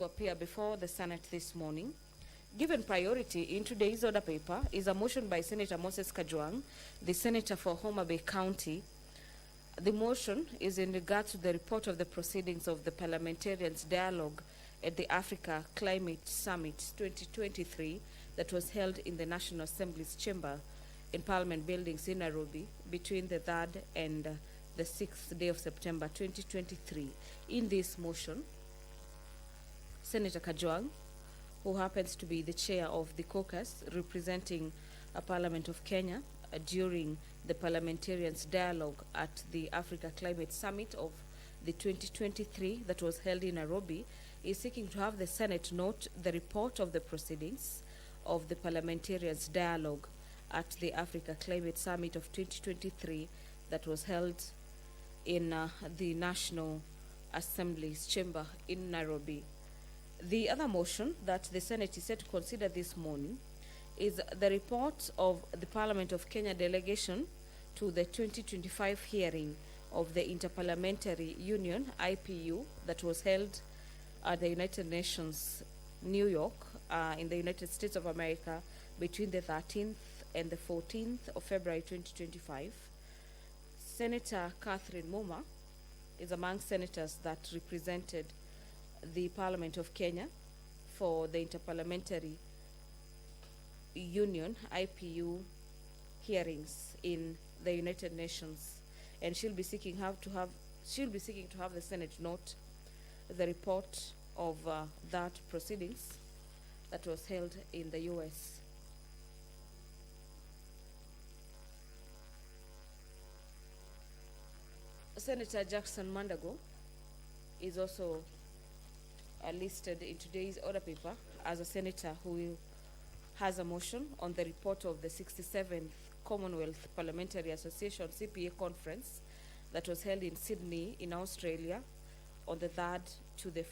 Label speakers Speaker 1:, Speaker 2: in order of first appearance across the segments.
Speaker 1: appear before the Senate this morning. Given priority in today's order paper is a motion by Senator Moses Kajwang, the Senator for Homa Bay County. The motion is in regard to the report of the proceedings of the Parliamentarians' Dialogue at the Africa Climate Summit 2023 that was held in the National Assembly's chamber in Parliament Buildings in Nairobi between the 3rd and the 6th day of September 2023. In this motion, Senator Kajwang, who happens to be the chair of the caucus representing Parliament of Kenya during the Parliamentarians' Dialogue at the Africa Climate Summit of the 2023 that was held in Nairobi, is seeking to have the Senate note the report of the proceedings of the Parliamentarians' Dialogue at the Africa Climate Summit of 2023 that was held in the National Assembly's chamber in Nairobi. The other motion that the Senate is set to consider this morning is the report of the Parliament of Kenya delegation to the 2025 hearing of the Interparliamentary Union, IPU, that was held at the United Nations, New York, in the United States of America between the 13th and the 14th of February 2025. Senator Catherine Moma is among senators that represented the Parliament of Kenya for the Interparliamentary Union IPU hearings in the United Nations, and she'll be seeking to have the Senate note the report of that proceedings that was held in the US. Senator Jackson Mandago is also listed in today's order paper as a senator who has a motion on the report of the 67th Commonwealth Parliamentary Association CPA conference that was held in Sydney in Australia on the 3rd to the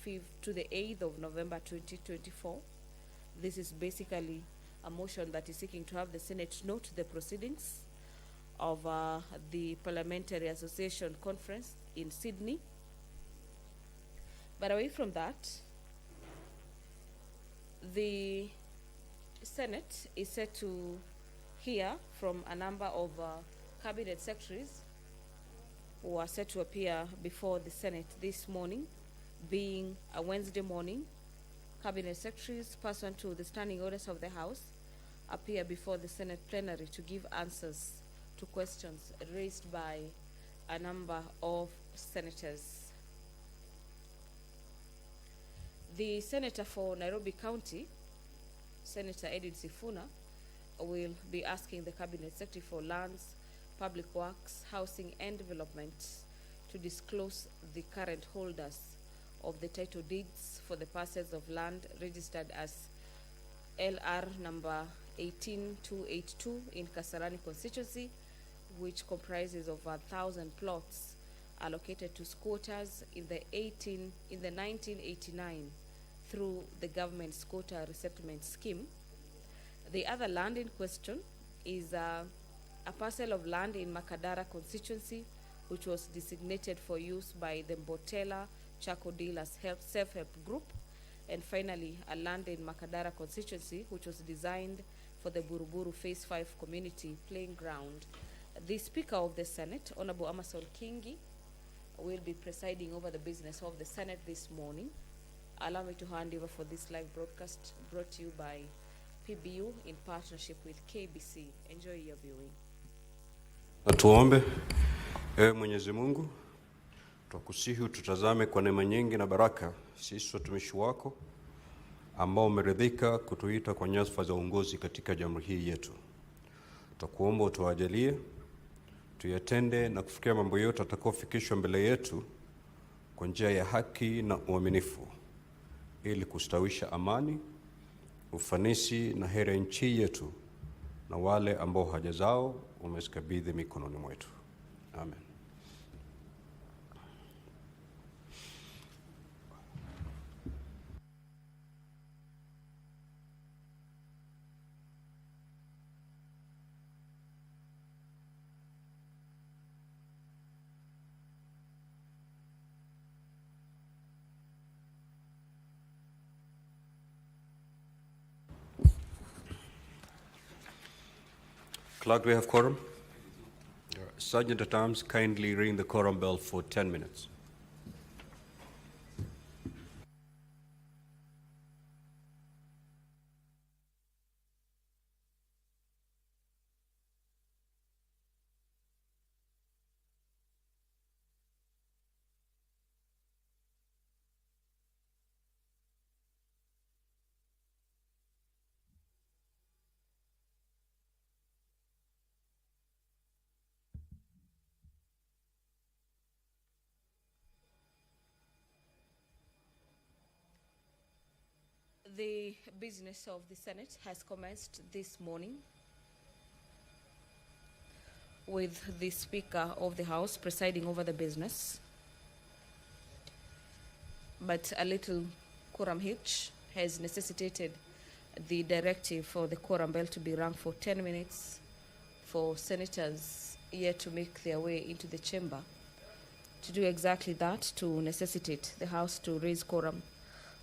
Speaker 1: 8th of November 2024. This is basically a motion that is seeking to have the Senate note the proceedings of the Parliamentary Association conference in Sydney. But away from that, the Senate is set to hear from a number of cabinet secretaries who are set to appear before the Senate this morning, being a Wednesday morning. Cabinet secretaries, pursuant to the standing orders of the House, appear before the Senate plenary to give answers to questions raised by a number of senators. The Senator for Nairobi County, Senator Edwin Sifuna, will be asking the Cabinet Secretary for Lands, Public Works, Housing and Development to disclose the current holders of the title deeds for the parcels of land registered as LR number 18282 in Kasarani constituency, which comprises of 1,000 plots allocated to squatters in the 1989 through the government squatter resettlement scheme. The other land in question is a parcel of land in Makadara constituency, which was designated for use by the Mbotela Charcoal Dealers Self-Help Group. And finally, a land in Makadara constituency, which was designed for the Buruburu Phase 5 community playing ground. The Speaker of the Senate, Honorable Amason Kingi, will be presiding over the business of the Senate this morning. Allow me to hand over for this live broadcast brought to you by PBU in partnership with KBC. Enjoy your viewing.
Speaker 2: Tuombe. Ewe Mwenyezi Mungu, tukusihi tutazame kwa neema nyingi na baraka sisi watumishi wako ambao umeridhika kutuita kwa nyadhifa za uongozi katika jamhuri hii yetu. Tukuomba utuajalie tuyatende na kufikia mambo yote atakayofikishwa mbele yetu kwa njia ya haki na uaminifu, ili kustawisha amani, ufanisi na heri ya nchi yetu na wale ambao haja zao umezikabidhi mikononi mwetu. Amen. Clerk, do we have quorum? Sergeant at Arms, kindly ring the quorum bell for 10 minutes.
Speaker 1: The business of the Senate has commenced this morning with the Speaker of the House presiding over the business. But a little quorum hitch has necessitated the directive for the quorum bell to be rung for 10 minutes for senators yet to make their way into the chamber. To do exactly that, to necessitate the House to raise quorum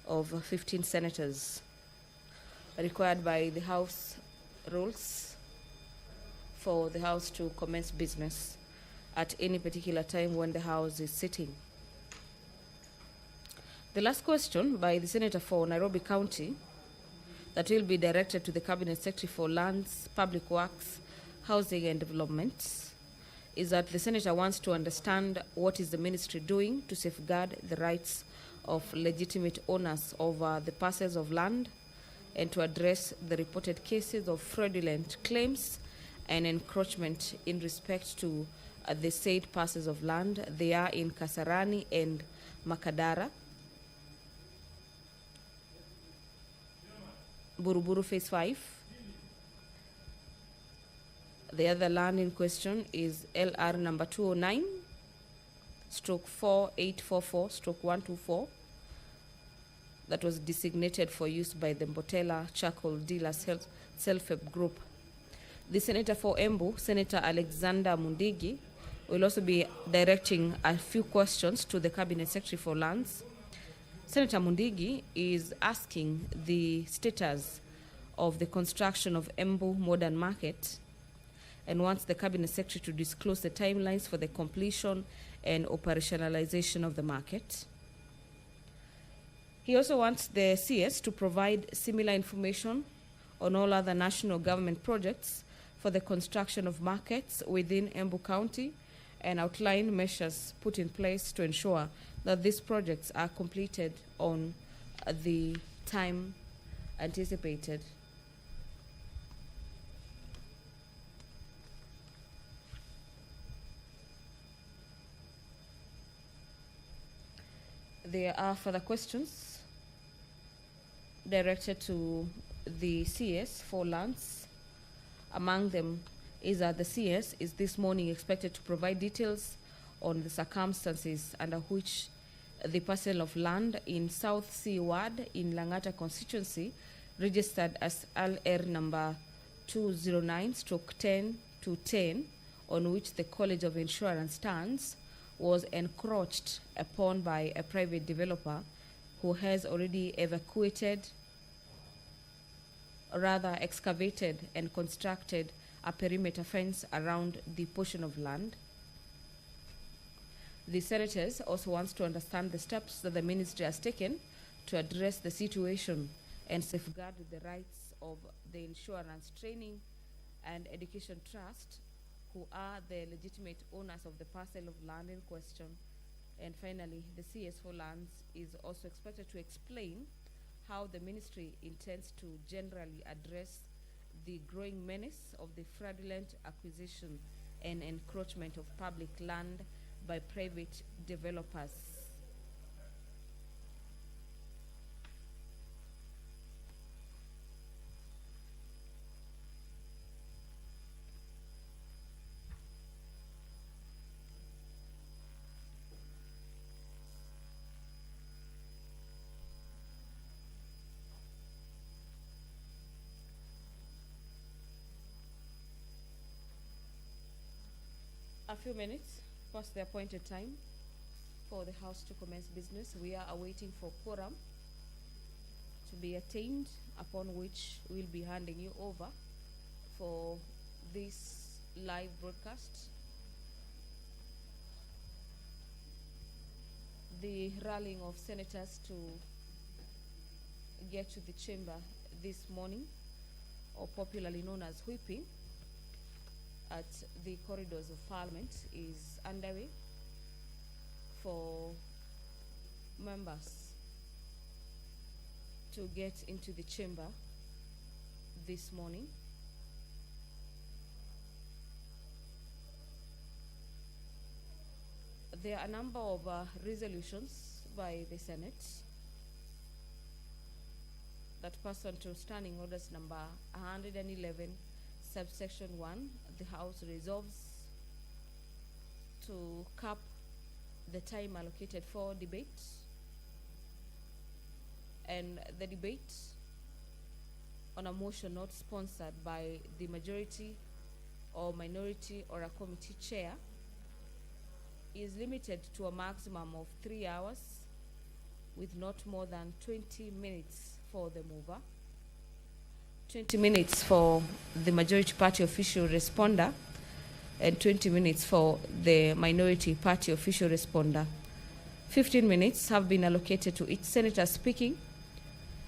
Speaker 1: of 15 senators required by the House rules for the House to commence business at any particular time when the House is sitting. The last question by the Senator for Nairobi County that will be directed to the Cabinet Secretary for Lands, Public Works, Housing and Development is that the Senator wants to understand what is the ministry doing to safeguard the rights of legitimate owners over the parcels of land and to address the reported cases of fraudulent claims and encroachment in respect to the said parcels of land. They are in Kasarani and Makadara, Buruburu Phase 5. The other land in question is LR number 209 stroke 4844 stroke 124 that was designated for use by the Mbotela Charcoal Dealer Self-Help Group. The Senator for Embu, Senator Alexander Mundigi, will also be directing a few questions to the Cabinet Secretary for Lands. Senator Mundigi is asking the status of the construction of Embu Modern Market and wants the Cabinet Secretary to disclose the timelines for the completion and operationalization of the market. He also wants the CS to provide similar information on all other national government projects for the construction of markets within Embu County and outline measures put in place to ensure that these projects are completed on the time anticipated. There are further questions directed to the CS for lands. Among them is that the CS is this morning expected to provide details on the circumstances under which the parcel of land in South Sea Ward in Langata constituency, registered as LR number 209/10-10, on which the College of Insurance stands, was encroached upon by a private developer who has already excavated and constructed a perimeter fence around the portion of land. The senators also wants to understand the steps that the ministry has taken to address the situation and safeguard the rights of the Insurance Training and Education Trust, who are the legitimate owners of the parcel of land in question. And finally, the CS for Lands is also expected to explain how the ministry intends to generally address the growing menace of the fraudulent acquisition and encroachment of public land by private developers. A few minutes past the appointed time for the House to commence business. We are awaiting for quorum to be attained, upon which we'll be handing you over for this live broadcast. The rallying of senators to get to the chamber this morning, or popularly known as whipping, at the corridors of Parliament is underway for members to get into the chamber this morning. There are a number of resolutions by the Senate that pursuant to Standing Orders number 111, subsection 1, the House resolves to cap the time allocated for debate, and the debate on a motion not sponsored by the majority or minority or a committee chair is limited to a maximum of 3 hours, with not more than 20 minutes for the mover, 20 minutes for the majority party official responder, and 20 minutes for the minority party official responder. 15 minutes have been allocated to each senator speaking,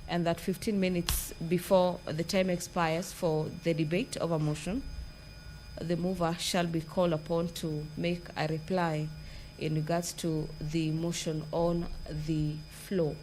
Speaker 1: and that 15 minutes before the time expires for the debate of a motion, the mover shall be called upon to make a reply in regards to the motion on the floor.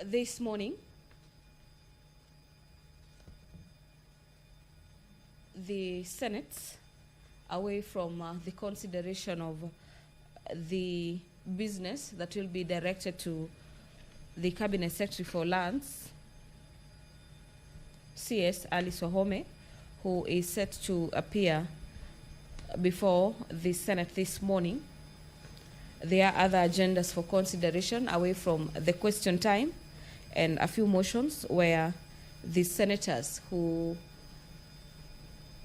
Speaker 1: This morning, the Senate, away from the consideration of the business that will be directed to the Cabinet Secretary for Lands, CS Alice Wahome, who is set to appear before the Senate this morning. There are other agendas for consideration away from the question time, and a few motions where the senators who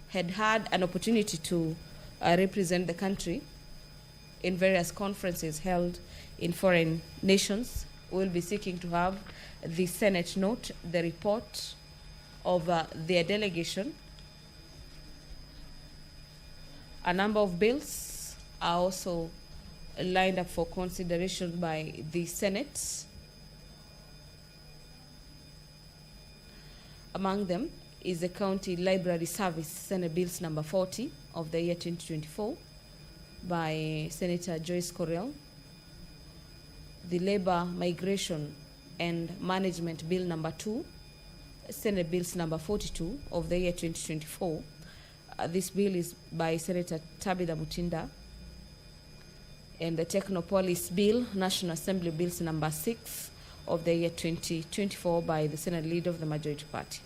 Speaker 1: had an opportunity to represent the country in various conferences held in foreign nations will be seeking to have the Senate note the report of their delegation. A number of bills are also lined up for consideration by the Senate. Among them is the County Library Service Senate Bills number 40 of the year 2024 by Senator Joyce Correll, the Labor, Migration and Management Bill number 2, Senate Bills number 42 of the year 2024. This bill is by Senator Tabitha Mutinda, and the Technopolis Bill, National Assembly Bills number 6 of the year 2024 by the Senate Leader of the Majority Party.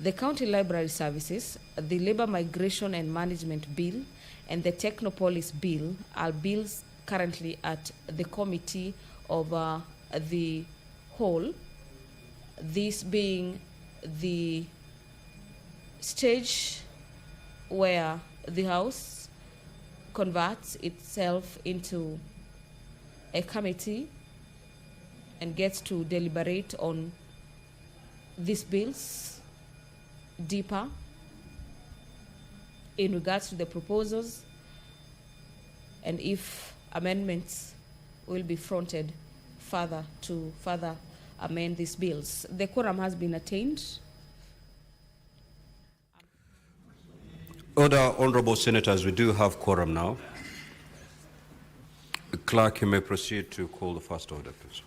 Speaker 1: The County Library Services, the Labor, Migration and Management Bill, and the Technopolis Bill are bills currently at the Committee of the Whole, this being the stage where the House converts itself into a committee and gets to deliberate on these bills deeper in regards to the proposals, and if amendments will be fronted further to further amend these bills. The quorum has been attained.
Speaker 2: Order, honorable senators, we do have quorum now. The clerk, you may proceed to call the first order, please.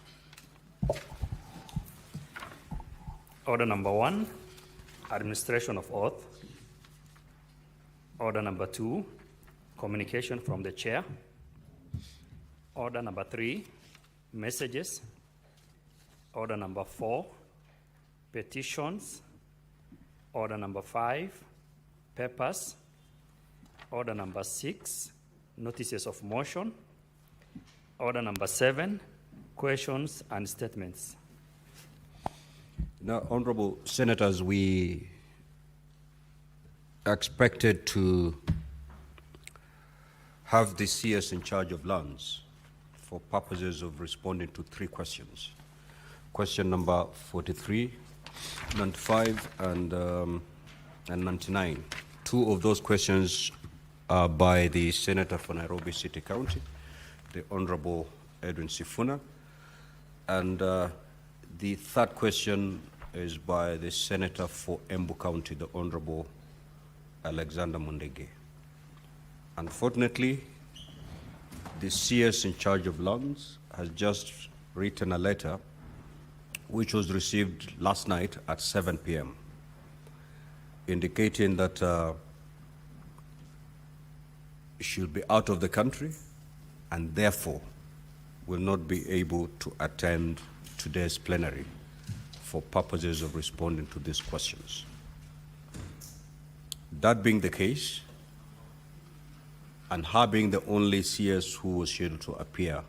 Speaker 3: Order number 1, administration of oath. Order number 2, communication from the chair. Order number 3, messages. Order number 4, petitions. Order number 5, papers. Order number 6, notices of motion. Order number 7, questions and statements.
Speaker 2: Now, honorable senators, we expected to have the CS in charge of lands for purposes of responding to 3 questions. Question number 43, 95, and 99. 2 of those questions are by the Senator for Nairobi City County, the Honorable Edwin Sifuna, and the 3rd question is by the Senator for Embu County, the Honorable Alexander Mundege. Unfortunately, the CS in charge of lands has just written a letter which was received last night at 7 p.m. indicating that she'll be out of the country and therefore will not be able to attend today's plenary for purposes of responding to these questions. That being the case, and her being the only CS who was scheduled to appear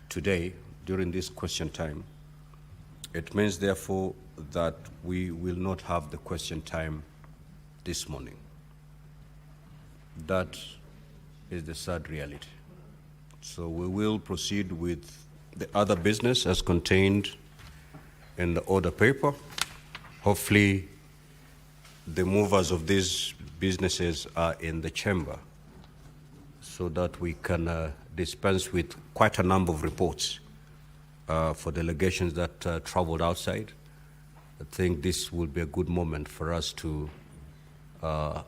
Speaker 2: today during this question time, it means therefore that we will not have the question time this morning. That is the sad reality. So we will proceed with the other business as contained in the order paper. Hopefully the movers of these businesses are in the chamber so that we can dispense with quite a number of reports for delegations that traveled outside. I think this will be a good moment for us to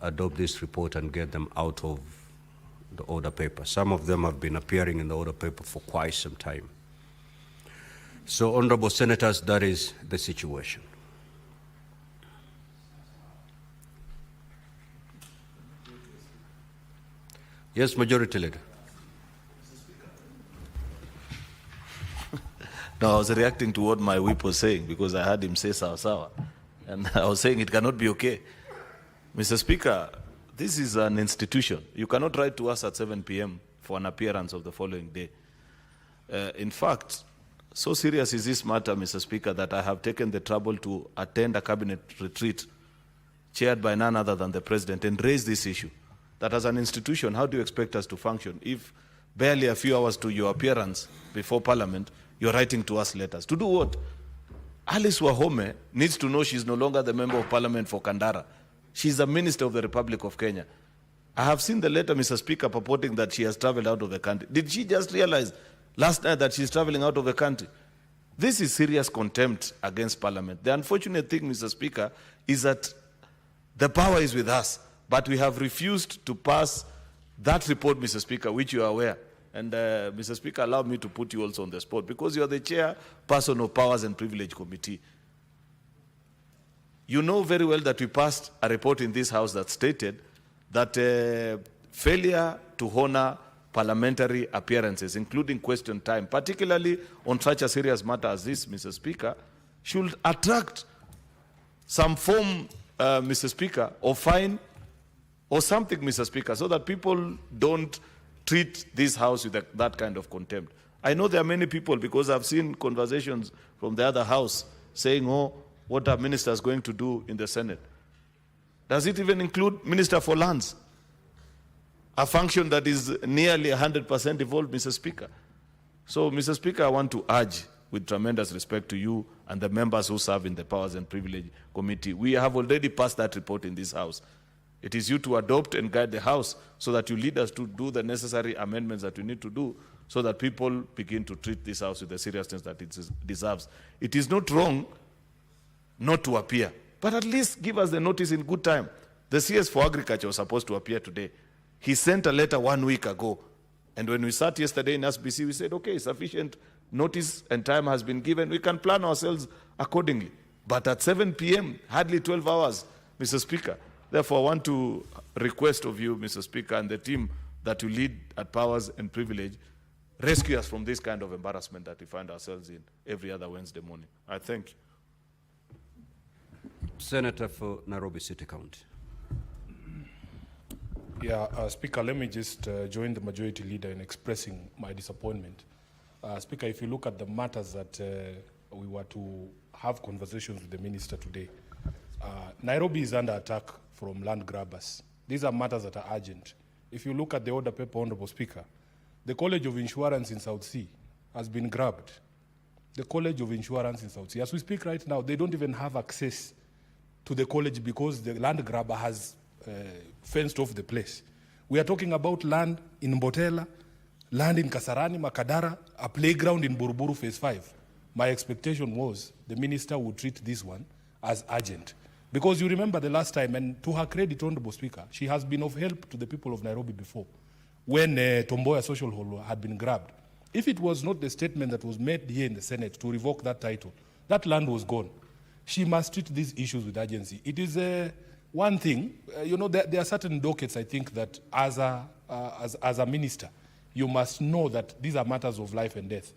Speaker 2: adopt this report and get them out of the order paper. Some of them have been appearing in the order paper for quite some time. So, honorable senators, that is the situation. Yes, Majority Leader.
Speaker 4: No, I was reacting to what my whip was saying because I heard him say sawa sawa. And I was saying it cannot be okay. Mr. Speaker, this is an institution. You cannot write to us at 7 p.m. for an appearance of the following day. In fact, so serious is this matter, Mr. Speaker, that I have taken the trouble to attend a cabinet retreat chaired by none other than the President and raise this issue. That as an institution, how do you expect us to function if barely a few hours to your appearance before Parliament, you're writing to us letters? To do what? Alice Wahome needs to know she's no longer the Member of Parliament for Kandara. She's a Minister of the Republic of Kenya. I have seen the letter, Mr. Speaker, purporting that she has traveled out of the country. Did she just realize last night that she's traveling out of the country? This is serious contempt against Parliament. The unfortunate thing, Mr. Speaker, is that the power is with us, but we have refused to pass that report, Mr. Speaker, which you are aware. And Mr. Speaker, allow me to put you also on the spot because you are the chairperson of Powers and Privilege Committee. You know very well that we passed a report in this House that stated that failure to honor parliamentary appearances, including question time, particularly on such a serious matter as this, Mr. Speaker, should attract some form, Mr. Speaker, or fine or something, Mr. Speaker, so that people don't treat this House with that kind of contempt. I know there are many people, because I've seen conversations from the other House saying, oh, what are ministers going to do in the Senate? Does it even include Minister for Lands? A function that is nearly 100% evolved, Mr. Speaker. So, Mr. Speaker, I want to urge, with tremendous respect to you and the members who serve in the Powers and Privilege Committee, we have already passed that report in this House. It is you to adopt and guide the House so that you lead us to do the necessary amendments that we need to do so that people begin to treat this House with the seriousness that it deserves. It is not wrong not to appear, but at least give us the notice in good time. The CS for Agriculture was supposed to appear today. He sent a letter 1 week ago. And when we sat yesterday in SBC, we said, okay, sufficient notice and time has been given. We can plan ourselves accordingly. But at 7 p.m., hardly 12 hours, Mr. Speaker. Therefore, I want to request of you, Mr. Speaker, and the team that you lead at Powers and Privilege, rescue us from this kind of embarrassment that we find ourselves in every other Wednesday morning. I thank you.
Speaker 2: Senator for Nairobi City County.
Speaker 5: Yeah, Speaker, let me just join the majority leader in expressing my disappointment. Speaker, if you look at the matters that we were to have conversations with the minister today, Nairobi is under attack from land grabbers. These are matters that are urgent. If you look at the order paper, Honorable Speaker, the College of Insurance in South Sea has been grabbed. The College of Insurance in South Sea. As we speak right now, they don't even have access to the college because the land grabber has fenced off the place. We are talking about land in Mbotela, land in Kasarani, Makadara, a playground in Buruburu Phase 5. My expectation was the minister would treat this one as urgent. Because you remember the last time, and to her credit, Honorable Speaker, she has been of help to the people of Nairobi before, when Tomboya Social Hall had been grabbed. If it was not the statement that was made here in the Senate to revoke that title, that land was gone. She must treat these issues with urgency. It is one thing, you know, there are certain dockets, I think, that as a minister, you must know that these are matters of life and death.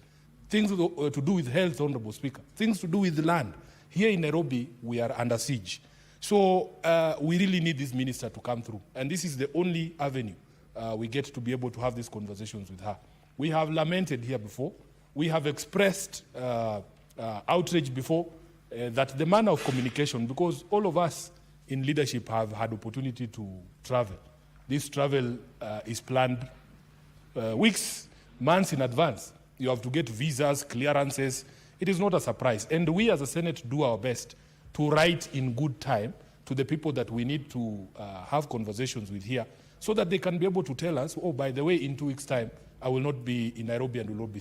Speaker 5: Things to do with health, Honorable Speaker. Things to do with land. Here in Nairobi, we are under siege. So we really need this minister to come through. And this is the only avenue we get to be able to have these conversations with her. We have lamented here before. We have expressed outrage before that the manner of communication, because all of us in leadership have had opportunity to travel. This travel is planned weeks, months in advance. You have to get visas, clearances. It is not a surprise. And we as a Senate do our best to write in good time to the people that we need to have conversations with here so that they can be able to tell us, oh, by the way, in 2 weeks' time, I will not be in Nairobi and will not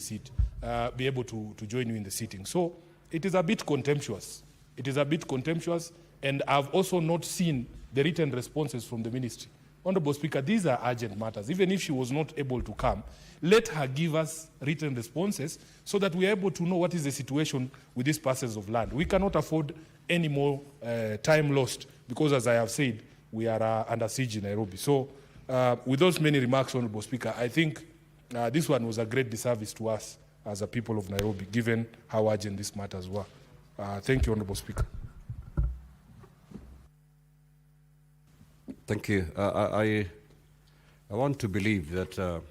Speaker 5: be able to join you in the sitting. So it is a bit contemptuous. It is a bit contemptuous, and I've also not seen the written responses from the ministry. Honorable Speaker, these are urgent matters. Even if she was not able to come, let her give us written responses so that we are able to know what is the situation with these parcels of land. We cannot afford any more time lost because, as I have said, we are under siege in Nairobi. So with those many remarks, Honorable Speaker, I think this one was a great disservice to us as a people of Nairobi, given how urgent these matters were. Thank you, Honorable Speaker.
Speaker 2: Thank you. I want to believe that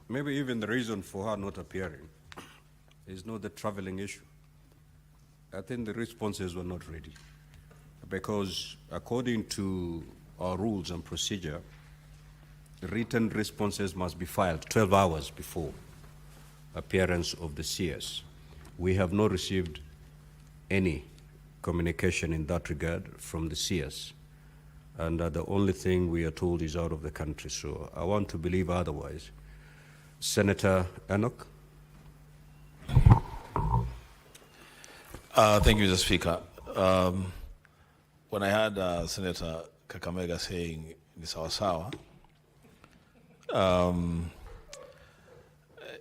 Speaker 2: maybe even the reason for her not appearing is not the traveling issue. I think the responses were not ready because according to our rules and procedure, written responses must be filed 12 hours before appearance of the CS. We have not received any communication in that regard from the CS. And the only thing we are told is out of the country. So I want to believe otherwise. Senator Enoch.
Speaker 4: Thank you, Mr. Speaker. When I heard Senator Kakamega saying ni sawasawa,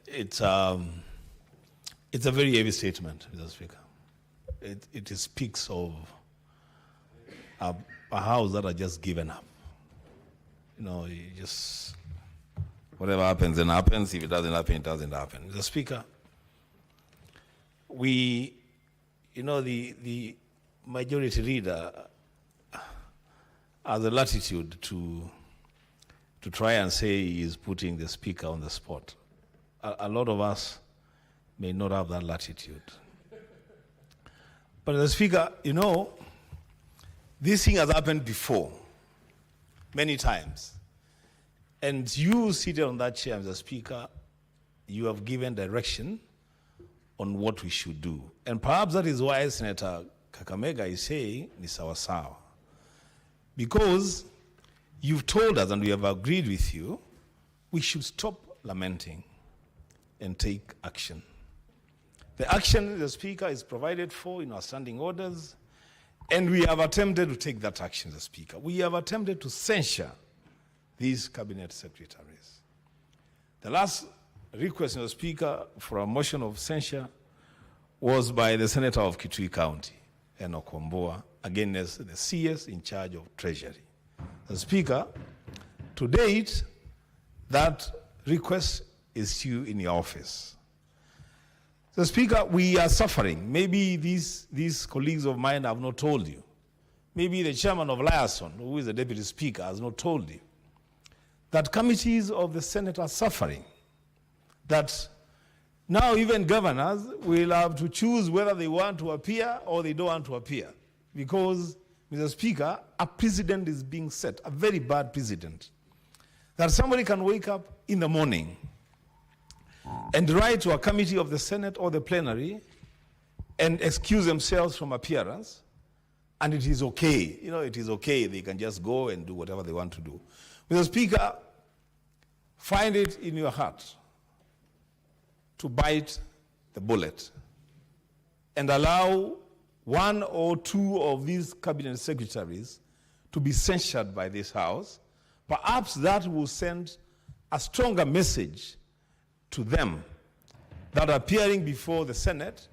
Speaker 4: it's a very heavy statement, Mr. Speaker. It speaks of a house that are just given up. You know, you just, whatever happens, then happens. If it doesn't happen, it doesn't happen. Mr. Speaker, we, you know, the majority leader has a latitude to try and say he is putting the Speaker on the spot. A lot of us may not have that latitude. But the Speaker, you know, this thing has happened before, many times. And you seated on that chair, Mr. Speaker, you have given direction on what we should do. And perhaps that is why Senator Kakamega is saying, ni sawa-sawa. Because you've told us, and we have agreed with you, we should stop lamenting and take action. The action, the Speaker, is provided for in our standing orders,
Speaker 6: And we have attempted to take that action, Mr. Speaker. We have attempted to censure these cabinet secretaries. The last request, Mr. Speaker, for a motion of censure was by the Senator of Kitui County, Enoch Wamboa, against the CS in charge of Treasury. Mr. Speaker, to date, that request is still in your office. Mr. Speaker, we are suffering. Maybe these colleagues of mine have not told you. Maybe the chairman of Liaison, who is the deputy speaker, has not told you that committees of the Senate are suffering. That now even governors will have to choose whether they want to appear or they don't want to appear. Because, Mr. Speaker, a precedent is being set, a very bad precedent. That somebody can wake up in the morning and write to a committee of the Senate or the plenary and excuse themselves from appearance, and it is okay. You know, it is okay. They can just go and do whatever they want to do. Mr. Speaker, find it in your heart to bite the bullet and allow one or two of these cabinet secretaries to be censured by this House. Perhaps that will send a stronger message to them that appearing before the Senate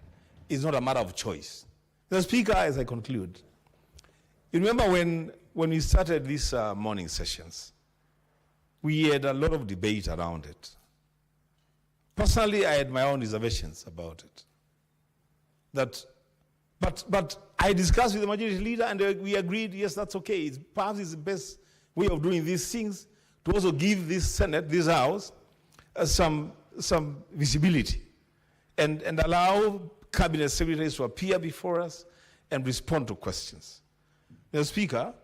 Speaker 6: is not a matter of choice. Mr. Speaker, as I conclude, you remember when we started these morning sessions, we had a lot of debate around it. Personally, I had my own reservations about it. But I discussed with the majority leader and we agreed, yes, that's okay. Perhaps it's the best way of doing these things to also give this Senate, this House, some visibility and allow cabinet secretaries to appear before us and respond to questions. Mr. Speaker,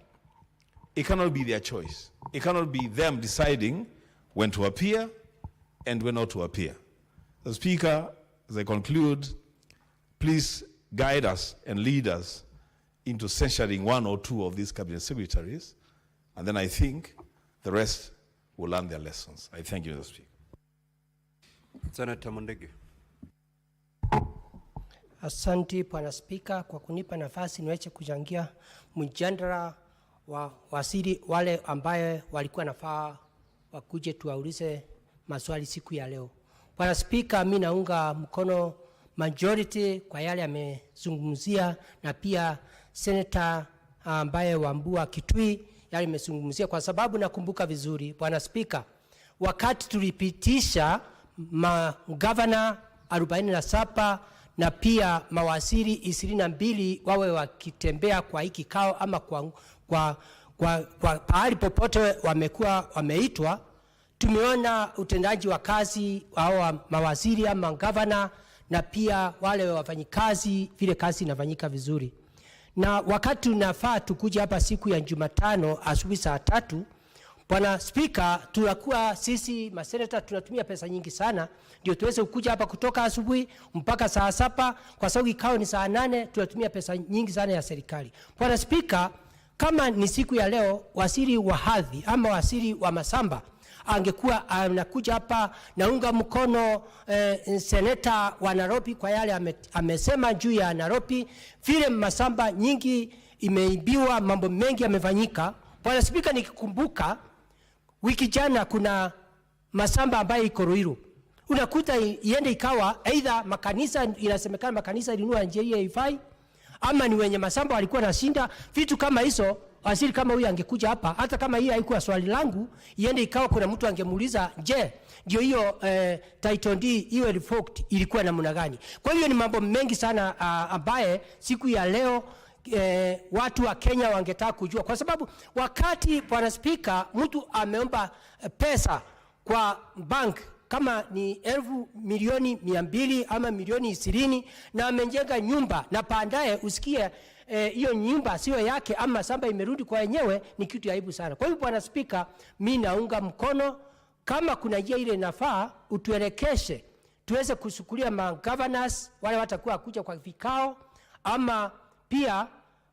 Speaker 6: it cannot be their choice. It cannot be them deciding when to appear and when not to appear. Mr. Speaker, as I conclude, please guide us and lead us into censuring one or two of these cabinet secretaries, and then I think the rest will learn their lessons. I thank you, Mr. Speaker.
Speaker 2: Senator Mondege.
Speaker 7: Asante Bwana Spika kwa kunipa nafasi niweze kuchangia mjadala wa wasiri wale ambaye walikuwa nafaa wakuje tuwaulize maswali siku ya leo. Bwana Spika, mimi naunga mkono majority kwa yale amezungumzia na pia Senator ambaye Wambua Kitui yale amezungumzia, kwa sababu nakumbuka vizuri Bwana Spika, wakati tulipitisha magavana 47 na pia mawaziri 22 wawe wakitembea kwa hiki kikao ama kwa pahali popote wamekuwa wameitwa, tumeona utendaji wa kazi wa mawaziri ama gavana na pia wale wafanyikazi vile kazi inafanyika vizuri. Na wakati tunafaa tukuja hapa siku ya Jumatano asubuhi saa 3, Bwana Spika, tunakuwa sisi maseneta tunatumia pesa nyingi sana ndio tuweze kukuja hapa kutoka asubuhi mpaka saa 7, kwa sababu kikao ni saa 8, tunatumia pesa nyingi sana ya serikali. Bwana Spika, kama ni siku ya leo waziri wa hadhi ama waziri wa masamba angekuwa anakuja hapa, naunga mkono seneta wa Nairobi kwa yale amesema juu ya Nairobi, vile masamba nyingi imeibiwa, mambo mengi yamefanyika. Bwana Spika, nikikumbuka wiki jana kuna masamba ambaye iko Ruiru, unakuta iende ikawa either makanisa, inasemekana makanisa ilinua njia haifai, ama ni wenye masamba walikuwa nashinda vitu kama hizo. Waziri kama huyu angekuja hapa, hata kama hii haikuwa swali langu, iende ikawa kuna mtu angemuuliza, je, ndio hiyo title deed iwe revoked ilikuwa namna gani? Kwa hiyo ni mambo mengi sana ambaye siku ya leo watu wa Kenya wangetaka kujua, kwa sababu wakati Bwana Spika mtu ameomba pesa kwa bank kama ni milioni 200 ama milioni 20 na amejenga nyumba na baadaye usikie hiyo nyumba sio yake ama samba imerudi kwa wenyewe, ni kitu ya aibu sana. Kwa hiyo Bwana Spika, mimi naunga mkono, kama kuna njia ile inafaa utuelekeshe tuweze kusukulia governors wale watakuwa kuja kwa vikao, ama pia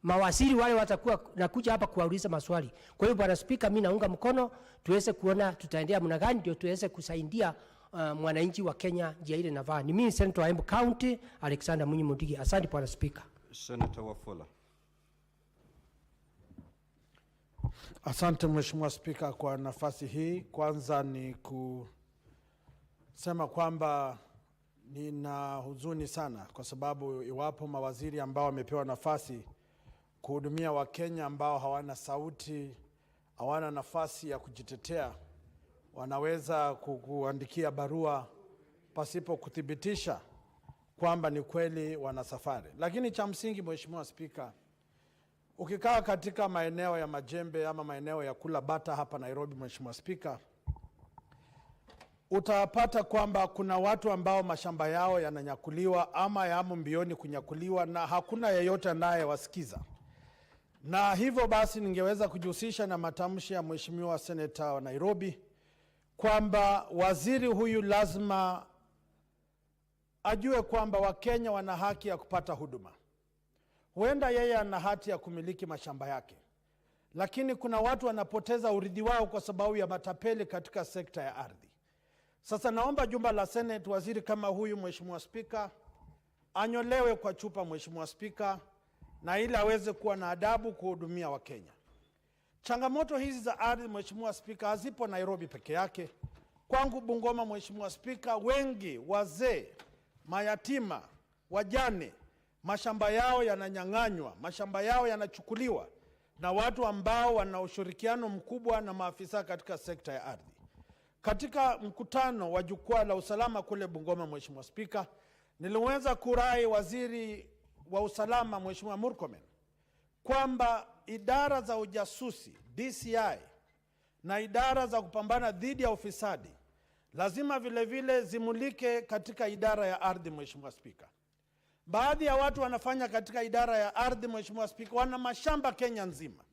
Speaker 7: mawaziri wale watakuwa nakuja hapa kuwauliza maswali. Kwa hiyo Bwana Spika, mimi naunga mkono, tuweze kuona tutaendea mna gani ndio tuweze kusaidia mwananchi wa Kenya njia ile inafaa. Ni mimi Senator wa Embu County Alexander Munyi Mudigi. Asante Bwana Spika.
Speaker 2: Senator Wafula.
Speaker 8: Asante Mheshimiwa Spika kwa nafasi hii. Kwanza ni kusema kwamba nina huzuni sana kwa sababu iwapo mawaziri ambao wamepewa nafasi kuhudumia Wakenya ambao hawana sauti, hawana nafasi ya kujitetea, wanaweza kukuandikia barua pasipo kuthibitisha kwamba ni kweli wana safari. Lakini cha msingi Mheshimiwa Spika, ukikaa katika maeneo ya Majembe ama maeneo ya kula bata hapa Nairobi, Mheshimiwa Spika, utapata kwamba kuna watu ambao mashamba yao yananyakuliwa ama yamo mbioni kunyakuliwa na hakuna yeyote anayewasikiza. Na hivyo basi ningeweza kujihusisha na matamshi ya Mheshimiwa Seneta wa Nairobi kwamba waziri huyu lazima ajue kwamba Wakenya wana haki ya kupata huduma. Huenda yeye ana hati ya kumiliki mashamba yake, lakini kuna watu wanapoteza urithi wao kwa sababu ya matapeli katika sekta ya ardhi. Sasa naomba jumba la Senate, waziri kama huyu Mheshimiwa Spika anyolewe kwa chupa Mheshimiwa Spika, na ili aweze kuwa na adabu kuhudumia Wakenya. Changamoto hizi za ardhi Mheshimiwa Spika hazipo Nairobi peke yake. Kwangu Bungoma Mheshimiwa Spika, wengi wazee, mayatima, wajane, mashamba yao yananyang'anywa, mashamba yao yanachukuliwa na watu ambao wana ushirikiano mkubwa na maafisa katika sekta ya ardhi. Katika mkutano wa jukwaa la usalama kule Bungoma Mheshimiwa Spika, niliweza kurai waziri wa usalama Mheshimiwa Murkomen kwamba idara za ujasusi DCI na idara za kupambana dhidi ya ufisadi lazima vile vile zimulike katika idara ya ardhi Mheshimiwa Spika. Baadhi ya watu wanafanya katika idara ya ardhi Mheshimiwa Spika wana mashamba Kenya nzima,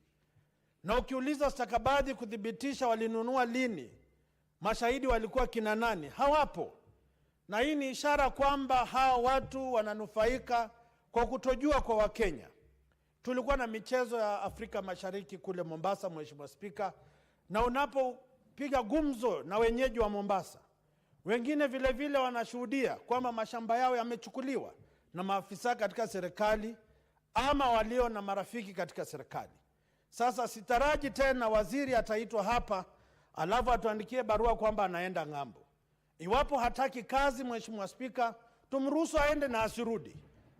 Speaker 8: na ukiuliza stakabadhi kuthibitisha walinunua lini, mashahidi walikuwa kina nani, hawapo. Na hii ni ishara kwamba hawa watu wananufaika kwa kutojua kwa Wakenya. Tulikuwa na michezo ya Afrika Mashariki kule Mombasa Mheshimiwa Spika, na unapopiga gumzo na wenyeji wa Mombasa, wengine vile vile wanashuhudia kwamba mashamba yao yamechukuliwa na maafisa katika serikali ama walio na marafiki katika serikali. Sasa sitaraji tena waziri ataitwa hapa alafu atuandikie barua kwamba anaenda ng'ambo. Iwapo hataki kazi Mheshimiwa Spika, tumruhusu aende na asirudi,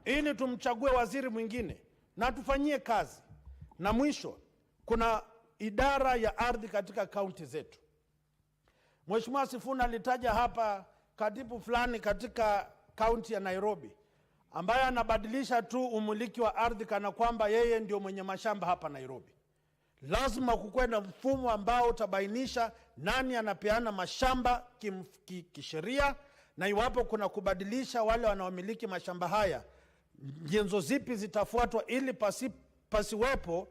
Speaker 8: ili tumchague waziri mwingine na tufanyie kazi. Na mwisho, kuna idara ya ardhi katika kaunti zetu. Mheshimiwa Sifuna alitaja hapa katibu fulani katika kaunti ya Nairobi ambaye anabadilisha tu umiliki wa ardhi kana kwamba yeye ndio mwenye mashamba hapa Nairobi. Lazima kukuwe na mfumo ambao utabainisha nani anapeana mashamba kisheria, na iwapo kuna kubadilisha wale wanaomiliki mashamba haya, nyenzo zipi zitafuatwa ili pasiwepo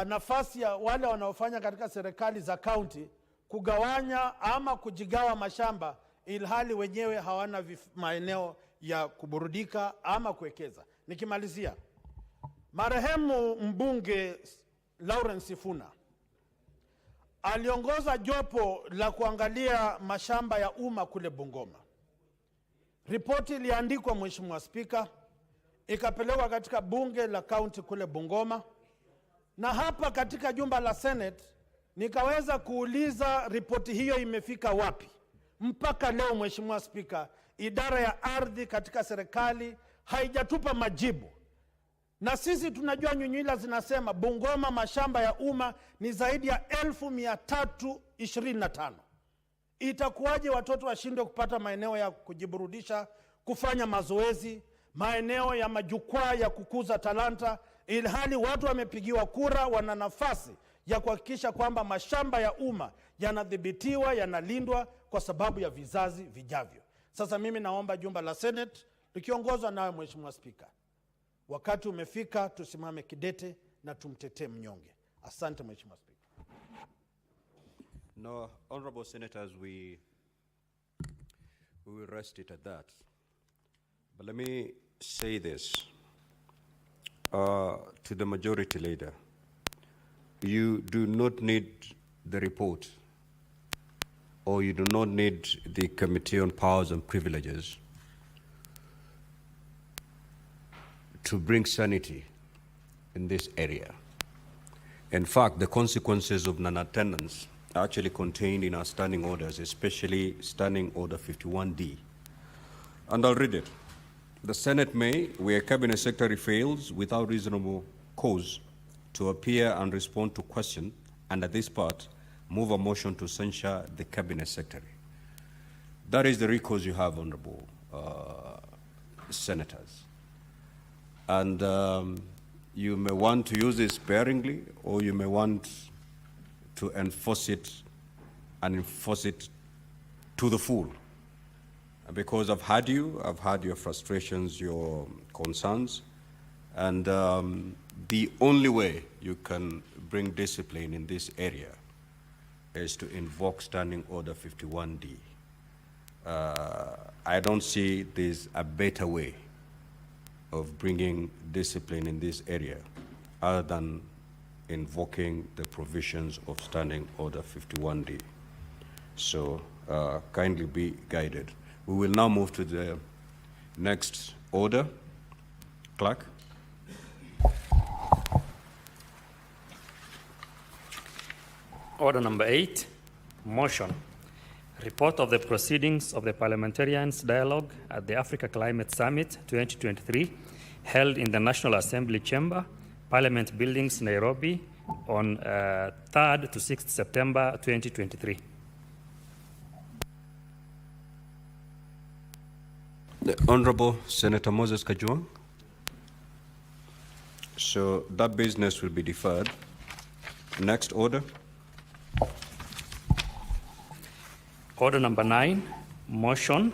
Speaker 8: nafasi ya wale wanaofanya katika serikali za kaunti kugawanya ama kujigawa mashamba ilhali wenyewe hawana maeneo ya kuburudika ama kuwekeza. Nikimalizia, marehemu mbunge Lawrence Sifuna aliongoza jopo la kuangalia mashamba ya umma kule Bungoma. Ripoti iliandikwa Mheshimiwa Spika, ikapelekwa katika bunge la kaunti kule Bungoma, na hapa katika jumba la Senate nikaweza kuuliza ripoti hiyo imefika wapi. Mpaka leo Mheshimiwa Spika, idara ya ardhi katika serikali haijatupa majibu. Na sisi tunajua nyunyila zinasema Bungoma mashamba ya umma ni zaidi ya 1325. Itakuwaje watoto washindwe kupata maeneo ya kujiburudisha, kufanya mazoezi, maeneo ya majukwaa ya kukuza talanta, ilhali watu wamepigiwa kura, wana nafasi ya kuhakikisha kwamba mashamba ya umma yanadhibitiwa, yanalindwa kwa sababu ya vizazi vijavyo. Sasa mimi naomba jumba la Senate likiongozwa nawe Mheshimiwa Spika, wakati umefika tusimame kidete na tumtetee mnyonge. Asante Mheshimiwa Spika.
Speaker 2: No, honorable senators, we will rest it at that. But let me say this to the majority leader. You do not need the report, or you do not need the Committee on Powers and Privileges to bring sanity in this area. In fact, the consequences of non-attendance are actually contained in our standing orders, especially Standing Order 51D. And I'll read it. The Senate may, where Cabinet Secretary fails without reasonable cause to appear and respond to question, under this part, move a motion to censure the Cabinet Secretary. That is the recourse you have, honorable senators. And you may want to use it sparingly, or you may want to enforce it and enforce it to the full. Because I've heard your frustrations, your concerns, and the only way you can bring discipline in this area is to invoke Standing Order 51D. I don't see there's a better way of bringing discipline in this area other than invoking the provisions of Standing Order 51D. So kindly be guided. We will now move to the next order. Clerk.
Speaker 3: Order number 8, motion. Report of the proceedings of the Parliamentarians' Dialogue at the Africa Climate Summit 2023, held in the National Assembly Chamber, Parliament Buildings, Nairobi, on 3rd to 6th September 2023.
Speaker 2: The Honorable Senator Moses Kajwang. So that business will be deferred. Next order.
Speaker 3: Order number 9, motion.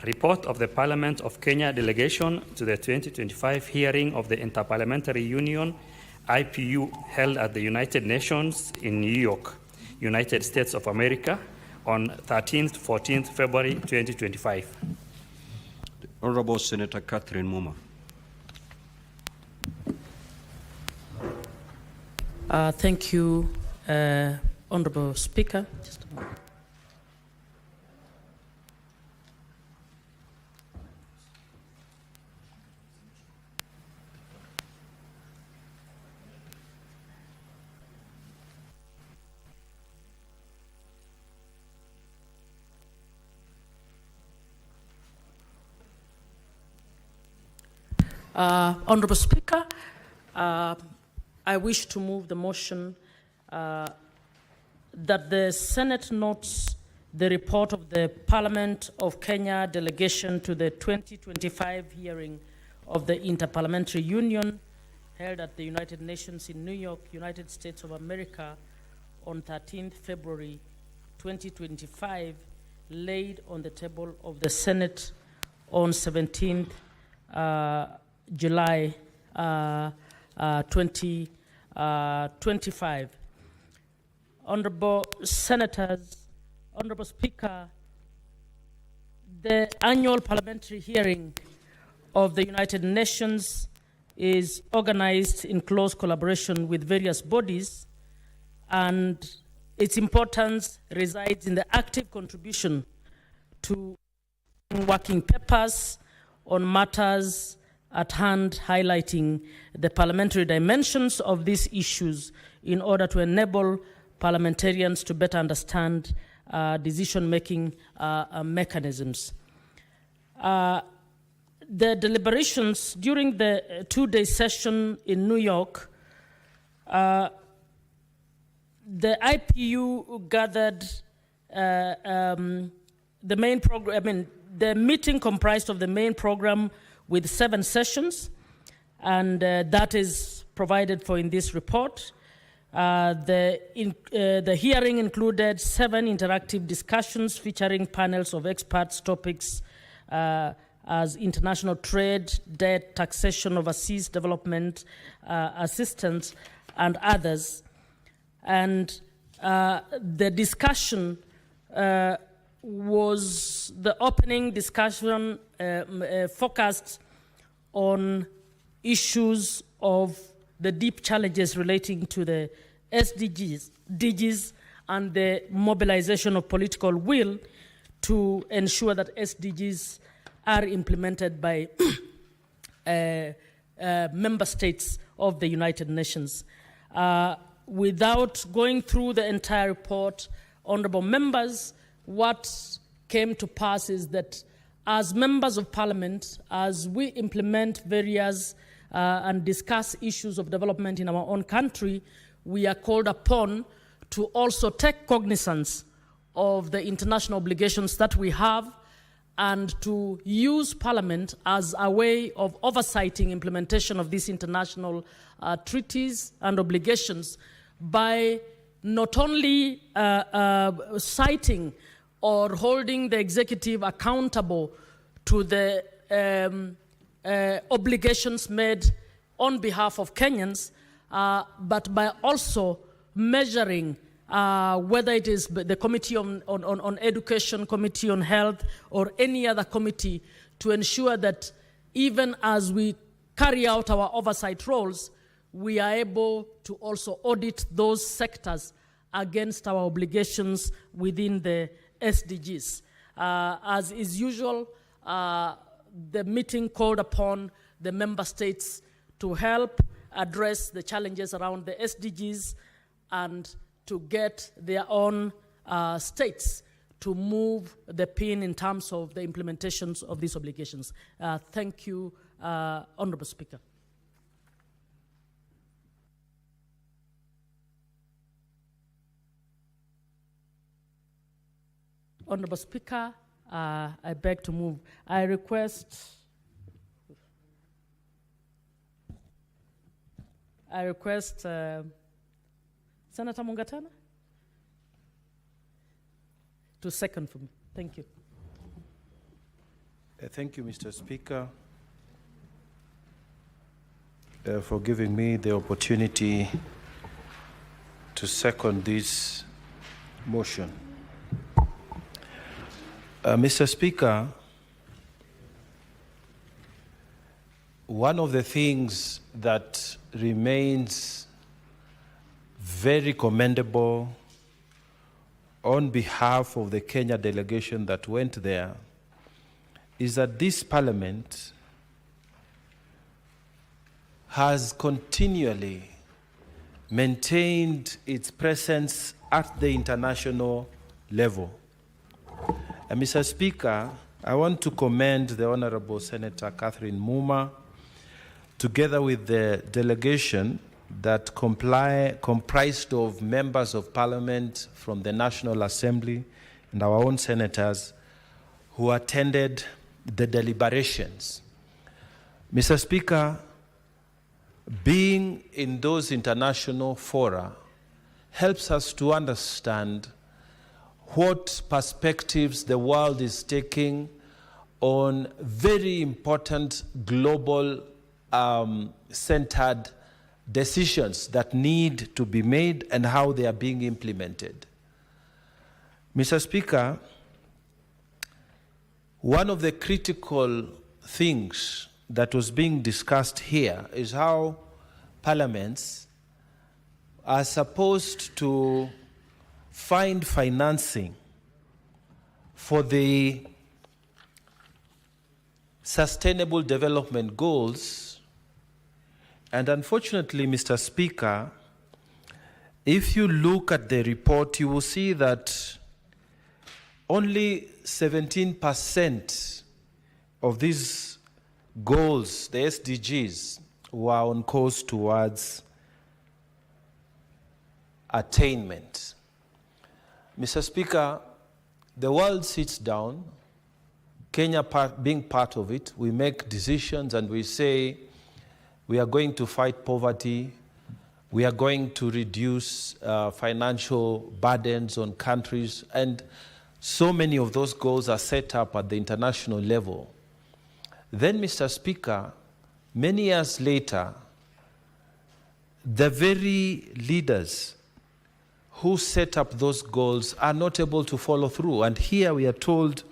Speaker 3: Report of the Parliament of Kenya delegation to the 2025 hearing of the Interparliamentary Union, IPU, held at the United Nations in New York, United States of America, on 13th, 14th February 2025.
Speaker 2: The Honorable Senator Catherine Muma.
Speaker 9: Thank you, Honorable Speaker. Just a moment. Honorable Speaker, I wish to move the motion that the Senate notes the report of the Parliament of Kenya delegation to the 2025 hearing of the Interparliamentary Union held at the United Nations in New York, United States of America on 13th February 2025, laid on the table of the Senate on 17th July 2025. Honorable Senators, Honorable Speaker, the annual parliamentary hearing of the United Nations is organized in close collaboration with various bodies, and its importance resides in the active contribution to working papers on matters at hand, highlighting the parliamentary dimensions of these issues in order to enable parliamentarians to better understand decision-making mechanisms. The deliberations during the two-day session in New York, the IPU gathered the main program. The meeting comprised of the main program with 7 sessions, and that is provided for in this report. The hearing included 7 interactive discussions featuring panels of experts, topics as international trade, debt, taxation, overseas development, assistance, and others. And the discussion was the opening discussion focused on issues of the deep challenges relating to the SDGs and the mobilization of political will to ensure that SDGs are implemented by member states of the United Nations. without going through the entire report, honorable members, what came to pass is that as members of parliament, as we implement various and discuss issues of development in our own country, we are called upon to also take cognizance of the international obligations that we have and to use parliament as a way of oversighting implementation of these international treaties and obligations by not only citing or holding the executive accountable to the obligations made on behalf of Kenyans, but by also measuring whether it is the Committee on Education, Committee on Health, or any other committee, to ensure that even as we carry out our oversight roles, we are able to also audit those sectors against our obligations within the SDGs. As is usual, the meeting called upon the member states to help address the challenges around the SDGs and to get their own states to move the pin in terms of the implementations of these obligations. Thank you, Honorable Speaker. Honorable Speaker, I beg to move. I request Senator Mungatana to second for me. Thank you.
Speaker 10: Thank you, Mr. Speaker, for giving me the opportunity to second this motion. Mr. Speaker, one of the things that remains very commendable on behalf of the Kenya delegation that went there is that this parliament has continually maintained its presence at the international level. And Mr. Speaker, I want to commend the Honorable Senator Catherine Muma, together with the delegation that comprised of members of parliament from the National Assembly and our own senators who attended the deliberations. Mr. Speaker, being in those international fora helps us to understand what perspectives the world is taking on very important global centered decisions that need to be made and how they are being implemented. Mr. Speaker, one of the critical things that was being discussed here is how parliaments are supposed to find financing for the Sustainable Development Goals. And unfortunately, Mr. Speaker, if you look at the report, you will see that only 17% of these goals, the SDGs, were on course towards attainment. Mr. Speaker, the world sits down, Kenya being part of it, we make decisions and we say we are going to fight poverty, we are going to reduce financial burdens on countries, and so many of those goals are set up at the international level. Then, Mr. Speaker, many years later, the very leaders who set up those goals are not able to follow through. And here we are told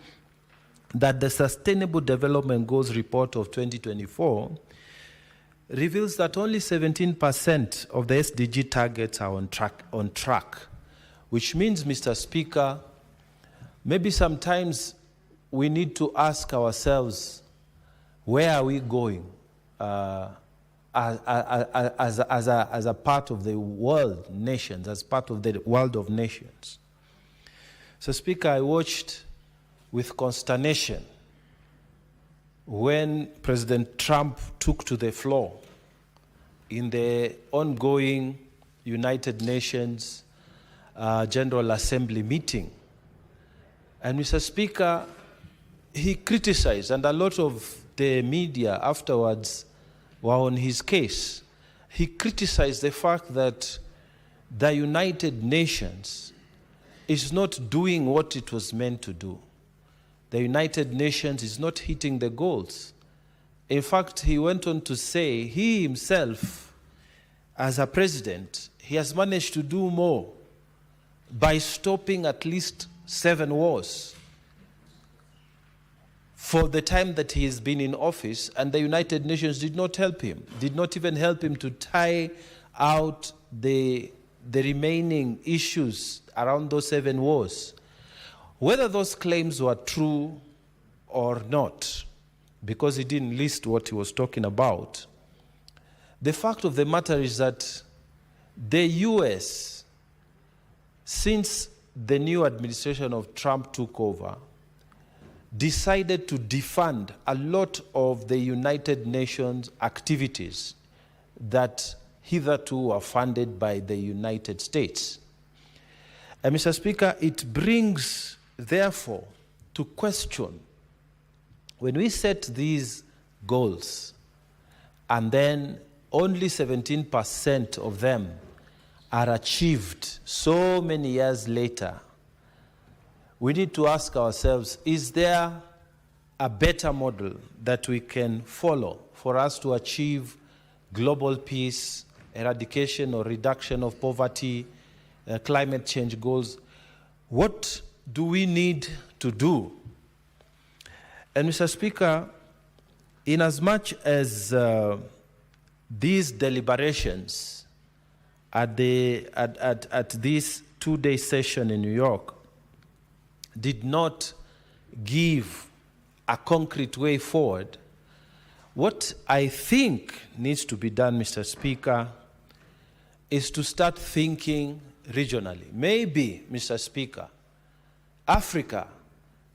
Speaker 10: that the Sustainable Development Goals report of 2024 reveals that only 17% of the SDG targets are on track, which means, Mr. Speaker, maybe sometimes we need to ask ourselves, where are we going as a part of the world nations, as part of the world of nations. So, Speaker, I watched with consternation when President Trump took to the floor in the ongoing United Nations General Assembly meeting. And Mr. Speaker, he criticized, and a lot of the media afterwards were on his case. He criticized the fact that the United Nations is not doing what it was meant to do. The United Nations is not hitting the goals. In fact, he went on to say he himself, as a president, he has managed to do more by stopping at least 7 wars for the time that he has been in office, and the United Nations did not help him, did not even help him to tie out the remaining issues around those 7 wars. Whether those claims were true or not, because he didn't list what he was talking about, the fact of the matter is that the US, since the new administration of Trump took over, decided to defund a lot of the United Nations activities that hitherto were funded by the United States. And Mr. Speaker, it brings, therefore, to question, when we set these goals and then only 17% of them are achieved so many years later, we need to ask ourselves, is there a better model that we can follow for us to achieve global peace, eradication or reduction of poverty, climate change goals? What do we need to do? And Mr. Speaker, in as much as these deliberations at this 2-day session in New York did not give a concrete way forward, what I think needs to be done, Mr. Speaker, is to start thinking regionally. Maybe, Mr. Speaker, Africa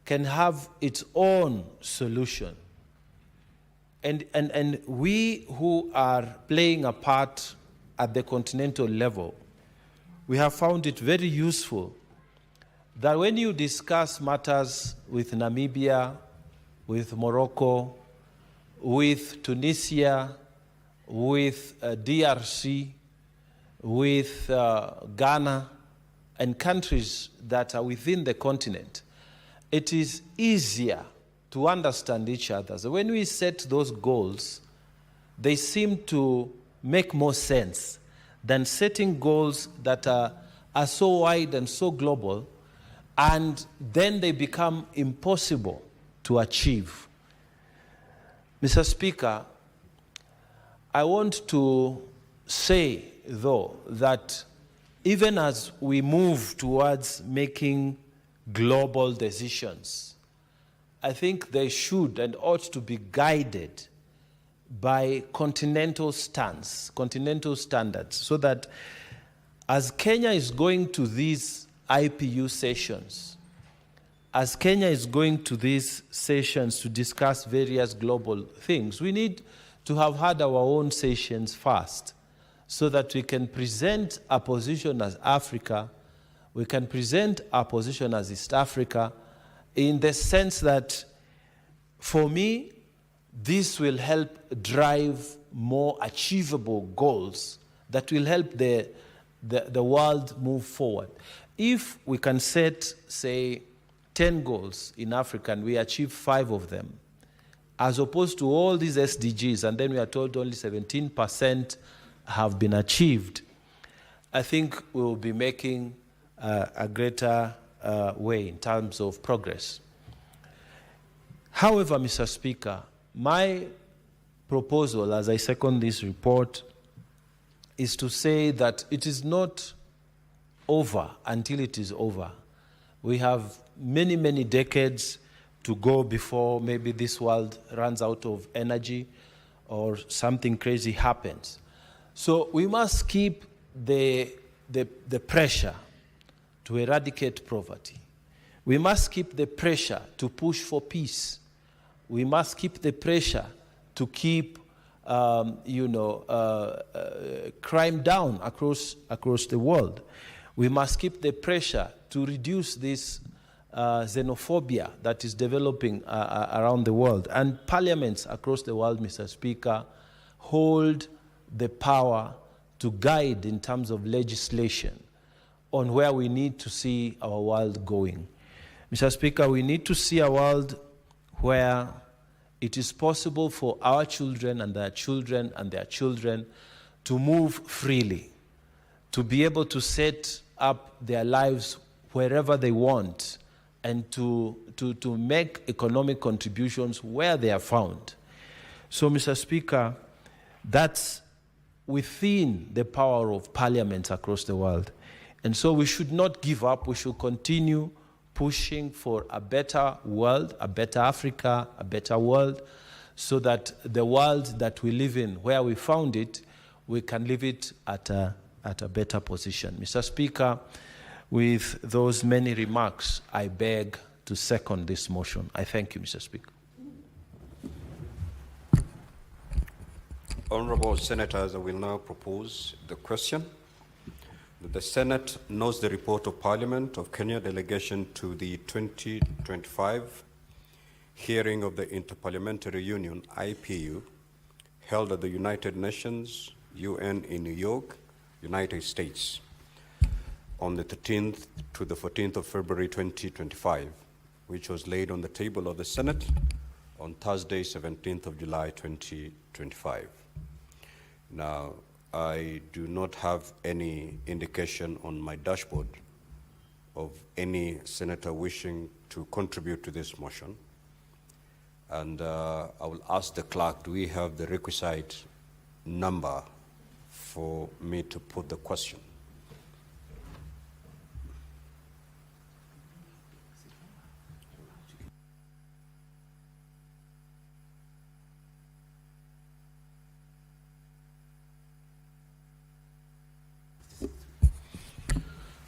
Speaker 10: can have its own solution. And we who are playing a part at the continental level, we have found it very useful that when you discuss matters with Namibia, with Morocco, with Tunisia, with DRC, with Ghana, and countries that are within the continent, it is easier to understand each other. So when we set those goals, they seem to make more sense than setting goals that are so wide and so global, and then they become impossible to achieve. Mr. Speaker, I want to say, though, that even as we move towards making global decisions, I think they should and ought to be guided by continental standards, so that as Kenya is going to these IPU sessions, as Kenya is going to these sessions to discuss various global things, we need to have had our own sessions first, so that we can present a position as Africa, we can present our position as East Africa, in the sense that, for me, this will help drive more achievable goals that will help the world move forward. If we can set, say, 10 goals in Africa and we achieve 5 of them, as opposed to all these SDGs, and then we are told only 17% have been achieved, I think we will be making a greater way in terms of progress. However, Mr. Speaker, my proposal, as I second this report, is to say that it is not over until it is over. We have many, many decades to go before maybe this world runs out of energy, or something crazy happens. So we must keep the pressure to eradicate poverty. We must keep the pressure to push for peace. We must keep the pressure to keep crime down across the world. We must keep the pressure to reduce this xenophobia that is developing around the world. And parliaments across the world, Mr. Speaker, hold the power to guide in terms of legislation on where we need to see our world going. Mr. Speaker, we need to see a world where it is possible for our children and their children and their children to move freely, to be able to set up their lives wherever they want, and to make economic contributions where they are found. So, Mr. Speaker, that's within the power of parliaments across the world. And so we should not give up. We should continue pushing for a better world, a better Africa, a better world, so that the world that we live in, where we found it, we can live it at a better position. Mr. Speaker, with those many remarks, I beg to second this motion. I thank you, Mr. Speaker.
Speaker 2: Honorable Senators, I will now propose the question. The Senate notes the report of Parliament of Kenya delegation to the 2025 hearing of the Interparliamentary Union, IPU, held at the United Nations, UN in New York, United States, on the 13th to the 14th of February 2025, which was laid on the table of the Senate on Thursday, 17th of July 2025. Now, I do not have any indication on my dashboard of any senator wishing to contribute to this motion. And I will ask the clerk, do we have the requisite number for me to put the question?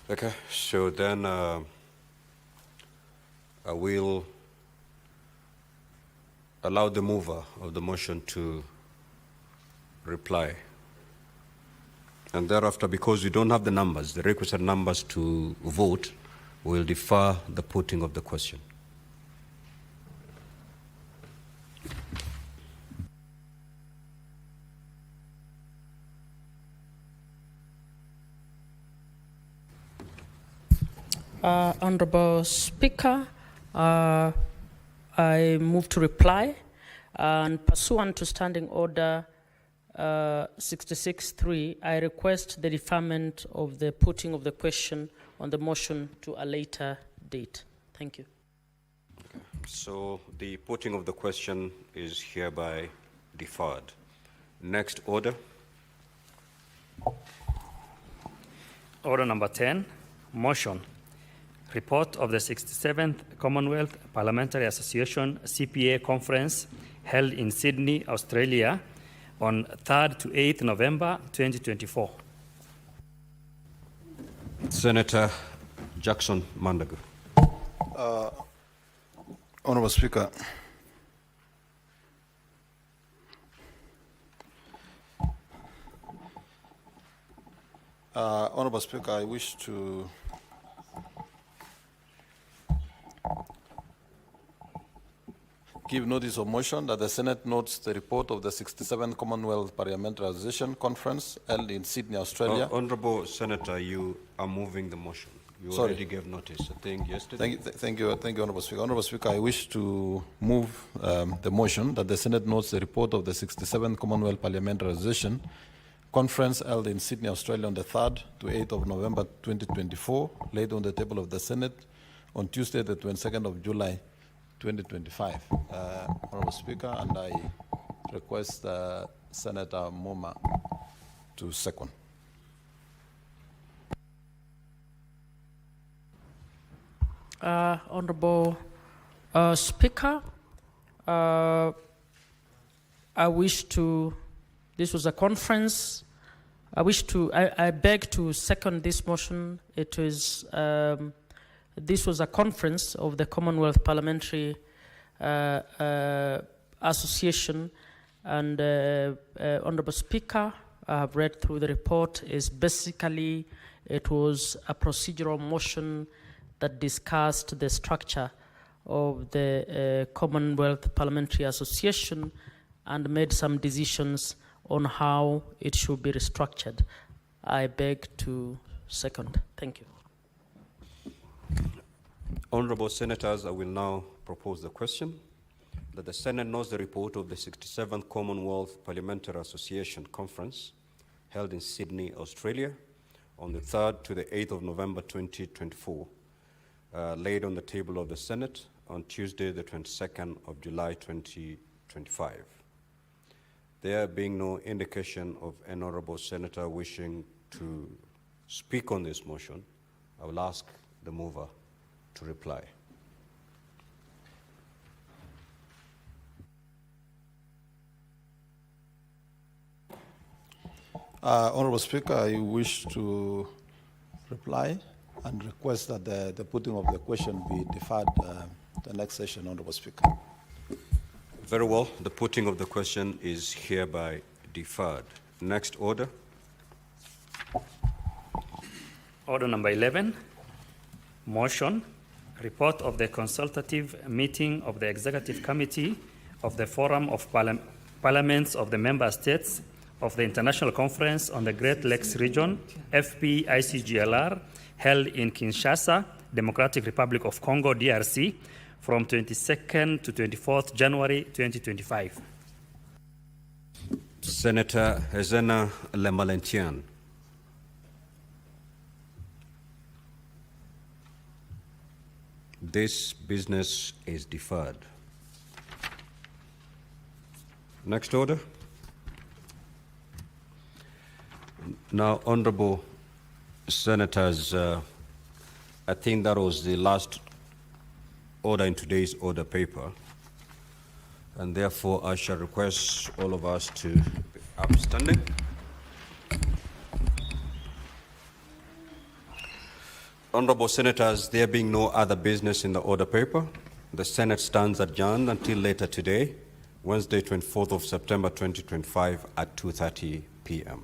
Speaker 2: Okay, so then I will allow the mover of the motion to reply. And thereafter, because we don't have the numbers, the requisite numbers to vote, we'll defer the putting of the question.
Speaker 9: Honorable Speaker, I move to reply, and pursuant to Standing Order 66.3, I request the deferment of the putting of the question on the motion to a later date. Thank you.
Speaker 2: Okay. So the putting of the question is hereby deferred. Next order.
Speaker 3: Order number 10, motion. Report of the 67th Commonwealth Parliamentary Association CPA Conference held in Sydney, Australia on 3rd to 8th November 2024.
Speaker 2: Senator Jackson Mandago.
Speaker 11: Honorable Speaker, Honorable Speaker, I wish to give notice of motion that the Senate notes the report of the 67th Commonwealth Parliamentary Association Conference held in Sydney, Australia.
Speaker 2: Honorable Senator, you are moving the motion. You already gave notice, I think, yesterday.
Speaker 11: Thank you, Honorable Speaker. Honorable Speaker, I wish to move the motion that the Senate notes the report of the 67th Commonwealth Parliamentary Association Conference held in Sydney, Australia on the 3rd to 8th of November 2024, laid on the table of the Senate on Tuesday, the 22nd of July 2025. Honorable Speaker, and I request Senator Moma to second.
Speaker 9: Honorable Speaker, This was a conference. I beg to second this motion. This was a conference of the Commonwealth Parliamentary Association, and Honorable Speaker, I have read through the report. It was a procedural motion that discussed the structure of the Commonwealth Parliamentary Association and made some decisions on how it should be restructured. I beg to second. Thank you.
Speaker 2: Honorable Senators, I will now propose the question that the Senate knows the report of the 67th Commonwealth Parliamentary Association Conference held in Sydney, Australia on the 3rd to the 8th of November 2024, laid on the table of the Senate on Tuesday, the 22nd of July 2025. There being no indication of an honorable senator wishing to speak on this motion, I will ask the mover to reply.
Speaker 11: Honorable Speaker, I wish to reply and request that the putting of the question be deferred the next session, Honorable Speaker.
Speaker 2: Very well. The putting of the question is hereby deferred. Next order.
Speaker 3: Order number 11, motion, report of the consultative meeting of the Executive Committee of the Forum of Parliaments of the Member States of the International Conference on the Great Lakes Region, FPICGLR, held in Kinshasa, Democratic Republic of Congo, DRC, from 22nd to 24th January 2025.
Speaker 2: Senator Hezena Lemalentian. This business is deferred. Next order. Now, Honorable Senators, I think that was the last order in today's order paper, and therefore I shall request all of us to be upstanding. Honorable Senators, there being no other business in the order paper, the Senate stands adjourned until later today, Wednesday, 24th of September 2025 at 2:30 p.m.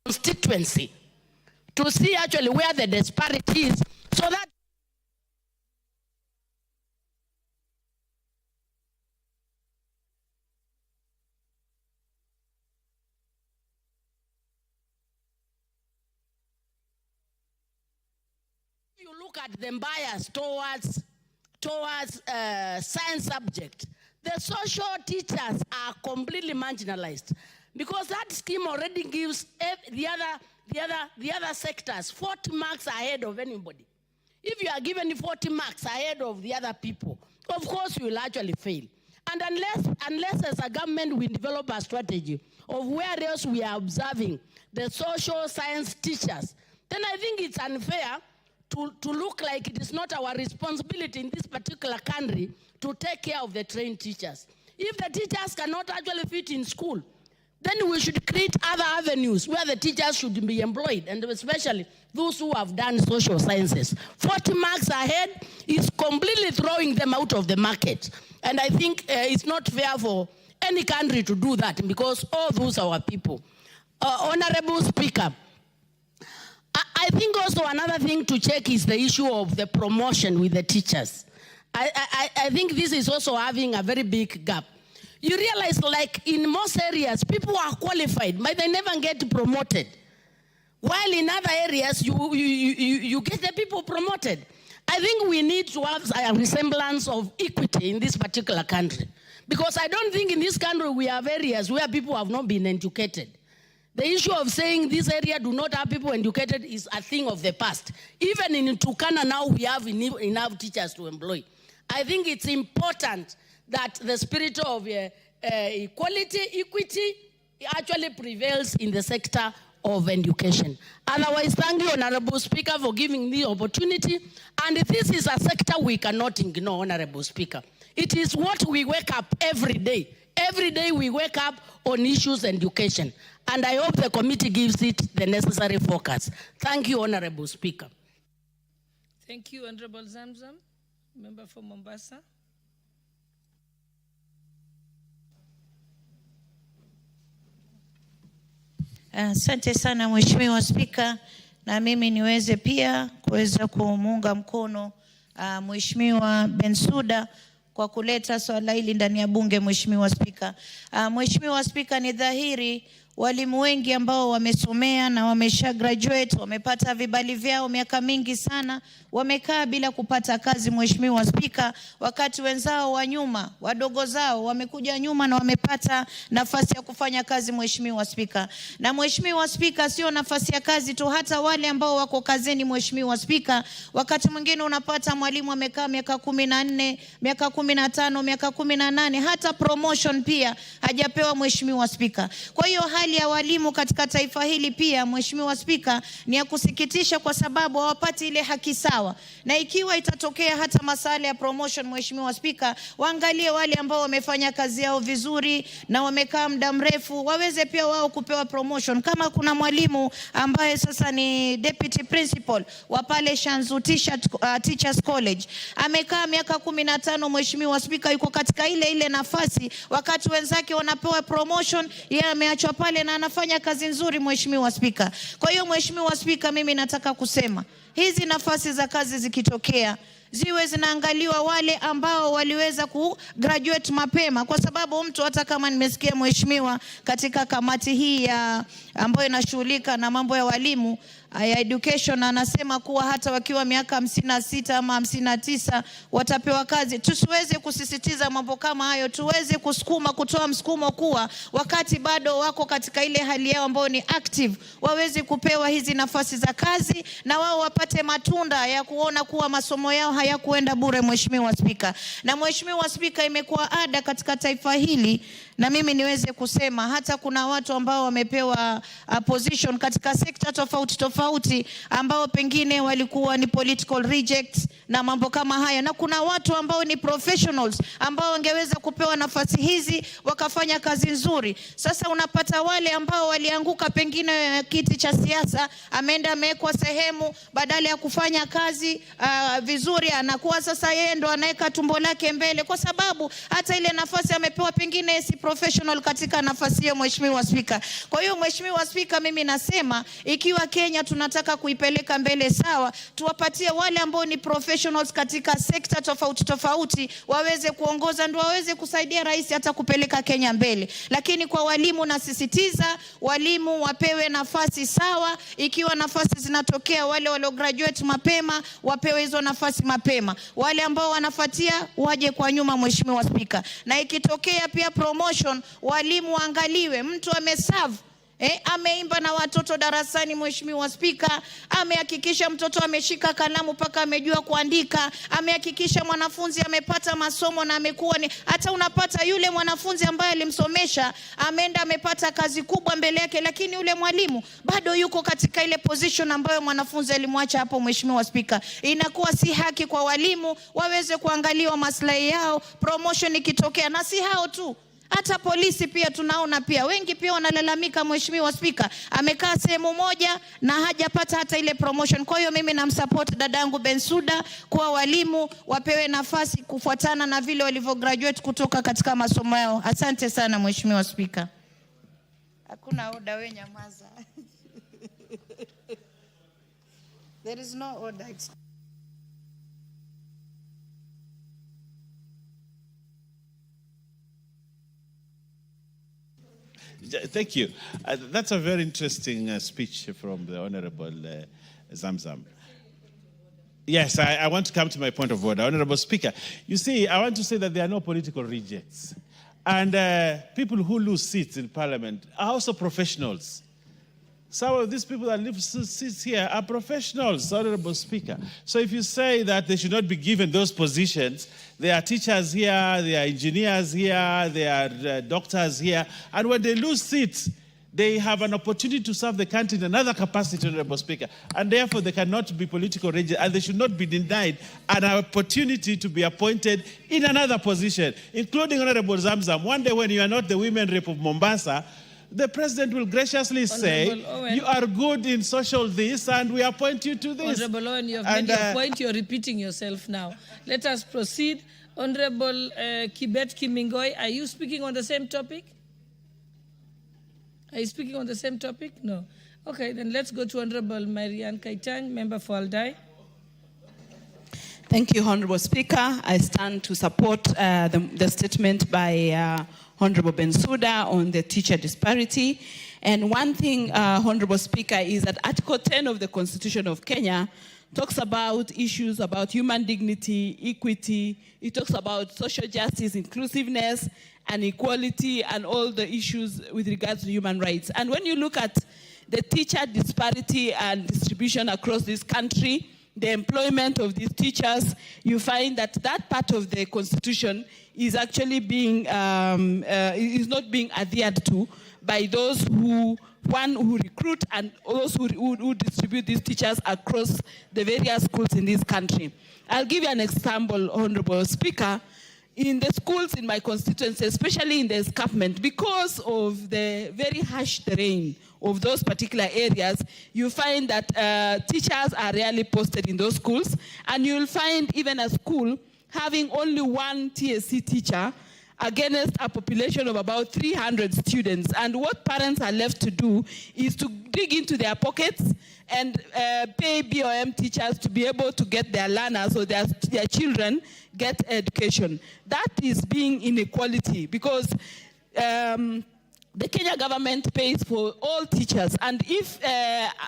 Speaker 12: Constituency to see actually where the disparity is, so that you look at them bias towards science subject, the social teachers are completely marginalized, because that scheme already gives the other sectors 40 marks ahead of anybody. If you are given 40 marks ahead of the other people, of course you will actually fail. And unless as a government we develop a strategy of where else we are observing the social science teachers, then I think it's unfair to look like it is not our responsibility in this particular country to take care of the trained teachers. If the teachers cannot actually fit in school, then we should create other avenues where the teachers should be employed, and especially those who have done social sciences. 40 marks ahead is completely throwing them out of the market. And I think it's not fair for any country to do that, because all those are our people. Honorable Speaker, I think also another thing to check is the issue of the promotion with the teachers. I think this is also having a very big gap. You realize, like in most areas, people are qualified, but they never get promoted. While in other areas, you get the people promoted. I think we need to have a resemblance of equity in this particular country. Because I don't think in this country we have areas where people have not been educated. The issue of saying this area do not have people educated is a thing of the past. Even in Turkana now we have enough teachers to employ. I think it's important that the spirit of equality, equity actually prevails in the sector of education. Otherwise, thank you, Honorable Speaker, for giving me the opportunity. And this is a sector we cannot ignore, Honorable Speaker. It is what we wake up every day. Every day we wake up on issues and education. And I hope the committee gives it the necessary focus. Thank you, Honorable Speaker.
Speaker 13: Thank you, Honorable Zamzam. Member for Mombasa.
Speaker 14: Asante sana Mheshimiwa Spika, na mimi niweze pia kuweza kumuunga mkono Mheshimiwa Bensouda kwa kuleta swala hili ndani ya bunge. Mheshimiwa Spika, Mheshimiwa Spika, ni dhahiri walimu wengi ambao wamesomea na wamesha graduate, wamepata vibali vyao miaka mingi sana, wamekaa bila kupata kazi. Mheshimiwa Spika, wakati wenzao wa nyuma, wadogo zao wamekuja nyuma na wamepata nafasi ya kufanya kazi. Mheshimiwa Spika, na Mheshimiwa Spika, sio nafasi ya kazi tu, hata wale ambao wako kazini. Mheshimiwa Spika, wakati mwingine unapata mwalimu amekaa miaka 14, miaka 15, miaka 18, hata promotion pia hajapewa. Mheshimiwa Spika, kwa hiyo hali ya walimu katika taifa hili pia, Mheshimiwa Spika, ni ya kusikitisha, kwa sababu hawapati ile haki sawa. Na ikiwa itatokea hata masala ya promotion, Mheshimiwa Spika, waangalie wale ambao wamefanya kazi yao vizuri na wamekaa muda mrefu, waweze pia wao kupewa promotion. Kama kuna mwalimu ambaye sasa ni deputy principal wa pale Shanzu Teachers College, amekaa miaka 15, Mheshimiwa Spika, yuko katika ile nafasi, wakati wenzake wanapewa promotion, yeye ameachwa pale na anafanya kazi nzuri. Mheshimiwa Spika, kwa hiyo Mheshimiwa Spika, mimi nataka kusema hizi nafasi za kazi zikitokea, ziwe zinaangaliwa wale ambao waliweza kugraduate mapema, kwa sababu mtu, hata kama nimesikia Mheshimiwa katika kamati hii ambayo inashughulika na mambo ya walimu ya education, anasema kuwa hata wakiwa miaka 56 ama 59 watapewa kazi. Tusiweze kusisitiza mambo kama hayo, tuweze kusukuma, kutoa msukumo kuwa wakati bado wako katika ile hali yao ambao ni active, waweze kupewa hizi nafasi za kazi na wao wapate matunda ya kuona kuwa masomo yao hayakuenda bure. Mheshimiwa Spika, na Mheshimiwa Spika, imekuwa ada katika taifa hili, na mimi niweze kusema hata kuna watu ambao wamepewa position katika sekta tofauti ambao pengine walikuwa ni political rejects na mambo kama haya, na kuna watu ambao ni professionals ambao wangeweza kupewa nafasi hizi wakafanya kazi nzuri. Sasa unapata wale ambao walianguka pengine kiti cha siasa, ameenda amewekwa sehemu, badala ya kufanya kazi vizuri, anakuwa sasa yeye ndo anaweka tumbo lake mbele, kwa sababu hata ile nafasi amepewa pengine si professional katika nafasi hiyo. Mheshimiwa Spika, kwa hiyo Mheshimiwa Spika, mimi nasema ikiwa Kenya tunataka kuipeleka mbele sawa, tuwapatie wale ambao ni professionals katika sekta tofauti waweze kuongoza, ndio waweze kusaidia rais hata kupeleka Kenya mbele. Lakini kwa walimu, nasisitiza walimu wapewe nafasi sawa. Ikiwa nafasi zinatokea, wale walio graduate mapema wapewe hizo nafasi mapema, wale ambao wanafuatia waje kwa nyuma. Mheshimiwa Spika, na ikitokea pia promotion, walimu waangaliwe, mtu ameserve ameimba na watoto darasani. Mheshimiwa Spika, amehakikisha mtoto ameshika kalamu mpaka amejua kuandika, amehakikisha mwanafunzi amepata masomo na amekuwa ni, hata unapata yule mwanafunzi ambaye alimsomesha ameenda amepata kazi kubwa mbele yake, lakini yule mwalimu bado yuko katika ile position ambayo mwanafunzi alimwacha hapo. Mheshimiwa Spika, inakuwa si haki kwa walimu, waweze kuangaliwa maslahi yao promotion ikitokea. Na si hao tu, Hata polisi pia tunaona pia wengi pia wanalalamika, Mheshimiwa Spika, amekaa sehemu moja na hajapata hata ile promotion. Kwa hiyo mimi namsupport dadangu Bensuda kwa walimu wapewe nafasi kufuatana na vile walivyo graduate kutoka katika masomo yao. Asante sana Mheshimiwa Spika. Hakuna order, we nyamaza. There is no order.
Speaker 15: Thank you. That's a very interesting speech from the Honorable Zamzam. Yes, I want to come to my point of order. Honorable Speaker, you see, I want to say that there are no political rejects. And people who lose seats in Parliament are also professionals. Some of these people that leave seats here are professionals, Honorable Speaker. So if you say that they should not be given those positions, there are teachers here, there are engineers here, there are doctors here, and when they lose seats, they have an opportunity to serve the country in another capacity, Honorable Speaker, and therefore they cannot be political rejects, and they should not be denied an opportunity to be appointed in another position, including Honorable Zamzam. One day when you are not the women rep of Mombasa, the president will graciously say, you are good in social this, and we appoint you to this.
Speaker 13: Honorable Owen, you have made your point. You're repeating yourself now. Let us proceed. Honorable Kibet Kimingoy, are you speaking on the same topic? Are you speaking on the same topic? No. Okay, then let's go to Honorable Marianne Kaitang, member for Aldai.
Speaker 16: Thank you, Honorable Speaker. I stand to support the statement by Honorable Bensuda on the teacher disparity. And one thing, Honorable Speaker, is that Article 10 of the Constitution of Kenya talks about issues about human dignity, equity. It talks about social justice, inclusiveness, and equality, and all the issues with regards to human rights. And when you look at the teacher disparity and distribution across this country, the employment of these teachers, you find that that part of the Constitution is actually being, is not being adhered to by those who recruit and those who distribute these teachers across the various schools in this country. I'll give you an example, Honorable Speaker. In the schools in my constituency, especially in the escarpment, because of the very harsh terrain of those particular areas, you find that teachers are rarely posted in those schools, and you'll find even a school having only one TSC teacher against a population of about 300 students. And what parents are left to do is to dig into their pockets and pay BOM teachers to be able to get their learners or their children get education. That is being inequality, because the Kenya government pays for all teachers, and if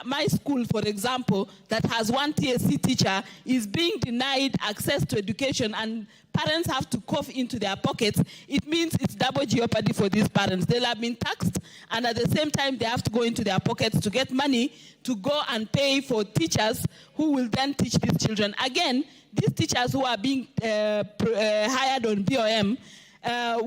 Speaker 16: my school, for example, that has one TSC teacher is being denied access to education and parents have to cough into their pockets, it means it's double jeopardy for these parents. They'll have been taxed, and at the same time they have to go into their pockets to get money to go and pay for teachers who will then teach these children. Again, these teachers who are being hired on BOM,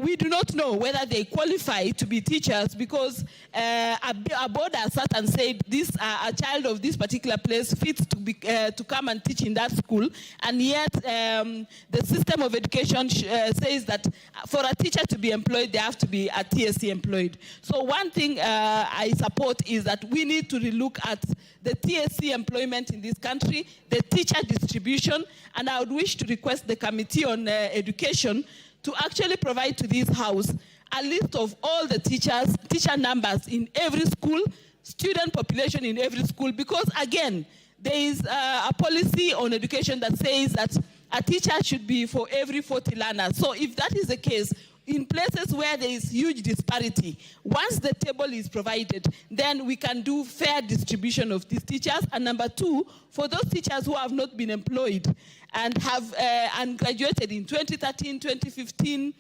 Speaker 16: we do not know whether they qualify to be teachers, because a board has sat and said this a child of this particular place fits to come and teach in that school, and yet the system of education says that for a teacher to be employed, they have to be a TSC employed. So one thing I support is that we need to relook at the TSC employment in this country, the teacher distribution, and I would wish to request the Committee on Education to actually provide to this House a list of all the teachers, teacher numbers in every school, student population in every school, because again, there is a policy on education that says that a teacher should be for every 40 learners. So if that is the case, in places where there is huge disparity, once the table is provided, then we can do fair distribution of these teachers. And number two, for those teachers who have not been employed and have and graduated in 2013, 2015,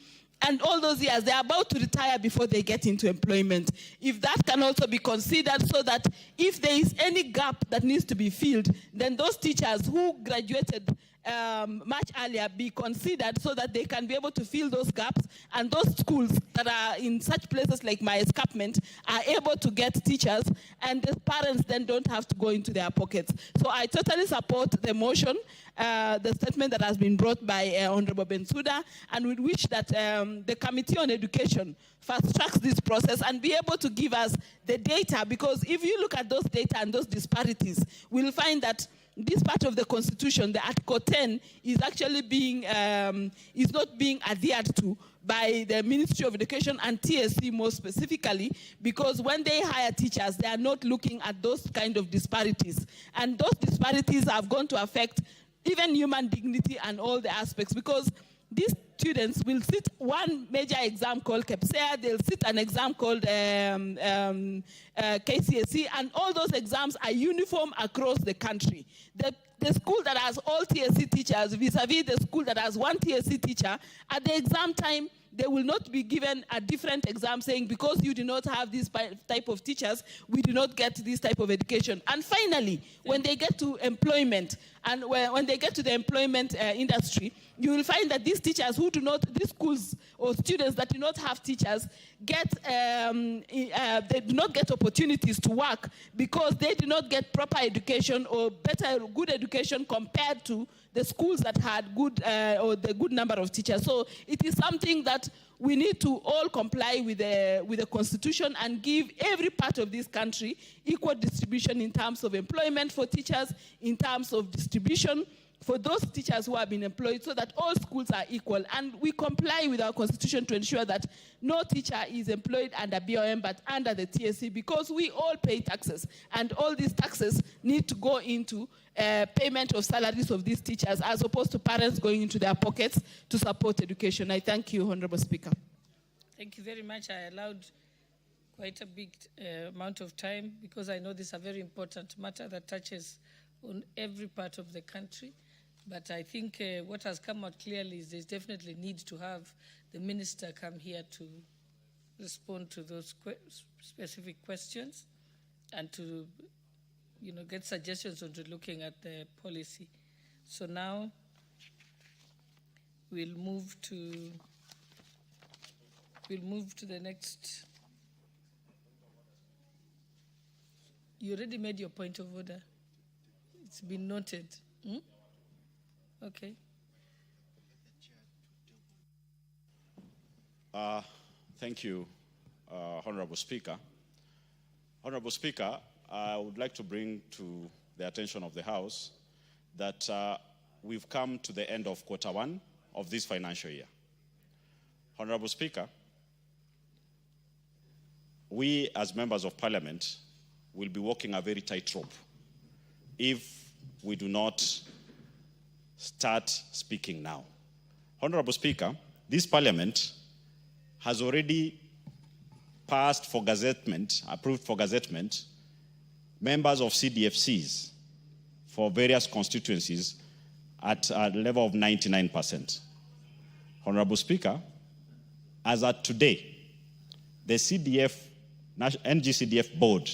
Speaker 16: and all those years, they're about to retire before they get into employment. If that can also be considered, so that if there is any gap that needs to be filled, then those teachers who graduated much earlier be considered so that they can be able to fill those gaps, and those schools that are in such places like my escarpment are able to get teachers, and the parents then don't have to go into their pockets. So I totally support the motion, the statement that has been brought by Honorable Bensouda, and we wish that the Committee on Education fast-tracks this process and be able to give us the data, because if you look at those data and those disparities, we'll find that this part of the Constitution, the Article 10, is actually being, is not being adhered to by the Ministry of Education and TSC more specifically, because when they hire teachers, they are not looking at those kind of disparities. And those disparities have gone to affect even human dignity and all the aspects, because these students will sit one major exam called KPSEA, they'll sit an exam called KCSE, and all those exams are uniform across the country. The school that has all TSC teachers vis-a-vis the school that has one TSC teacher, at the exam time, they will not be given a different exam saying, because you do not have this type of teachers, we do not get this type of education. And finally, when they get to employment, and when they get to the employment industry, you will find that these teachers who do not, these schools or students that do not have teachers, they do not get opportunities to work because they do not get proper education or good education compared to the schools that had good or the good number of teachers. So it is something that we need to all comply with the Constitution and give every part of this country equal distribution in terms of employment for teachers, in terms of distribution for those teachers who have been employed, so that all schools are equal. And we comply with our Constitution to ensure that no teacher is employed under BOM but under the TSC, because we all pay taxes, and all these taxes need to go into payment of salaries of these teachers, as opposed to parents going into their pockets to support education. I thank you, Honorable Speaker.
Speaker 13: Thank you very much. I allowed quite a big amount of time, because I know this is a very important matter that touches on every part of the country. But I think what has come out clearly is there's definitely need to have the minister come here to respond to those specific questions and to, get suggestions on looking at the policy. So now we'll move to the next. You already made your point of order. It's been noted. Okay.
Speaker 17: Thank you, Honorable Speaker. Honorable Speaker, I would like to bring to the attention of the House that we've come to the end of Q1 of this financial year. Honorable Speaker, we as members of Parliament will be walking a very tight rope if we do not start speaking now. Honorable Speaker, this Parliament has already passed for gazettement, approved for gazettement, members of CDFCs for various constituencies at a level of 99%. Honorable Speaker, as at today, the NGCDF board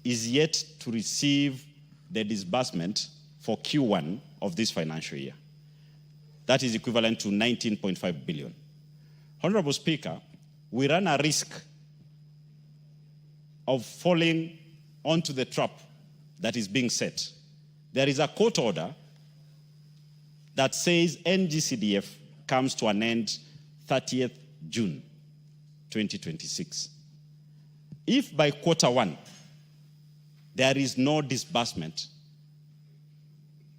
Speaker 17: is yet to receive the disbursement for Q1 of this financial year. That is equivalent to 19.5 billion. Honorable Speaker, we run a risk of falling onto the trap that is being set. There is a court order that says NGCDF comes to an end 30th June 2026. If by Q1 there is no disbursement,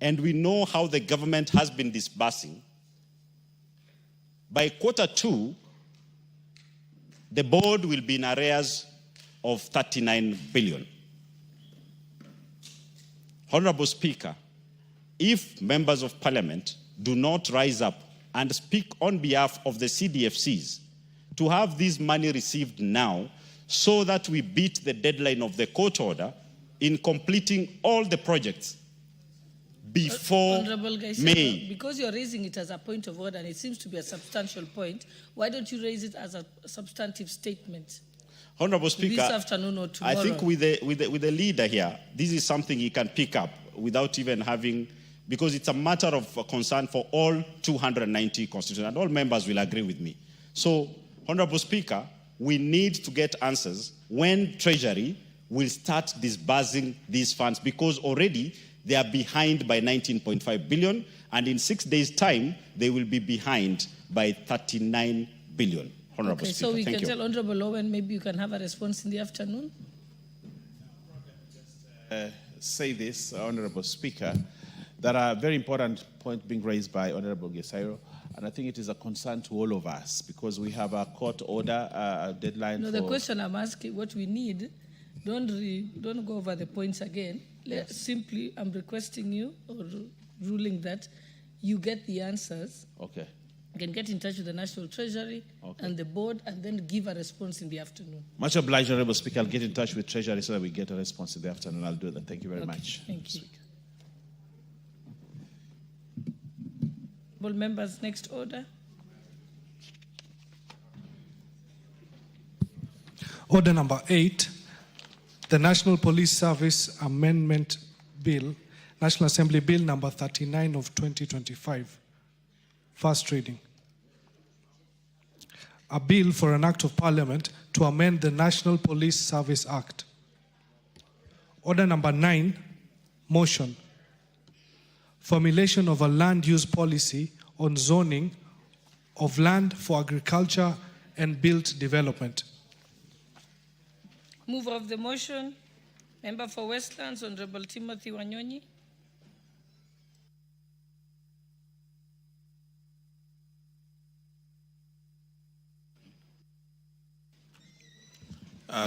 Speaker 17: and we know how the government has been disbursing, by Q2, the board will be in arrears of 39 billion. Honorable Speaker, if members of Parliament do not rise up and speak on behalf of the CDFCs to have this money received now, so that we beat the deadline of the court order in completing all the projects before May.
Speaker 13: Because you're raising it as a point of order and it seems to be a substantial point, why don't you raise it as a substantive statement?
Speaker 17: Honorable Speaker,
Speaker 13: this afternoon or tomorrow?
Speaker 17: I think with the leader here, this is something he can pick up without even having because it's a matter of concern for all 290 constituents, and all members will agree with me. So, Honorable Speaker, we need to get answers when Treasury will start disbursing these funds, because already they are behind by 19.5 billion, and in 6 days' time, they will be behind by 39 billion. Honorable
Speaker 13: okay,
Speaker 17: Speaker,
Speaker 13: so we
Speaker 17: thank
Speaker 13: can
Speaker 17: you.
Speaker 13: tell Honorable Owen, maybe you can have a response in the afternoon.
Speaker 15: Say this, Honorable Speaker. There are very important points being raised by Honorable Gesairo, and I think it is a concern to all of us because we have a court order, a deadline.
Speaker 13: No,
Speaker 15: for...
Speaker 13: the question I'm asking, what we need, don't go over the points again. Simply, I'm requesting you or ruling that you get the answers.
Speaker 15: Okay.
Speaker 13: You can get in touch with the National Treasury and the board and then give a response in the afternoon.
Speaker 15: Much obliged, Honorable Speaker. I'll get in touch with Treasury so that we get a response in the afternoon. I'll do that. Thank you very much.
Speaker 13: Thank you. Honorable members, next order.
Speaker 18: Order number 8, the National Police Service Amendment Bill, National Assembly Bill number 39 of 2025. First reading. A bill for an act of parliament to amend the National Police Service Act. Order number 9, motion. Formulation of a land use policy on zoning of land for agriculture and built development.
Speaker 13: Mover of the motion, Member for Westlands, Honorable Timothy Wanyonyi.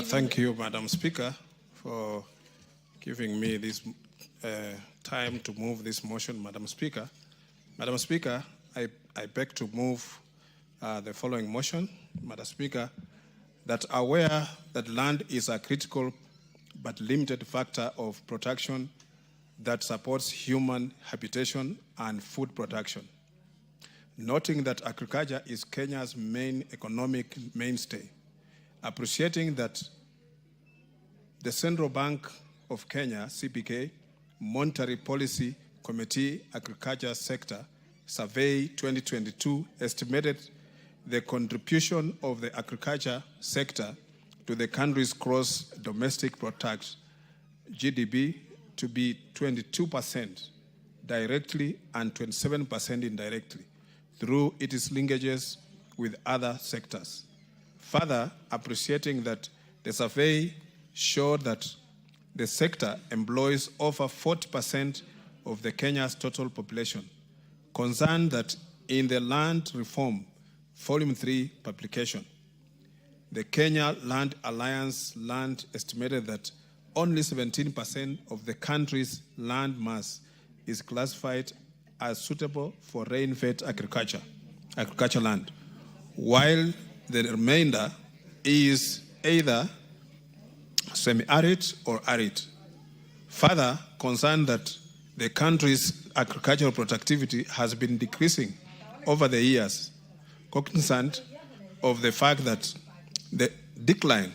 Speaker 19: Thank you, Madam Speaker, for giving me this time to move this motion, Madam Speaker. Madam Speaker, I beg to move the following motion, Madam Speaker, that aware that land is a critical but limited factor of protection that supports human habitation and food production. Noting that agriculture is Kenya's main economic mainstay, appreciating that the Central Bank of Kenya, CBK, Monetary Policy Committee Agriculture Sector Survey 2022 estimated the contribution of the agriculture sector to the country's gross domestic product, GDP, to be 22% directly and 27% indirectly through its linkages with other sectors. Further, appreciating that the survey showed that the sector employs over 40% of the Kenya's total population, concerned that in the Land Reform Volume 3 publication, the Kenya Land Alliance land estimated that only 17% of the country's land mass is classified as suitable for rain-fed agriculture land, while the remainder is either semi-arid or arid. Further, concerned that the country's agricultural productivity has been decreasing over the years, cognizant of the fact that the decline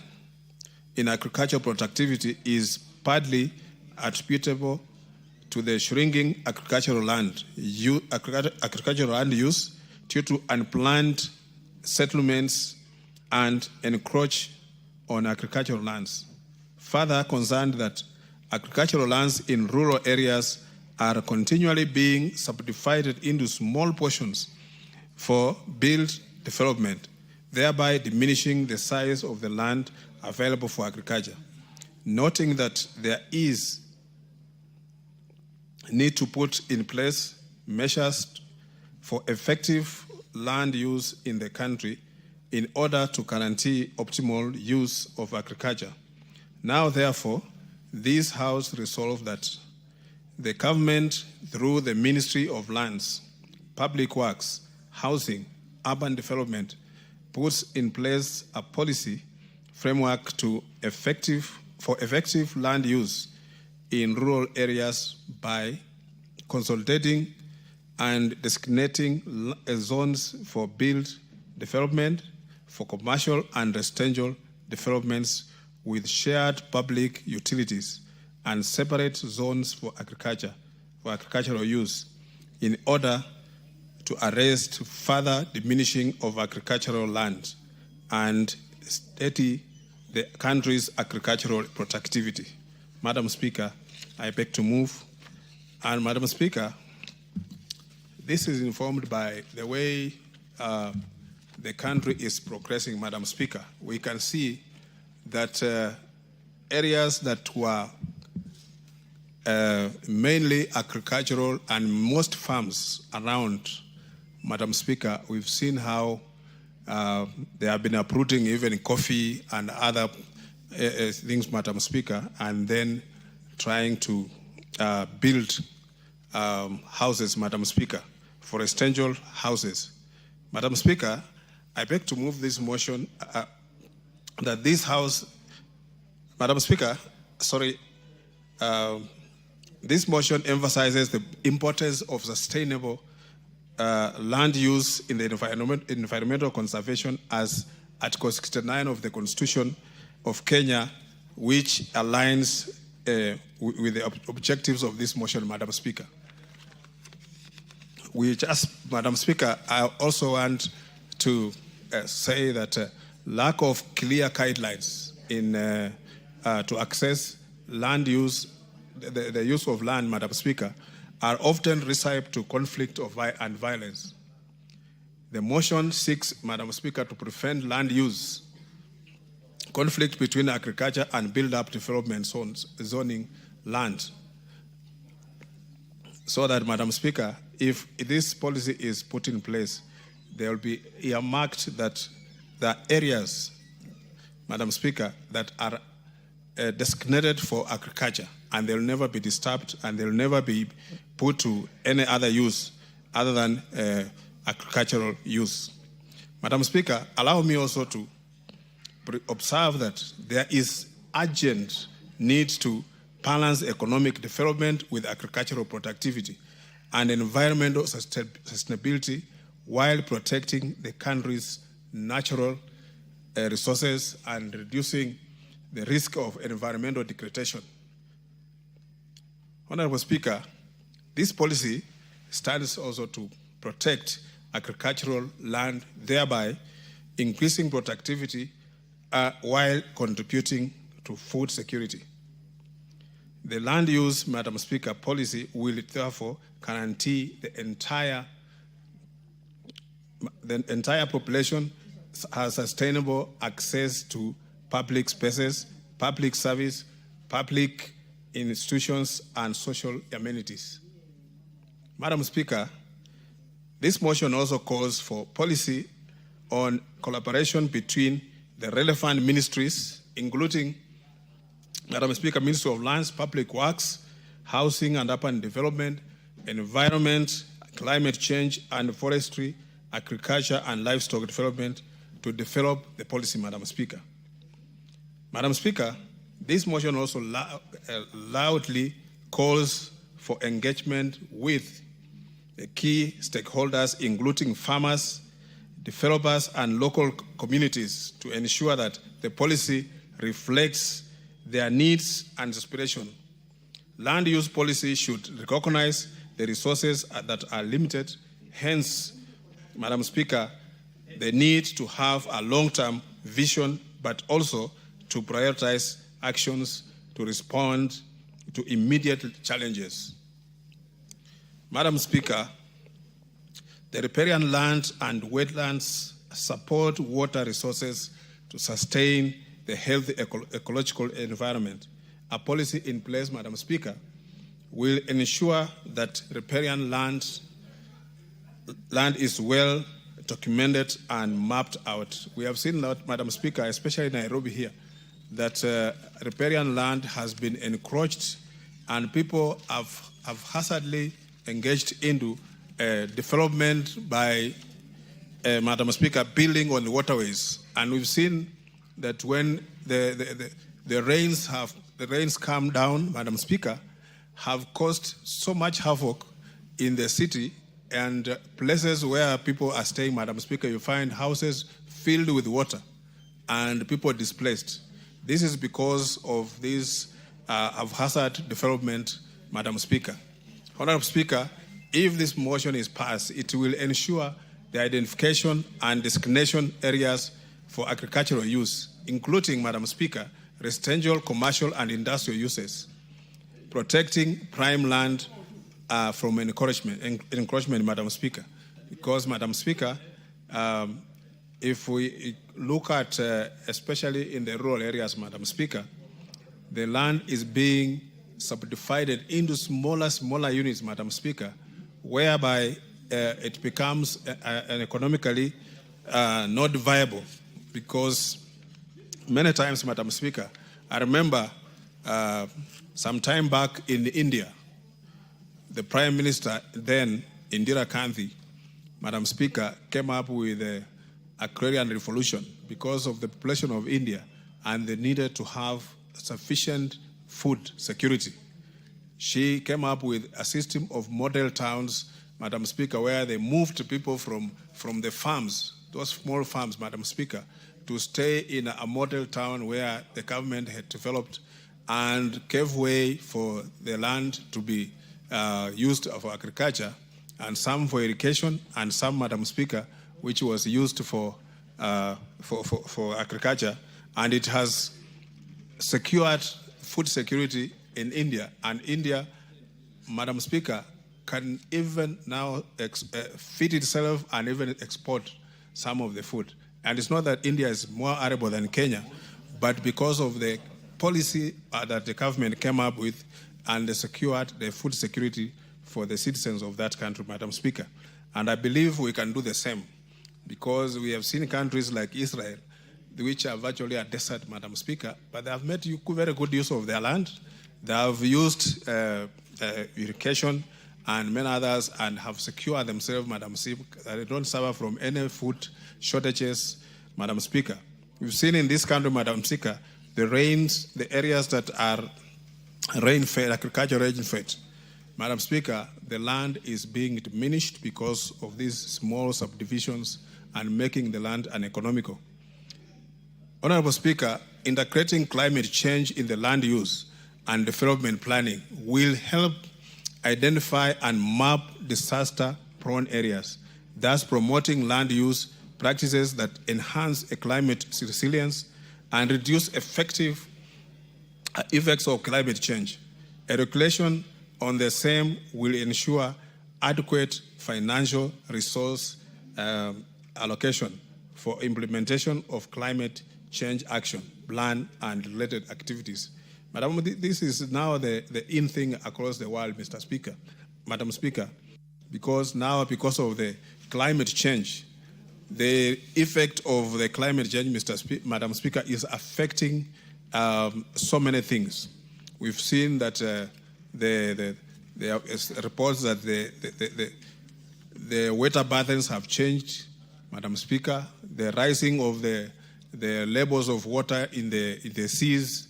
Speaker 19: in agricultural productivity is partly attributable to the shrinking agricultural land use due to unplanned settlements and encroach on agricultural lands. Further, concerned that agricultural lands in rural areas are continually being subdivided into small portions for built development, thereby diminishing the size of the land available for agriculture. Noting that there is need to put in place measures for effective land use in the country in order to guarantee optimal use of agriculture. Now, therefore, this House resolved that the government, through the Ministry of Lands, Public Works, Housing, Urban Development, puts in place a policy framework for effective land use in rural areas by consolidating and designating zones for built development, for commercial and residential developments with shared public utilities, and separate zones for agriculture, for agricultural use in order to arrest further diminishing of agricultural land and steady the country's agricultural productivity. Madam Speaker, I beg to move. And Madam Speaker, this is informed by the way the country is progressing, Madam Speaker. We can see that areas that were mainly agricultural and most farms around, Madam Speaker, we've seen how they have been uprooting even coffee and other things, Madam Speaker, and then trying to build houses, Madam Speaker, for residential houses. Madam Speaker, I beg to move this motion that this house, Madam Speaker, sorry, this motion emphasizes the importance of sustainable land use in the environmental conservation as Article 69 of the Constitution of Kenya, which aligns with the objectives of this motion, Madam Speaker. Madam Speaker, I also want to say that lack of clear guidelines in to access land use, the use of land, Madam Speaker, are often recipe to conflict and violence. The motion seeks, Madam Speaker, to prevent land use conflict between agriculture and build-up development zoning land, so that, Madam Speaker, if this policy is put in place, there will be earmarked that the areas, Madam Speaker, that are designated for agriculture, and they'll never be disturbed, and they'll never be put to any other use other than agricultural use. Madam Speaker, allow me also to observe that there is urgent need to balance economic development with agricultural productivity and environmental sustainability while protecting the country's natural resources and reducing the risk of environmental degradation. Honorable Speaker, this policy stands also to protect agricultural land, thereby increasing productivity while contributing to food security. The land use, Madam Speaker, policy will therefore guarantee the entire population has sustainable access to public spaces, public service, public institutions, and social amenities. Madam Speaker, this motion also calls for policy on collaboration between the relevant ministries, including, Madam Speaker, Ministry of Lands, Public Works, Housing and Urban Development, Environment, Climate Change and Forestry, Agriculture and Livestock Development to develop the policy, Madam Speaker. Madam Speaker, this motion also loudly calls for engagement with the key stakeholders, including farmers, developers, and local communities to ensure that the policy reflects their needs and aspirations. Land use policy should recognize the resources that are limited. Hence, Madam Speaker, the need to have a long-term vision, but also to prioritize actions to respond to immediate challenges. Madam Speaker, the riparian land and wetlands support water resources to sustain the healthy ecological environment. A policy in place, Madam Speaker, will ensure that riparian land is well documented and mapped out. We have seen that, Madam Speaker, especially in Nairobi here, that riparian land has been encroached and people have haphazardly engaged into development by, Madam Speaker, building on the waterways. And we've seen that when the rains come down, Madam Speaker, have caused so much havoc in the city and places where people are staying, Madam Speaker, you find houses filled with water and people displaced. This is because of this haphazard development, Madam Speaker. Honorable Speaker, if this motion is passed, it will ensure the identification and designation areas for agricultural use, including, Madam Speaker, residential, commercial, and industrial uses, protecting prime land from encroachment, Madam Speaker. Because, Madam Speaker, if we look at, especially in the rural areas, Madam Speaker, the land is being subdivided into smaller units, Madam Speaker, whereby it becomes economically not viable. Because many times, Madam Speaker, I remember some time back in India, the Prime Minister then, Indira Gandhi, Madam Speaker, came up with the agrarian revolution because of the population of India, and they needed to have sufficient food security. She came up with a system of model towns, Madam Speaker, where they moved people from the farms, those small farms, Madam Speaker, to stay in a model town where the government had developed and gave way for the land to be used for agriculture, and some for irrigation, and some, Madam Speaker, which was used for agriculture, and it has secured food security in India. And India, Madam Speaker, can even now feed itself and even export some of the food. And it's not that India is more arable than Kenya, but because of the policy that the government came up with, and they secured the food security for the citizens of that country, Madam Speaker. And I believe we can do the same, because we have seen countries like Israel, which are virtually a desert, Madam Speaker, but they have made very good use of their land. They have used irrigation and many others, and have secured themselves, Madam Speaker, that they don't suffer from any food shortages, Madam Speaker. We've seen in this country, Madam Speaker, the rains, the areas that are rain-fed, agriculture rain-fed. Madam Speaker, the land is being diminished because of these small subdivisions and making the land uneconomical. Honorable Speaker, integrating climate change in the land use and development planning will help identify and map disaster-prone areas, thus promoting land use practices that enhance climate resilience and reduce effective effects of climate change. A regulation on the same will ensure adequate financial resource allocation for implementation of climate change action plan and related activities. Madam, this is now the in thing across the world, Mr. Speaker, Madam Speaker, because now, because of the climate change, the effect of the climate change, Madam Speaker, is affecting so many things. We've seen that there are reports that the weather patterns have changed, Madam Speaker. The rising of the levels of water in the seas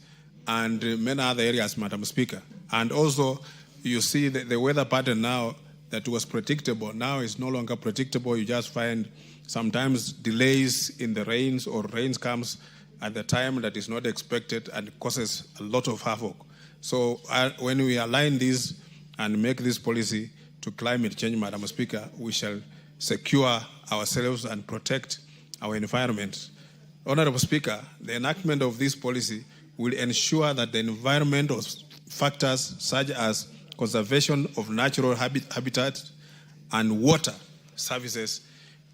Speaker 19: and many other areas, Madam Speaker. And also, you see the weather pattern now that was predictable, now is no longer predictable. You just find sometimes delays in the rains, or rains comes at the time that is not expected and causes a lot of havoc. So when we align this and make this policy to climate change, Madam Speaker, we shall secure ourselves and protect our environment. Honorable Speaker, the enactment of this policy will ensure that the environmental factors such as conservation of natural habitat and water services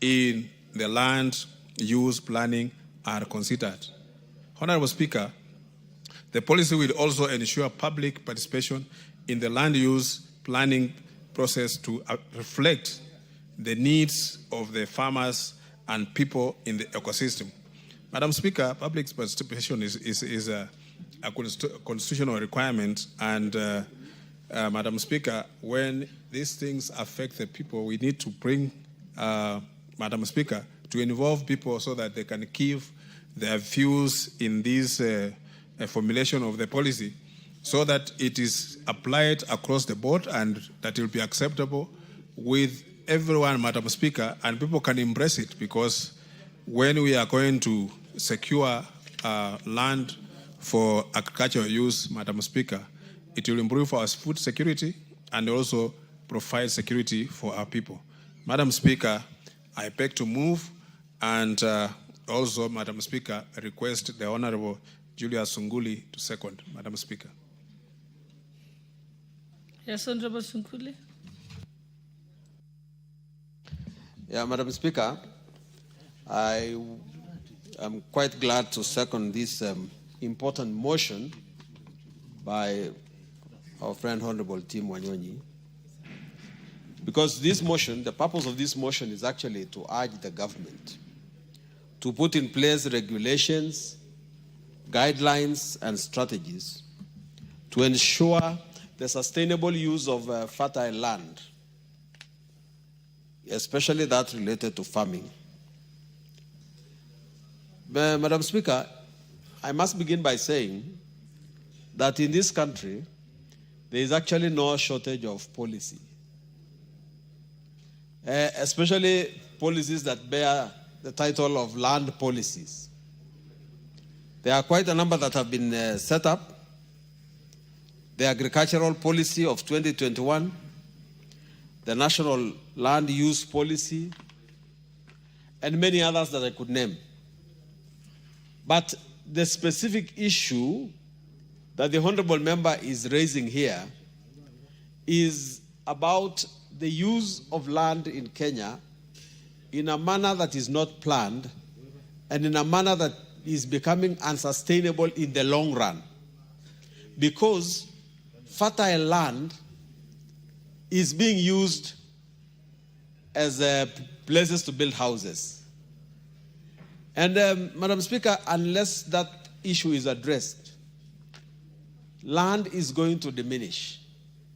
Speaker 19: in the land use planning are considered. Honorable Speaker, the policy will also ensure public participation in the land use planning process to reflect the needs of the farmers and people in the ecosystem. Madam Speaker, public participation is a constitutional requirement, and Madam Speaker, when these things affect the people, we need to bring, Madam Speaker, to involve people so that they can give their views in this formulation of the policy, so that it is applied across the board and that it will be acceptable with everyone, Madam Speaker, and people can embrace it, because when we are going to secure land for agricultural use, Madam Speaker, it will improve our food security, and also provide security for our people. Madam Speaker, I beg to move, and also, Madam Speaker, I request the Honorable Julius Sunguli to second. Madam Speaker.
Speaker 13: Yes, Honorable Sunguli.
Speaker 20: Yeah, Madam Speaker, I am quite glad to second this important motion by our friend Honorable Tim Wanyonyi, because this motion, the purpose of this motion is actually to urge the government to put in place regulations, guidelines, and strategies to ensure the sustainable use of fertile land, especially that related to farming. Madam Speaker, I must begin by saying that in this country, there is actually no shortage of policy, especially policies that bear the title of land policies. There are quite a number that have been set up. The agricultural policy of 2021, the national land use policy, and many others that I could name. But the specific issue that the honorable member is raising here is about the use of land in Kenya in a manner that is not planned and in a manner that is becoming unsustainable in the long run, because fertile land is being used as places to build houses. And Madam Speaker, unless that issue is addressed, land is going to diminish,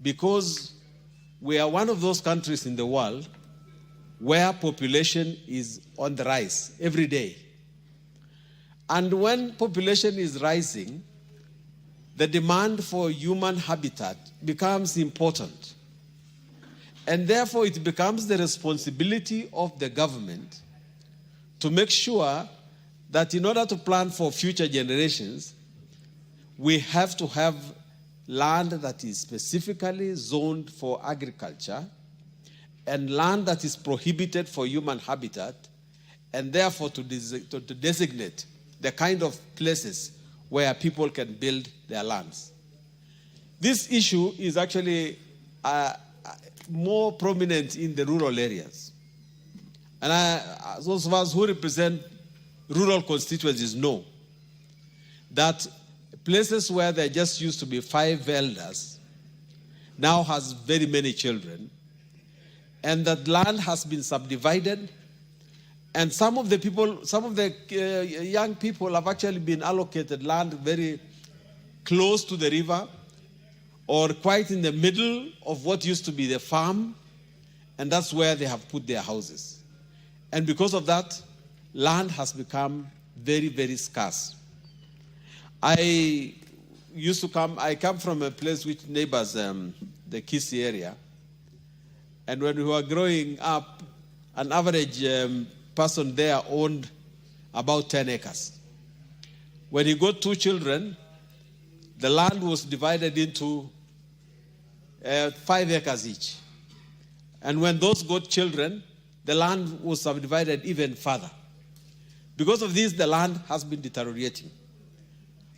Speaker 20: because we are one of those countries in the world where population is on the rise every day. And when population is rising, the demand for human habitat becomes important. And therefore, it becomes the responsibility of the government to make sure that in order to plan for future generations, we have to have land that is specifically zoned for agriculture and land that is prohibited for human habitat, and therefore to designate the kind of places where people can build their lands. This issue is actually more prominent in the rural areas. And those of us who represent rural constituencies know that places where there just used to be 5 elders now has very many children, and that land has been subdivided, and some of the young people have actually been allocated land very close to the river or quite in the middle of what used to be the farm, and that's where they have put their houses. And because of that, land has become very, very scarce. I come from a place which neighbors the Kisii area. And when we were growing up, an average person there owned about 10 acres. When he got 2 children, the land was divided into 5 acres each. And when those got children, the land was subdivided even further. Because of this, the land has been deteriorating.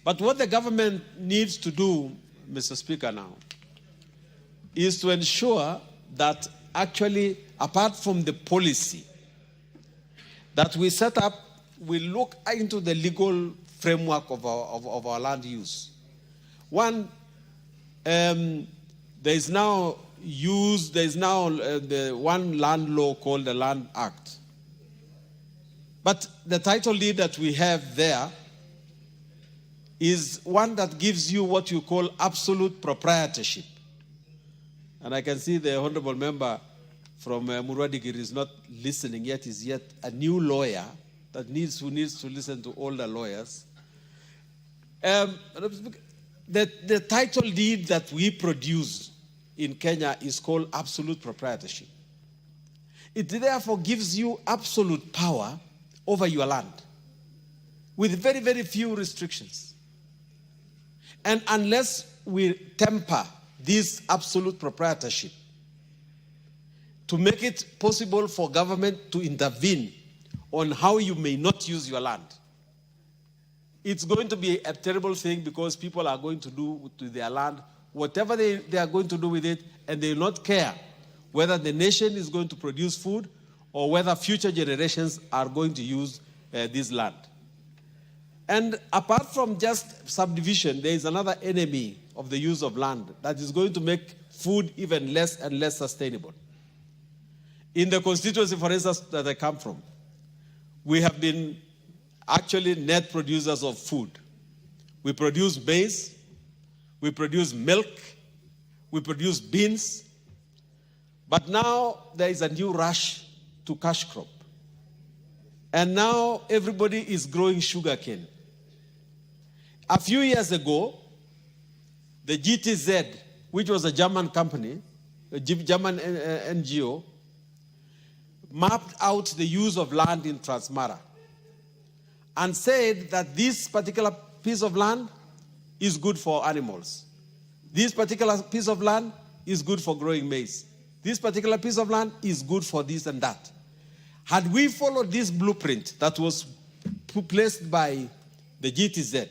Speaker 20: But what the government needs to do, Mr. Speaker, now, is to ensure that actually, apart from the policy that we set up, we look into the legal framework of our land use. One, there is now the one land law called the Land Act. But the title deed that we have there is one that gives you what you call absolute proprietorship. And I can see the honorable member from Murwadikir is not listening yet, is yet a new lawyer who needs to listen to older lawyers. The title deed that we produce in Kenya is called absolute proprietorship. It therefore gives you absolute power over your land with very, very few restrictions. And unless we temper this absolute proprietorship, to make it possible for government to intervene on how you may not use your land. It's going to be a terrible thing because people are going to do to their land whatever they are going to do with it, and they will not care whether the nation is going to produce food or whether future generations are going to use this land. And apart from just subdivision, there is another enemy of the use of land that is going to make food even less and less sustainable. In the constituency, for instance, that I come from, we have been actually net producers of food. We produce maize, we produce milk, we produce beans, but now there is a new rush to cash crop. And now everybody is growing sugarcane. A few years ago, the GTZ, which was a German company, a German NGO, mapped out the use of land in Transmara and said that this particular piece of land is good for animals. This particular piece of land is good for growing maize. This particular piece of land is good for this and that. Had we followed this blueprint that was placed by the GTZ,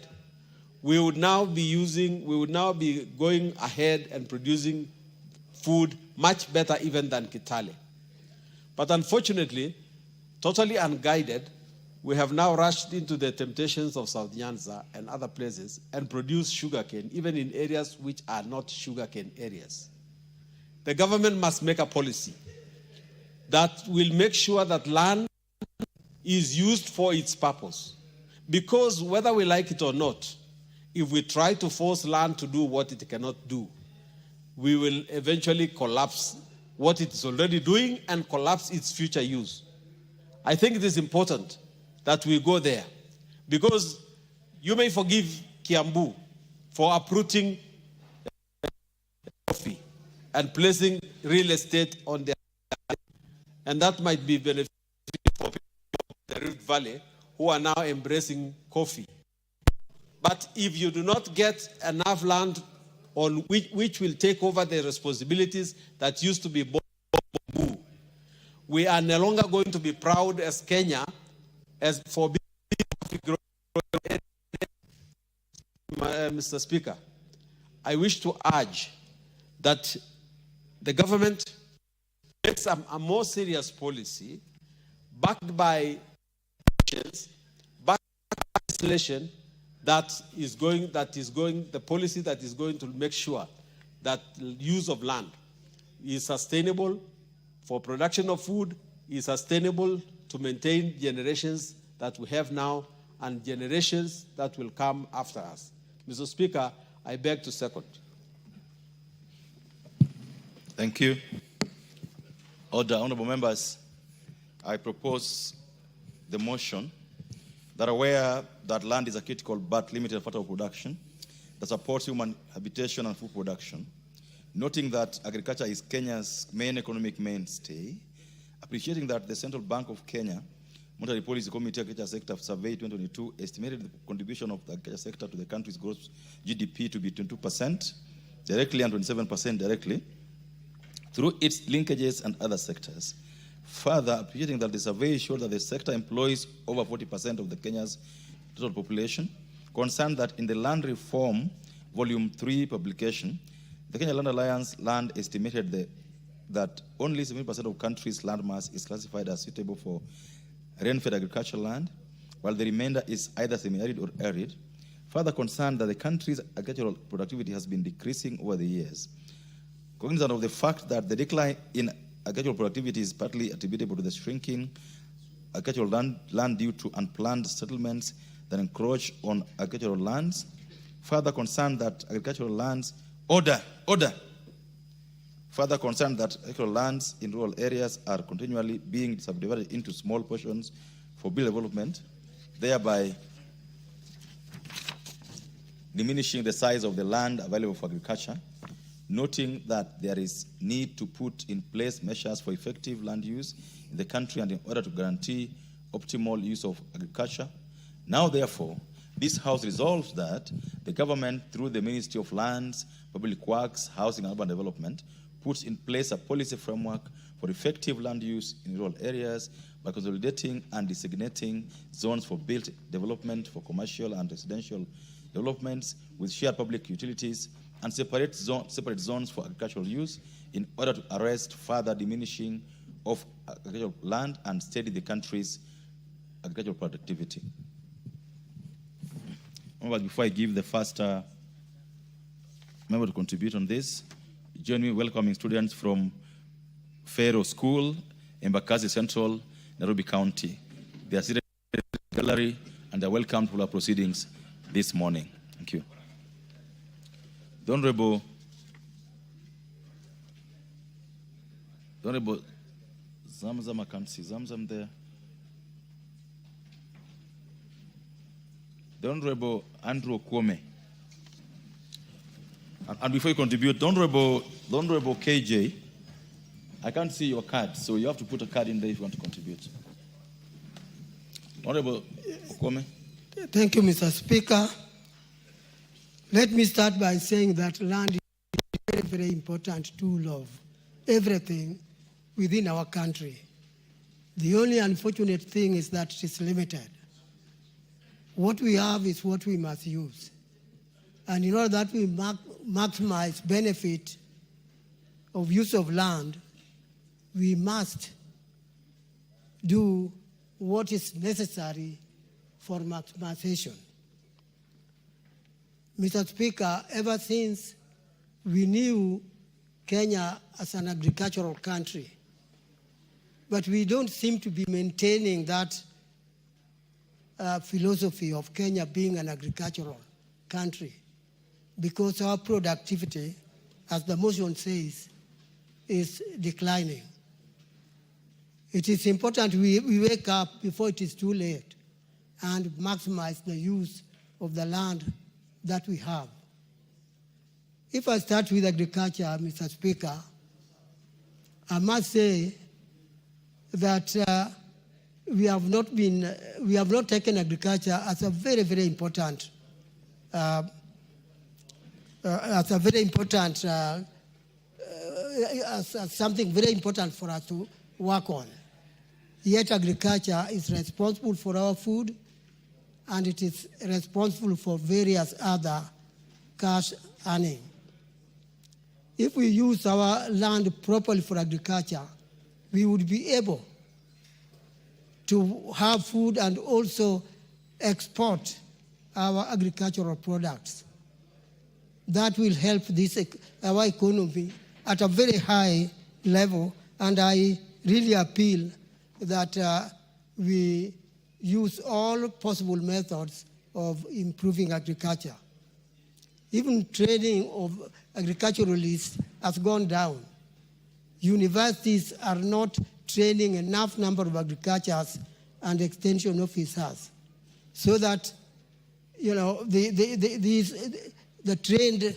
Speaker 20: we would now be going ahead and producing food much better even than Kitale. But unfortunately, totally unguided, we have now rushed into the temptations of South Nyanza and other places and produced sugarcane, even in areas which are not sugarcane areas. The government must make a policy that will make sure that land is used for its purpose. Because whether we like it or not, if we try to force land to do what it cannot do, we will eventually collapse what it is already doing and collapse its future use. I think it is important that we go there, because you may forgive Kiambu for uprooting coffee and placing real estate on their, and that might be beneficial for people in the Rift Valley who are now embracing coffee. But if you do not get enough land on which will take over the responsibilities that used to be Bambu, we are no longer going to be proud as Kenya as for being coffee growing. Mr. Speaker, I wish to urge that the government makes a more serious policy backed by legislation the policy that is going to make sure that the use of land is sustainable for production of food, is sustainable to maintain generations that we have now and generations that will come after us. Mr. Speaker, I beg to second.
Speaker 4: Thank you. Order, honorable members, I propose the motion that aware that land is a critical but limited factor of production that supports human habitation and food production, noting that agriculture is Kenya's main economic mainstay, appreciating that the Central Bank of Kenya Monetary Policy Committee Agriculture Sector Survey 2022 estimated the contribution of the agriculture sector to the country's gross GDP to be 22% directly and 27% directly through its linkages and other sectors. Further, appreciating that the survey showed that the sector employs over 40% of the Kenya's total population, concerned that in the Land Reform Volume 3 publication, the Kenya Land Alliance Land estimated that only 70% of the country's land mass is classified as suitable for rain-fed agricultural land, while the remainder is either semi-arid or arid. Further, concerned that the country's agricultural productivity has been decreasing over the years. Cognizant of the fact that the decline in agricultural productivity is partly attributable to the shrinking agricultural land due to unplanned settlements that encroach on agricultural lands. Further concerned that agricultural lands, Further concerned that agricultural lands in rural areas are continually being subdivided into small portions for build development, thereby diminishing the size of the land available for agriculture, noting that there is need to put in place measures for effective land use in the country and in order to guarantee optimal use of agriculture. Now, therefore,
Speaker 21: This House resolves that the government, through the Ministry of Lands, Public Works, Housing and Urban Development, puts in place a policy framework for effective land use in rural areas by consolidating and designating zones for built development for commercial and residential developments with shared public utilities, and separate zones for agricultural use in order to arrest further diminishing of agricultural land and steady the country's agricultural productivity. Before I give the first member to contribute on this, join me in welcoming students from Faro School, Embakasi Central, Nairobi County. They are seated in the gallery and are welcome to our proceedings this morning. Thank you. The Honorable Zamzam, I can't see Zamzam there. The Honorable Andrew Kwome. And before you contribute, the Honorable KJ, I can't see your card, so you have to put a card in there if you want to contribute. Honorable Kwome.
Speaker 22: Thank you, Mr. Speaker. Let me start by saying that land is a very, very important tool of everything within our country. The only unfortunate thing is that it is limited. What we have is what we must use. And in order that we maximize benefit of use of land, we must do what is necessary for maximization. Mr. Speaker, ever since we knew Kenya as an agricultural country, but we don't seem to be maintaining that philosophy of Kenya being an agricultural country, because our productivity, as the motion says, is declining. It is important we wake up before it is too late and maximize the use of the land that we have. If I start with agriculture, Mr. Speaker, I must say that we have not taken agriculture as a very, very important, as something very important for us to work on. Yet agriculture is responsible for our food, and it is responsible for various other cash earning. If we use our land properly for agriculture, we would be able to have food and also export our agricultural products. That will help our economy at a very high level, and I really appeal that we use all possible methods of improving agriculture. Even training of agriculturalists has gone down. Universities are not training enough number of agriculturists and extension officers, so that the trained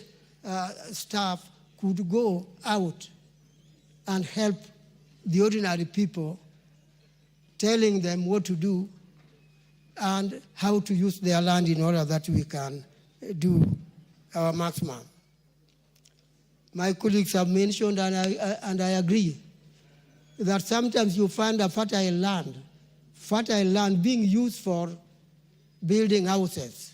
Speaker 22: staff could go out and help the ordinary people, telling them what to do and how to use their land in order that we can do our maximum. My colleagues have mentioned, and I agree, that sometimes you find a fertile land being used for building houses.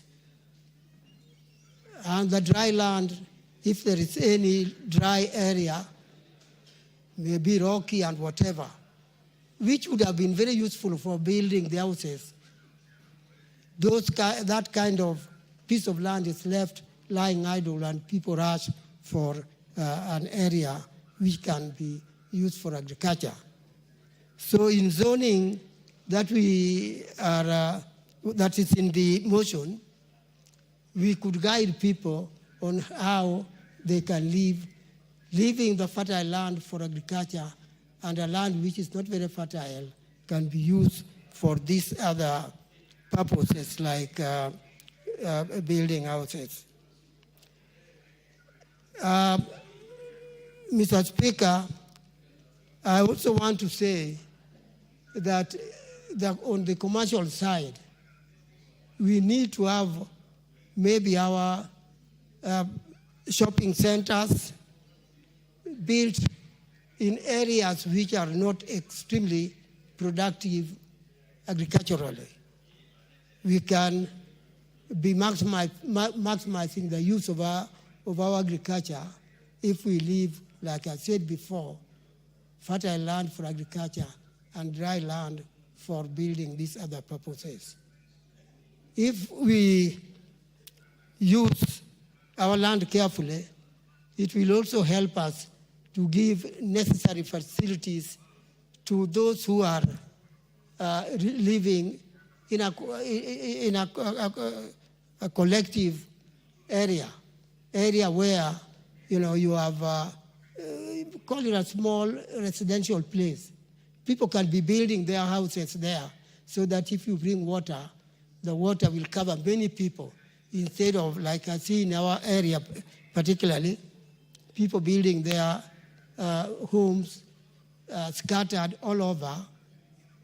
Speaker 22: And the dry land, if there is any dry area, may be rocky and whatever, which would have been very useful for building the houses. That kind of piece of land is left lying idle, and people rush for an area which can be used for agriculture. So in zoning that that is in the motion, we could guide people on how they can live, leaving the fertile land for agriculture, and a land which is not very fertile can be used for these other purposes like building houses. Mr. Speaker, I also want to say that on the commercial side, we need to have maybe our shopping centers built in areas which are not extremely productive agriculturally. We can be maximizing the use of our agriculture if we leave, like I said before, fertile land for agriculture and dry land for building these other purposes. If we use our land carefully, it will also help us to give necessary facilities to those who are living in a collective area where, you know, you have, call it a small residential place. People can be building their houses there so that if you bring water, the water will cover many people instead of, like I see in our area particularly, people building their homes scattered all over,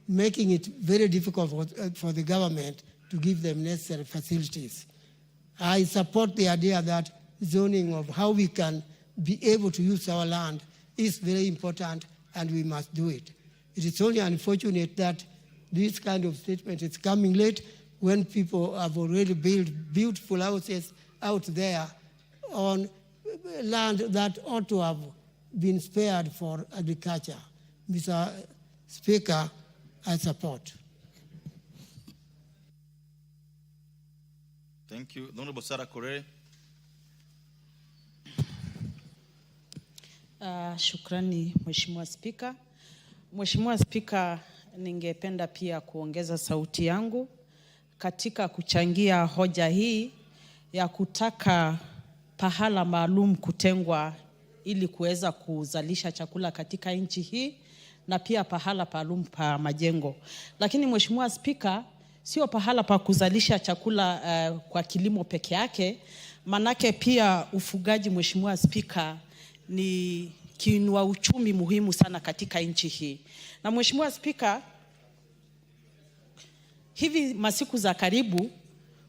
Speaker 22: making it very difficult for the government to give them necessary facilities. I support the idea that zoning of how we can be able to use our land is very important, and we must do it. It is only unfortunate that this kind of statement is coming late when people have already built beautiful houses out there on land that ought to have been spared for agriculture. Mr. Speaker, I support.
Speaker 21: Thank you. The Honorable Sarah Korere.
Speaker 9: Shukrani Mheshimiwa Spika. Mheshimiwa Spika, ningependa pia kuongeza sauti yangu katika kuchangia hoja hii ya kutaka pahala maalum kutengwa ili kuweza kuzalisha chakula katika nchi hii na pia pahala maalum pa majengo. Lakini Mheshimiwa Spika, sio pahala pa kuzalisha chakula kwa kilimo peke yake, manake pia ufugaji, Mheshimiwa Spika, ni kiinua uchumi muhimu sana katika nchi hii. Na Mheshimiwa Spika, hivi masiku za karibu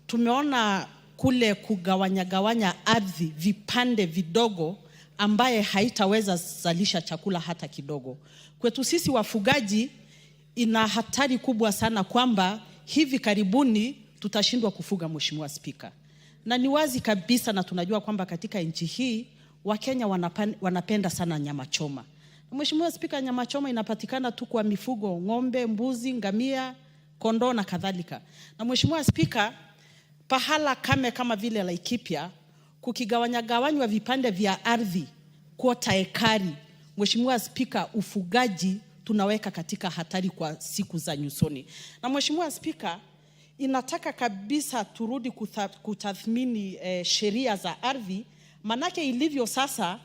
Speaker 9: tumeona kule kugawanya ardhi vipande vidogo ambaye haitaweza zalisha chakula hata kidogo. Kwetu sisi wafugaji ina hatari kubwa sana kwamba hivi karibuni tutashindwa kufuga, Mheshimiwa Spika. Na ni wazi kabisa na tunajua kwamba katika nchi hii Wakenya wanapenda sana nyama choma. Mheshimiwa Spika, nyama choma inapatikana tu kwa mifugo, ng'ombe, mbuzi, ngamia, kondoo na kadhalika. Na Mheshimiwa Spika, pahala kama vile Laikipia kukigawanywa vipande vya ardhi kwota ekari, Mheshimiwa Spika, ufugaji tunaweka katika hatari kwa siku za nyusoni. Na Mheshimiwa Spika, inataka kabisa turudi kutathmini sheria za ardhi, manake ilivyo sasa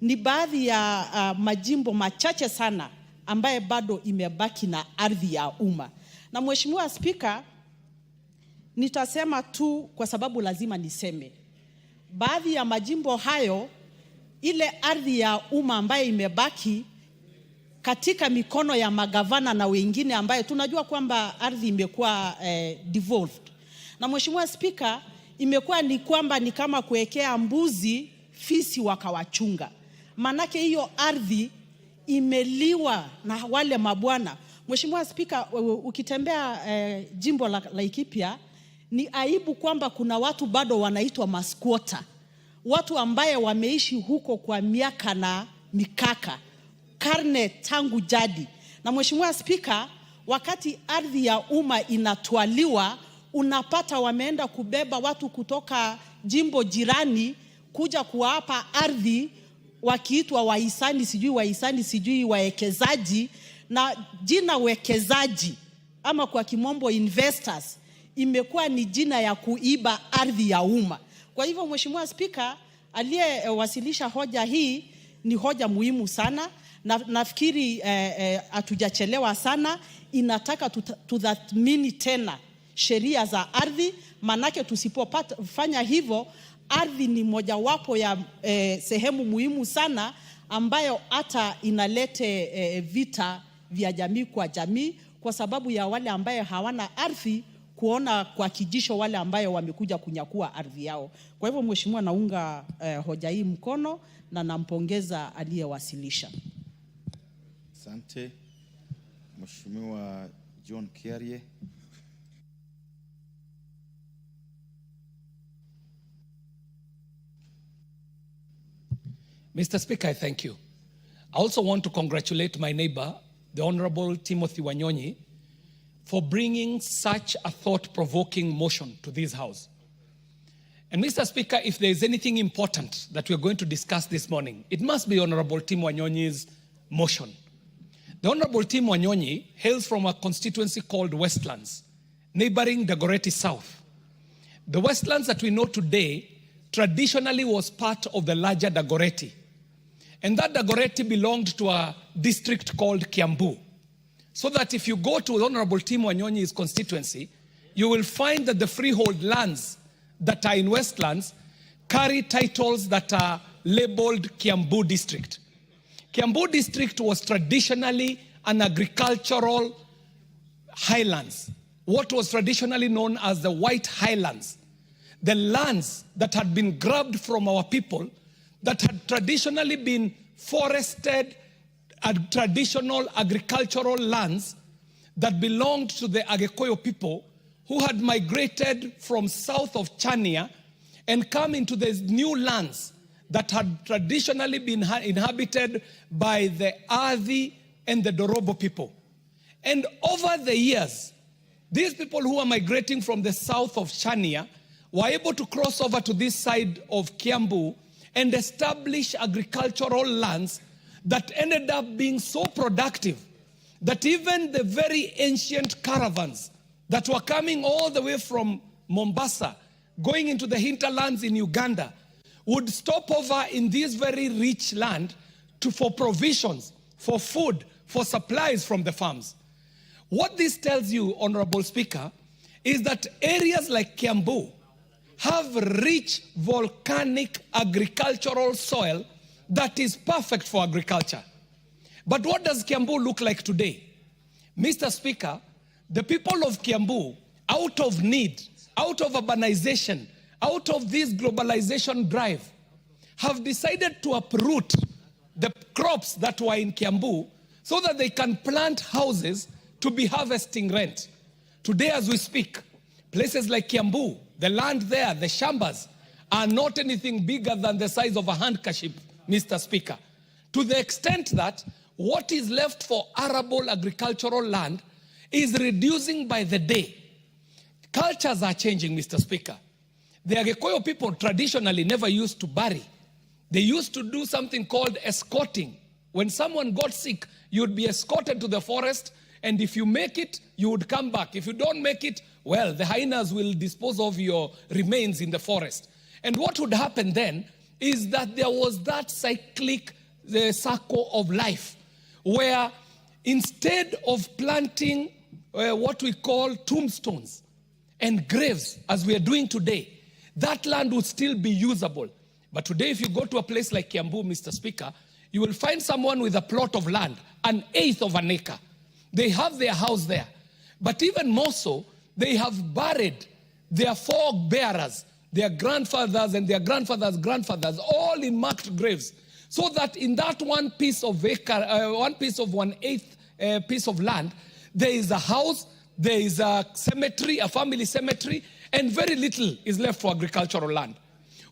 Speaker 9: ni baadhi ya majimbo machache sana ambaye bado imebaki na ardhi ya umma. Na Mheshimiwa Spika, nitasema tu kwa sababu lazima niseme. Baadhi ya majimbo hayo, ile ardhi ya umma ambaye imebaki katika mikono ya magavana na wengine ambaye tunajua kwamba ardhi imekuwa devolved. Na Mheshimiwa Spika, imekuwa ni kwamba ni kama kuwekea mbuzi fisi wakawachunga. Manake hiyo ardhi imeliwa na wale mabwana. Mheshimiwa Spika, ukitembea jimbo la Laikipia, ni aibu kwamba kuna watu bado wanaitwa masquatter. Watu ambaye wameishi huko kwa miaka na mikaka, karne tangu jadi. Na Mheshimiwa Spika, wakati ardhi ya umma inatwaliwa, unapata wameenda kubeba watu kutoka jimbo jirani kuja kuwapa ardhi wakiitwa wahisani sijui waekezaji, na jina wekezaji ama kwa kimombo investors imekuwa ni jina ya kuiba ardhi ya umma. Kwa hivyo Mheshimiwa Spika, aliyewasilisha hoja hii ni hoja muhimu sana, na nafikiri hatujachelewa sana. Inataka tudhathmini tena sheria za ardhi, manake tusipofanya hivyo, ardhi ni mojawapo ya sehemu muhimu sana ambayo hata inalete vita vya jamii kwa jamii, kwa sababu ya wale ambaye hawana ardhi
Speaker 1: kuona kwa kijisho wale ambayo wamekuja kunyakua ardhi yao. Kwa hivyo mheshimiwa, naunga hoja hii mkono na nampongeza aliyewasilisha.
Speaker 21: Asante. Mheshimiwa John Kiarie.
Speaker 5: Mr. Speaker, I thank you. I also want to congratulate my neighbor, the Honorable Timothy Wanyonyi, for bringing such a thought-provoking motion to this House. And Mr. Speaker, if there is anything important that we are going to discuss this morning, it must be Honorable Tim Wanyonyi's motion. The Honorable Tim Wanyonyi hails from a constituency called Westlands, neighboring Dagoretti South. The Westlands that we know today traditionally was part of the larger Dagoretti. And that Dagoretti belonged to a district called Kiambu. So that if you go to Honorable Tim Wanyonyi's constituency, you will find that the freehold lands that are in Westlands carry titles that are labeled Kiambu District. Kiambu District was traditionally an agricultural highlands, what was traditionally known as the White Highlands. The lands that had been grabbed from our people, that had traditionally been forested, traditional agricultural lands that belonged to the Agekoyo people who had migrated from south of Chania and come into these new lands that had traditionally been inhabited by the Adi and the Dorobo people. And over the years, these people who are migrating from the south of Chania were able to cross over to this side of Kiambu and establish agricultural lands that ended up being so productive that even the very ancient caravans that were coming all the way from Mombasa, going into the hinterlands in Uganda, would stop over in this very rich land for provisions, for food, for supplies from the farms. What this tells you, Honorable Speaker, is that areas like Kiambu have rich volcanic agricultural soil that is perfect for agriculture. But what does Kiambu look like today? Mr. Speaker, the people of Kiambu, out of need, out of urbanization, out of this globalization drive, have decided to uproot the crops that were in Kiambu so that they can plant houses to be harvesting rent. Today as we speak, places like Kiambu, the land there, the shambas, are not anything bigger than the size of a handkerchief, Mr. Speaker. To the extent that what is left for arable agricultural land is reducing by the day. Cultures are changing, Mr. Speaker. The Agekoyo people traditionally never used to bury. They used to do something called escorting. When someone got sick, you would be escorted to the forest, and if you make it, you would come back. If you don't make it, well, the hyenas will dispose of your remains in the forest. And what would happen then is that there was that cyclic circle of life, where instead of planting what we call tombstones and graves, as we are doing today, that land would still be usable. But today, if you go to a place like Kiambu, Mr. Speaker, you will find someone with a plot of land, 1/8 of an acre. They have their house there. But even more so, they have buried their forebearers, their grandfathers and their grandfathers' grandfathers, all in marked graves. So that in that one piece of acre, 1/8 piece of land, there is a house, there is a cemetery, a family cemetery, and very little is left for agricultural land.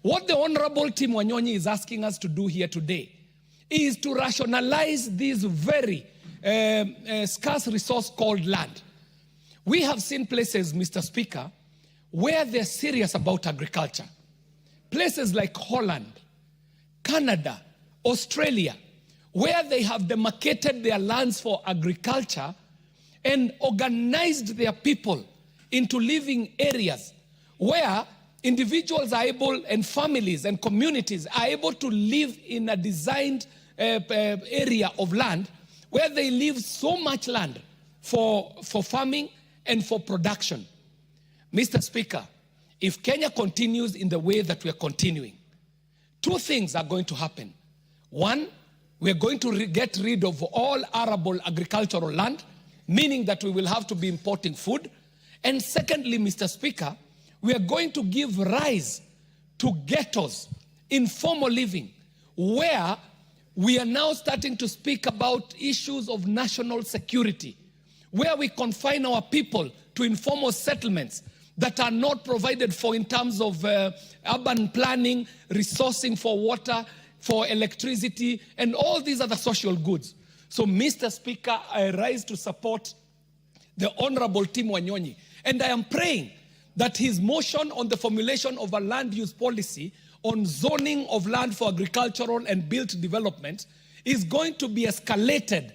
Speaker 5: What the Honorable Tim Wanyonyi is asking us to do here today is to rationalize this very scarce resource called land. We have seen places, Mr. Speaker, where they're serious about agriculture. Places like Holland, Canada, Australia, where they have demarcated their lands for agriculture and organized their people into living areas where individuals are able, and families and communities are able to live in a designed area of land where they leave so much land for farming and for production. Mr. Speaker, if Kenya continues in the way that we are continuing, two things are going to happen. One, we are going to get rid of all arable agricultural land, meaning that we will have to be importing food. And secondly, Mr. Speaker, we are going to give rise to ghettos, informal living, where we are now starting to speak about issues of national security, where we confine our people to informal settlements that are not provided for in terms of urban planning, resourcing for water, for electricity, and all these other social goods. So, Mr. Speaker, I rise to support the Honorable Tim Wanyonyi, and I am praying that his motion on the formulation of a land use policy on zoning of land for agricultural and built development is going to be escalated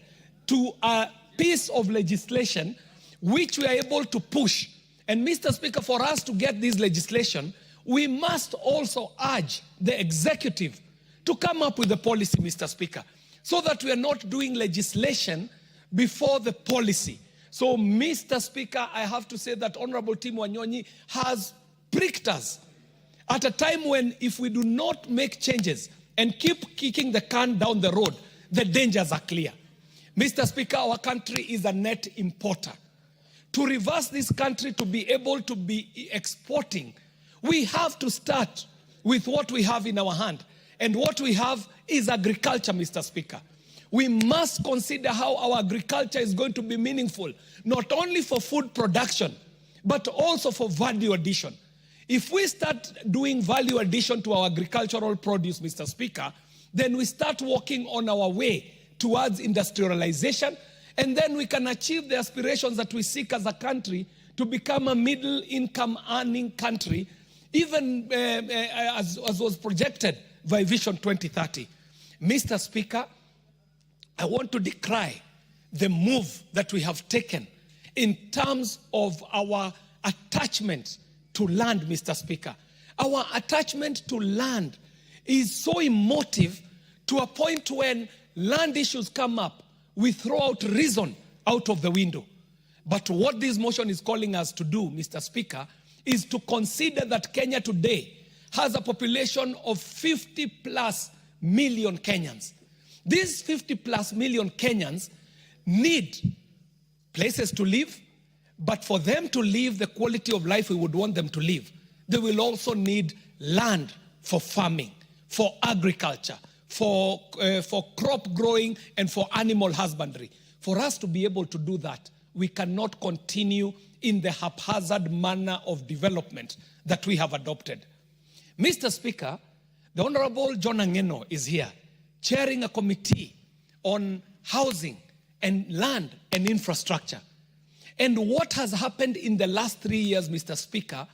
Speaker 5: to a piece of legislation which we are able to push. And Mr. Speaker, for us to get this legislation, we must also urge the executive to come up with a policy, Mr. Speaker, so that we are not doing legislation before the policy. So, Mr. Speaker, I have to say that Honorable Tim Wanyonyi has pricked us at a time when, if we do not make changes and keep kicking the can down the road, the dangers are clear. Mr. Speaker, our country is a net importer. To reverse this country to be able to be exporting, we have to start with what we have in our hand. And what we have is agriculture, Mr. Speaker. We must consider how our agriculture is going to be meaningful, not only for food production, but also for value addition. If we start doing value addition to our agricultural produce, Mr. Speaker, then we start walking on our way towards industrialization, and then we can achieve the aspirations that we seek as a country to become a middle-income earning country, even as was projected by Vision 2030. Mr. Speaker, I want to decry the move that we have taken in terms of our attachment to land, Mr. Speaker. Our attachment to land is so emotive to a point when land issues come up, we throw out reason out of the window. But what this motion is calling us to do, Mr. Speaker, is to consider that Kenya today has a population of 50 plus million Kenyans. These 50 plus million Kenyans need places to live, but for them to live the quality of life we would want them to live, they will also need land for farming, for agriculture, for crop growing, and for animal husbandry. For us to be able to do that, we cannot continue in the haphazard manner of development that we have adopted. Mr. Speaker, the Honorable John Angeno is here, chairing a committee on housing and land and infrastructure. And what has happened in the last 3 years, Mr. Speaker,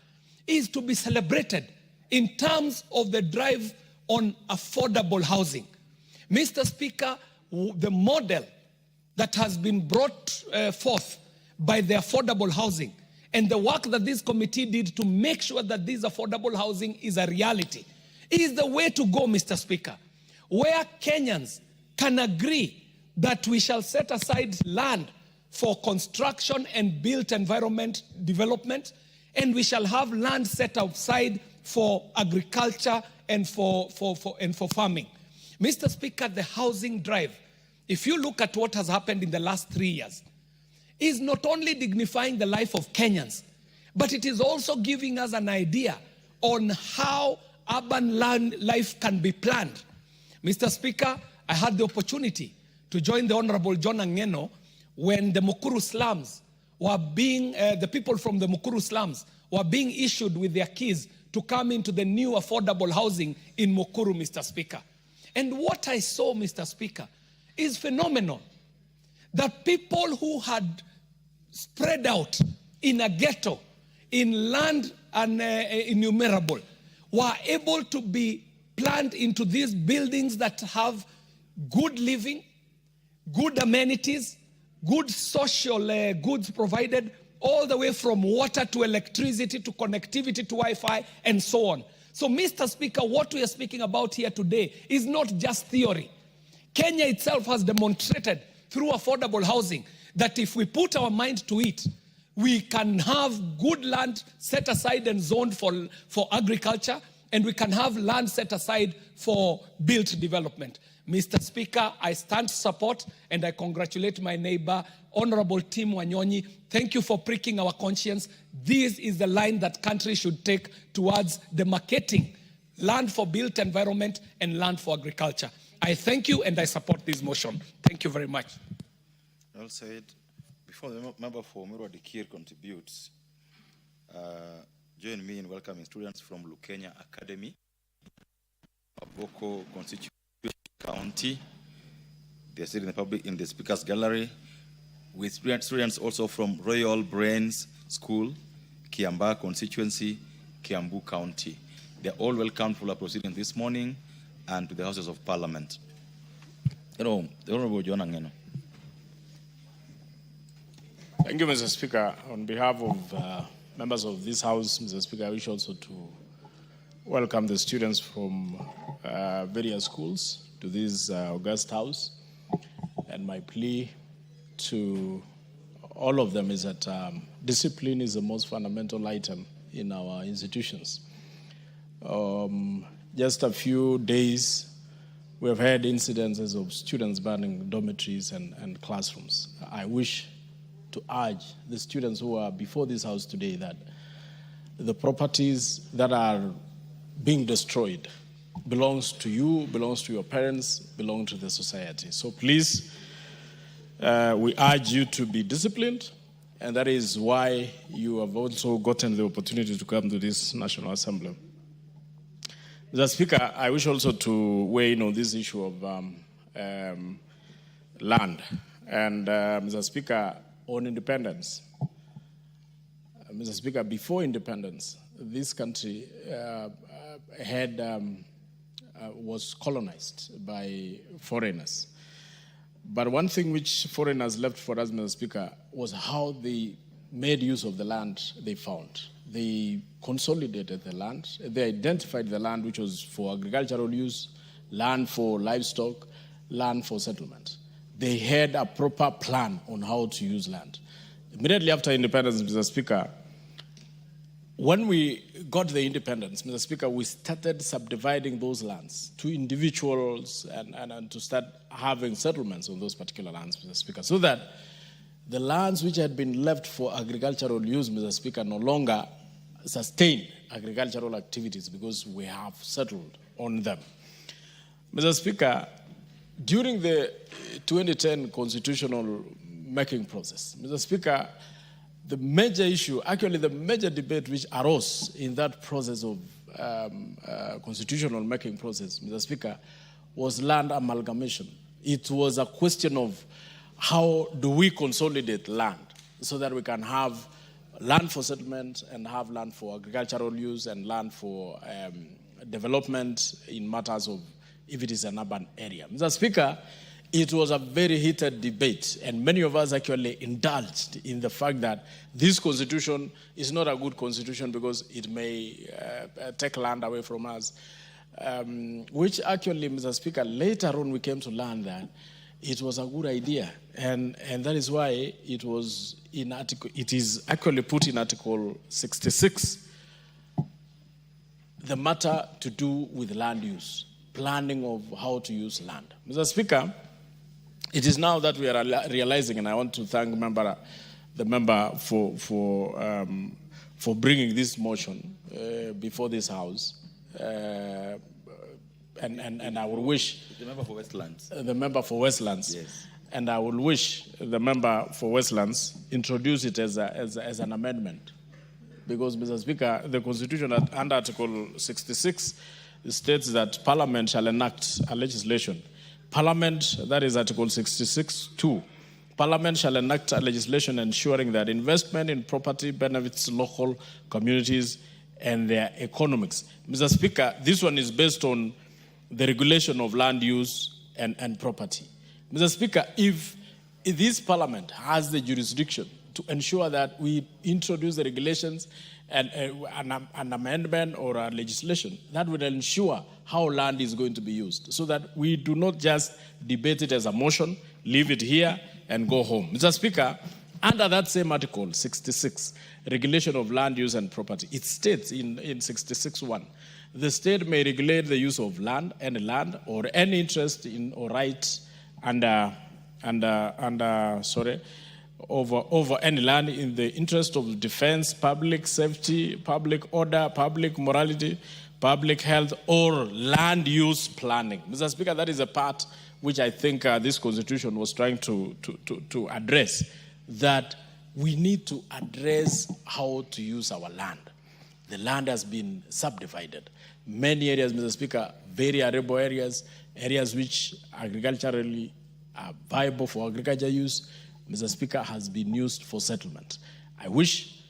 Speaker 5: is to be celebrated in terms of the drive on affordable housing. Mr. Speaker, the model that has been brought forth by the affordable housing and the work that this committee did to make sure that this affordable housing is a reality is the way to go, Mr. Speaker, where Kenyans can agree that we shall set aside land for construction and built environment development, and we shall have land set aside for agriculture and for farming. Mr. Speaker, the housing drive, if you look at what has happened in the last 3 years, is not only dignifying the life of Kenyans, but it is also giving us an idea on how urban land life can be planned. Mr. Speaker, I had the opportunity to join the Honorable John Angeno when the Mukuru slums were being, the people from the Mukuru slums were being issued with their keys to come into the new affordable housing in Mukuru, Mr. Speaker. And what I saw, Mr. Speaker, is phenomenal. That people who had spread out in a ghetto, in land innumerable, were able to be planned into these buildings that have good living, good amenities, good social goods provided, all the way from water to electricity to connectivity to Wi-Fi and so on. So, Mr. Speaker, what we are speaking about here today is not just theory. Kenya itself has demonstrated through affordable housing that if we put our mind to it, we can have good land set aside and zoned for agriculture, and we can have land set aside for built development. Mr. Speaker, I stand to support and I congratulate my neighbor, Honorable Tim Wanyonyi. Thank you for pricking our conscience. This is the line that countries should take towards demarcating land for built environment and land for agriculture. I thank you and I support this motion. Thank you very much.
Speaker 21: Well said. Before the member for Murwa Dikir contributes, join me in welcoming students from Lukenya Academy, Boko Constituency County. They're sitting in the speakers gallery with students also from Royal Brains School, Kiambaa constituency, Kiambu County. They're all welcome for the proceedings this morning and to the Houses of Parliament. The Honorable John Angeno.
Speaker 6: Thank you, Mr. Speaker. On behalf of members of this House, Mr. Speaker, I wish also to welcome the students from various schools to this august House. And my plea to all of them is that discipline is the most fundamental item in our institutions. Just a few days, we have had incidences of students burning dormitories and classrooms. I wish to urge the students who are before this House today that the properties that are being destroyed belongs to you, belongs to your parents, belong to the society. So please, we urge you to be disciplined, and that is why you have also gotten the opportunity to come to this National Assembly. Mr. Speaker, I wish also to weigh in on this issue of land. And Mr. Speaker, on independence. Mr. Speaker, before independence, this country was colonized by foreigners. But one thing which foreigners left for us, Mr. Speaker, was how they made use of the land they found. They consolidated the land. They identified the land which was for agricultural use, land for livestock, land for settlement. They had a proper plan on how to use land. Immediately after independence, Mr. Speaker, when we got the independence, Mr. Speaker, we started subdividing those lands to individuals and to start having settlements on those particular lands, Mr. Speaker, so that the lands which had been left for agricultural use, Mr. Speaker, no longer sustain agricultural activities because we have settled on them. Mr. Speaker, during the 2010 constitutional making process, Mr. Speaker, the major issue, actually the major debate which arose in that process of constitutional making process, Mr. Speaker, was land amalgamation. It was a question of how do we consolidate land so that we can have land for settlement and have land for agricultural use and land for development in matters of if it is an urban area. Mr. Speaker, it was a very heated debate, and many of us actually indulged in the fact that this constitution is not a good constitution because it may take land away from us, which actually, Mr. Speaker, later on we came to learn that it was a good idea, and that is why it was in it is actually put in Article 66, the matter to do with land use, planning of how to use land. Mr. Speaker, it is now that we are realizing, and I want to thank the member for bringing this motion before this House, and I will wish
Speaker 21: the member for Westlands.
Speaker 6: The member for Westlands,
Speaker 21: yes.
Speaker 6: And I will wish the member for Westlands introduce it as an amendment, because, Mr. Speaker, the Constitution under Article 66 states that Parliament shall enact a legislation. Parliament, that is Article 66(2). Parliament shall enact a legislation ensuring that investment in property benefits local communities and their economics. Mr. Speaker, this one is based on the regulation of land use and property. Mr. Speaker, if this Parliament has the jurisdiction to ensure that we introduce the regulations and an amendment or a legislation, that would ensure how land is going to be used, so that we do not just debate it as a motion, leave it here, and go home. Mr. Speaker, under that same Article 66, regulation of land use and property, it states in 66(1) The state may regulate the use of land, any land, or any interest in or rights over any land in the interest of defense, public safety, public order, public morality, public health, or land use planning. Mr. Speaker, that is a part which I think this constitution was trying to address, that we need to address how to use our land. The land has been subdivided. Many areas, Mr. Speaker, very arable areas, areas which agriculturally are viable for agriculture use, Mr. Speaker, has been used for settlement. I wish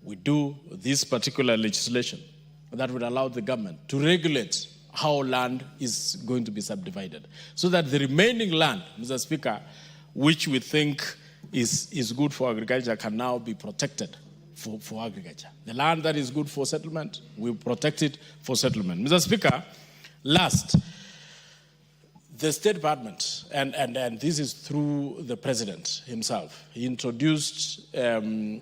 Speaker 6: we do this particular legislation that would allow the government to regulate how land is going to be subdivided, so that the remaining land, Mr. Speaker, which we think is good for agriculture, can now be protected for agriculture. The land that is good for settlement, we protect it for settlement. Mr. Speaker, last, the State Department, and this is through the President himself, he introduced the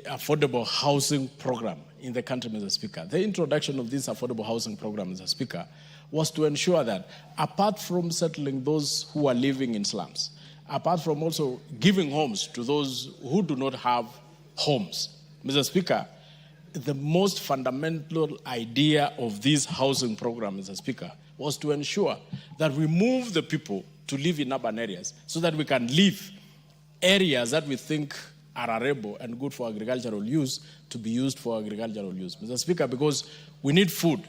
Speaker 6: affordable housing program in the country, Mr. Speaker. The introduction of this affordable housing program, Mr. Speaker, was to ensure that apart from settling those who are living in slums, apart from also giving homes to those who do not have homes, Mr. Speaker, the most fundamental idea of this housing program, Mr. Speaker, was to ensure that we move the people to live in urban areas so that we can leave areas that we think are arable and good for agricultural use to be used for agricultural use. Mr. Speaker, because we need food.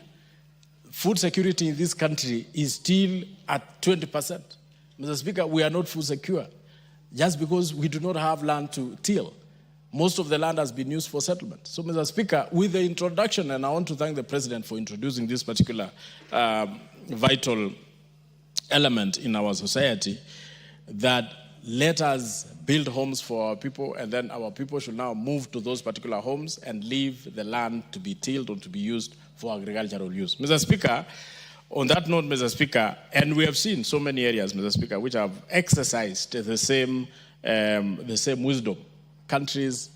Speaker 6: Food security in this country is still at 20%. Mr. Speaker, we are not food secure just because we do not have land to till. Most of the land has been used for settlement. So, Mr. Speaker, with the introduction, and I want to thank the President for introducing this particular vital element in our society, that let us build homes for our people, and then our people should now move to those particular homes and leave the land to be tilled or to be used for agricultural use. Mr. Speaker, on that note, Mr. Speaker, and we have seen so many areas, Mr. Speaker, which have exercised the same wisdom. Countries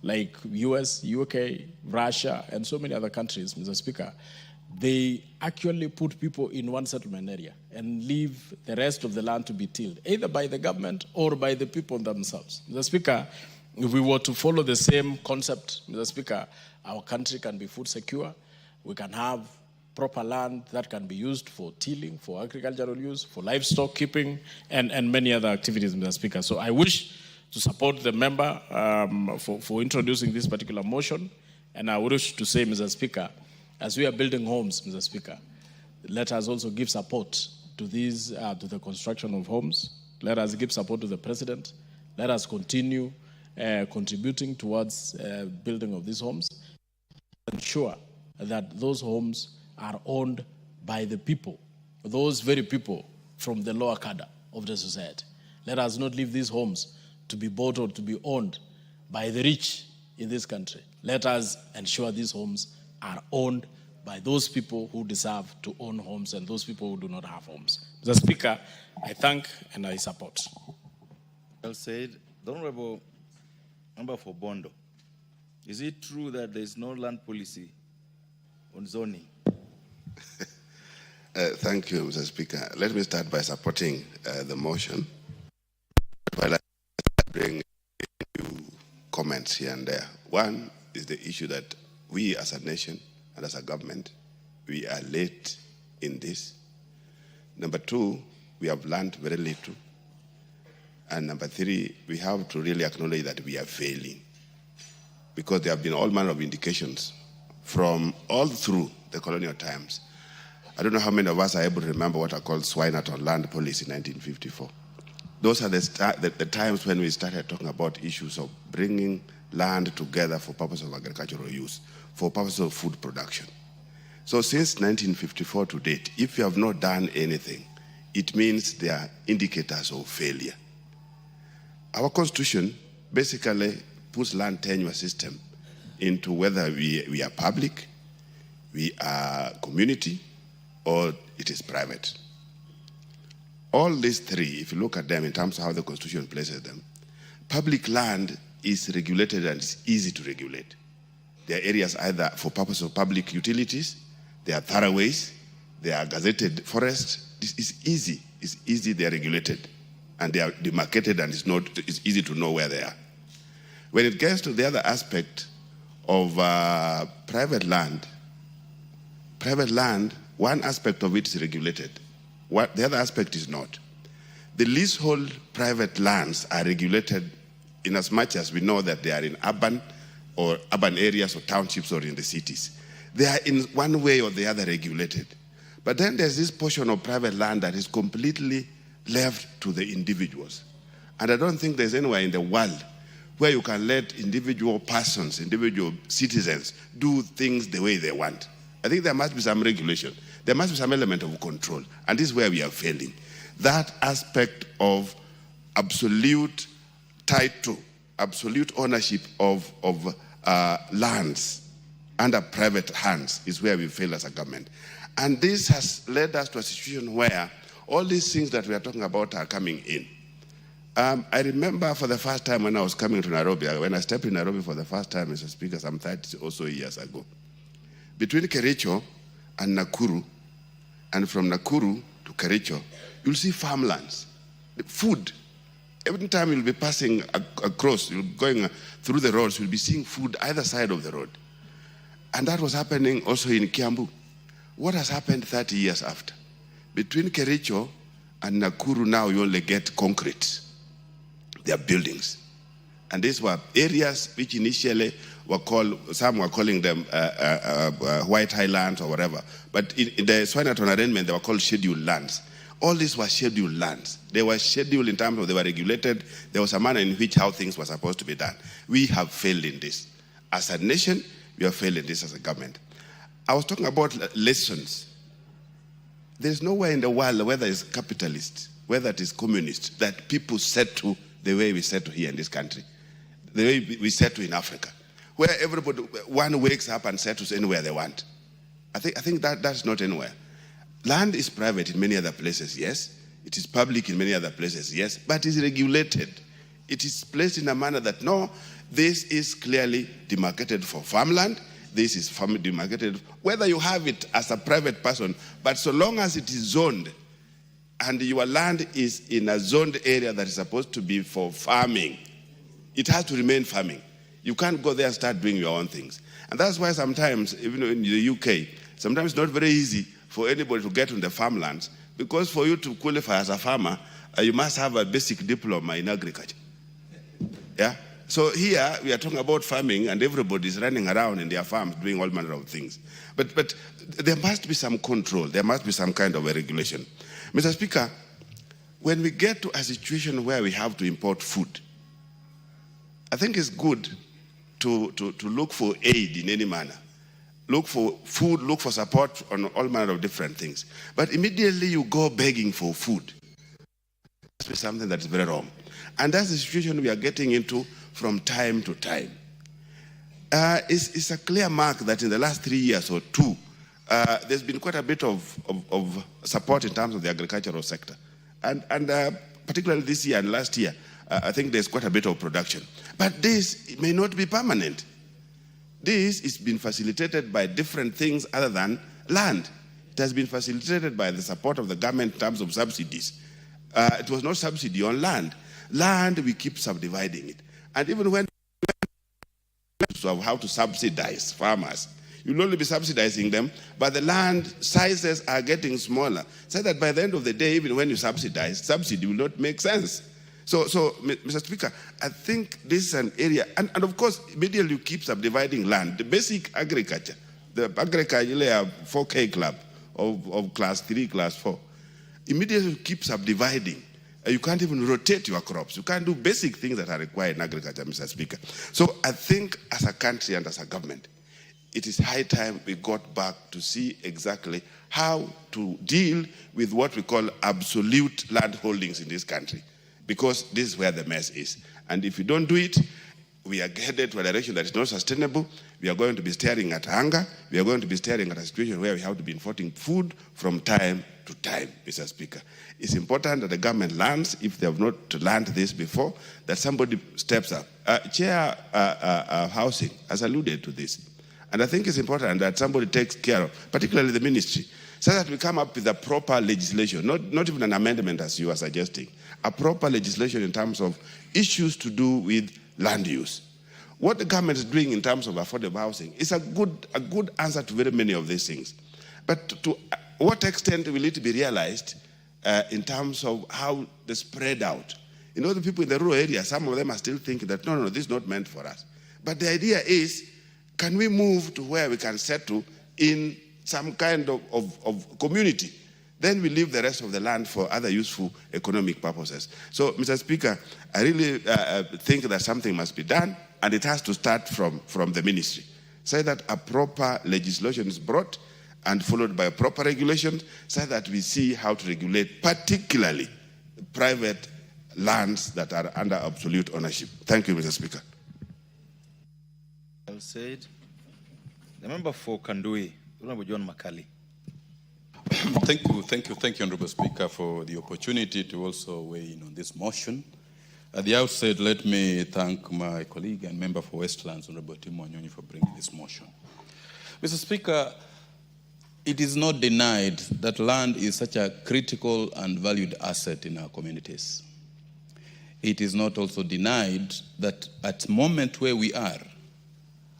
Speaker 6: like US, UK, Russia, and so many other countries, Mr. Speaker, they actually put people in one settlement area and leave the rest of the land to be tilled, either by the government or by the people themselves. Mr. Speaker, if we were to follow the same concept, Mr. Speaker, our country can be food secure. We can have proper land that can be used for tilling, for agricultural use, for livestock keeping, and many other activities, Mr. Speaker. So I wish to support the member for introducing this particular motion. And I wish to say, Mr. Speaker, as we are building homes, Mr. Speaker, let us also give support to these, to the construction of homes. Let us give support to the President. Let us continue contributing towards building of these homes. Ensure that those homes are owned by the people, those very people from the lower cadre of the society. Let us not leave these homes to be bought or to be owned by the rich in this country. Let us ensure these homes are owned by those people who deserve to own homes and those people who do not have homes. Mr. Speaker, I thank and I support.
Speaker 21: Well said. The Honorable Member for Bondo, is it true that there is no land policy on zoning?
Speaker 7: Thank you, Mr. Speaker. Let me start by supporting the motion. While I bring a few comments here and there. One is the issue that we as a nation and as a government, we are late in this. Number two, we have learned very little. And number three, we have to really acknowledge that we are failing, because there have been all manner of indications from all through the colonial times. I don't know how many of us are able to remember what are called Swinehurst on land policy in 1954. Those are the times when we started talking about issues of bringing land together for purpose of agricultural use, for purpose of food production. So since 1954 to date, if you have not done anything, it means there are indicators of failure. Our constitution basically puts land tenure system into whether we are public, we are community, or it is private. All these three, if you look at them in terms of how the Constitution places them, public land is regulated and it's easy to regulate. There are areas either for purpose of public utilities, They are thoroughways, they are gazetted forests. This is easy. It's easy, they are regulated. And they are demarcated, and it's easy to know where they are. When it gets to the other aspect of private land, one aspect of it is regulated. The other aspect is not. The leasehold private lands are regulated in as much as we know that they are in urban areas or townships or in the cities. They are in one way or the other regulated. But then there's this portion of private land that is completely left to the individuals. And I don't think there's anywhere in the world where you can let individual persons, individual citizens do things the way they want. I think there must be some regulation. There must be some element of control. And this is where we are failing. That aspect of absolute title, absolute ownership of lands under private hands is where we fail as a government. And this has led us to a situation where all these things that we are talking about are coming in. I remember for the first time when I was coming to Nairobi, when I stepped in Nairobi for the first time, Mr. Speaker, some 30 or so years ago. Between Kericho and Nakuru, and from Nakuru to Kericho, you'll see farmlands, food. Every time you'll be passing across, you're going through the roads, you'll be seeing food either side of the road. And that was happening also in Kiambu. What has happened 30 years after? Between Kericho and Nakuru now you only get concrete. They are buildings. And these were areas which initially were called, some were calling them White Highlands or whatever. But in the Swinaton arrangement, they were called scheduled lands. All these were scheduled lands. They were scheduled in terms of they were regulated. There was a manner in which how things were supposed to be done. We have failed in this. As a nation, we have failed in this as a government. I was talking about lessons. There's nowhere in the world, whether it's capitalist, whether it is communist, that people settle the way we settle here in this country, the way we settle in Africa, where everybody, one wakes up and settles anywhere they want. I think that's not anywhere. Land is private in many other places, yes. It is public in many other places, yes, but it is regulated. It is placed in a manner that, no, this is clearly demarcated for farmland, this is demarcated, whether you have it as a private person, but so long as it is zoned, and your land is in a zoned area that is supposed to be for farming, it has to remain farming. You can't go there and start doing your own things. And that's why sometimes, even in the UK, sometimes it's not very easy for anybody to get on the farmlands, because for you to qualify as a farmer, you must have a basic diploma in agriculture. Yeah? So here, we are talking about farming, and everybody is running around in their farms doing all manner of things. But there must be some control. There must be some kind of a regulation. Mr. Speaker, when we get to a situation where we have to import food, I think it's good to look for aid in any manner. Look for food, look for support on all manner of different things. But immediately you go begging for food. That's something that is very wrong. And that's the situation we are getting into from time to time. It's a clear mark that in the last 3 years or two, there's been quite a bit of support in terms of the agricultural sector. And particularly this year and last year, I think there's quite a bit of production. But this may not be permanent. This is being facilitated by different things other than land. It has been facilitated by the support of the government in terms of subsidies. It was not subsidy on land. Land, we keep subdividing it. And even when of how to subsidize farmers, you'll only be subsidizing them, but the land sizes are getting smaller. So that by the end of the day, even when you subsidize, subsidy will not make sense. So Mr. Speaker, I think this is an area, and of course, immediately you keep subdividing land. The basic agriculture, the agriculture 4K club of class 3, class 4, immediately you keep subdividing. You can't even rotate your crops. You can't do basic things that are required in agriculture, Mr. Speaker. So I think as a country and as a government, it is high time we got back to see exactly how to deal with what we call absolute land holdings in this country, because this is where the mess is. And if we don't do it, we are headed to a direction that is not sustainable. We are going to be staring at hunger. We are going to be staring at a situation where we have to be importing food from time to time, Mr. Speaker. It's important that the government learns, if they have not learned this before, that somebody steps up. Chair Housing has alluded to this. And I think it's important that somebody takes care of, particularly the ministry, so that we come up with a proper legislation, not even an amendment as you are suggesting, a proper legislation in terms of issues to do with land use. What the government is doing in terms of affordable housing is a good answer to very many of these things. But to what extent will it be realized in terms of how they spread out? You know, the people in the rural areas, some of them are still thinking that, no, this is not meant for us. But the idea is, can we move to where we can settle in some kind of community? Then we leave the rest of the land for other useful economic purposes. So, Mr. Speaker, I really think that something must be done, and it has to start from the ministry. So that a proper legislation is brought and followed by a proper regulation, so that we see how to regulate, particularly private lands that are under absolute ownership. Thank you, Mr. Speaker.
Speaker 21: Well said. The member for Kandui, Honorable John Makali.
Speaker 8: Thank you, Honorable Speaker, for the opportunity to also weigh in on this motion. At the outset, let me thank my colleague and member for Westlands, Honorable Tim Wanyonyi, for bringing this motion. Mr. Speaker, it is not denied that land is such a critical and valued asset in our communities. It is not also denied that at the moment where we are,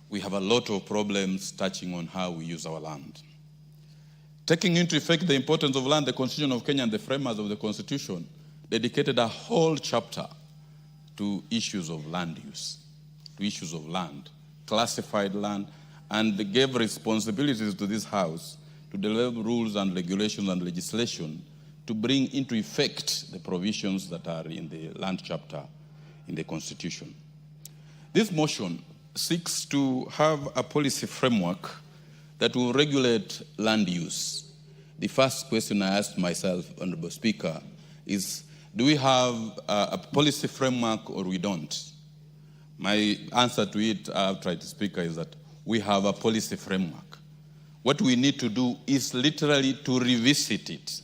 Speaker 8: we have a lot of problems touching on how we use our land. Taking into effect the importance of land, the Constitution of Kenya and the framers of the Constitution dedicated a whole chapter to issues of land use, to issues of land, classified land, and they gave responsibilities to this House to develop rules and regulations and legislation to bring into effect the provisions that are in the land chapter in the Constitution. This motion seeks to have a policy framework that will regulate land use. The first question I asked myself, Honorable Speaker, is do we have a policy framework or we don't? My answer to it, I've tried to speak, is that we have a policy framework. What we need to do is literally to revisit it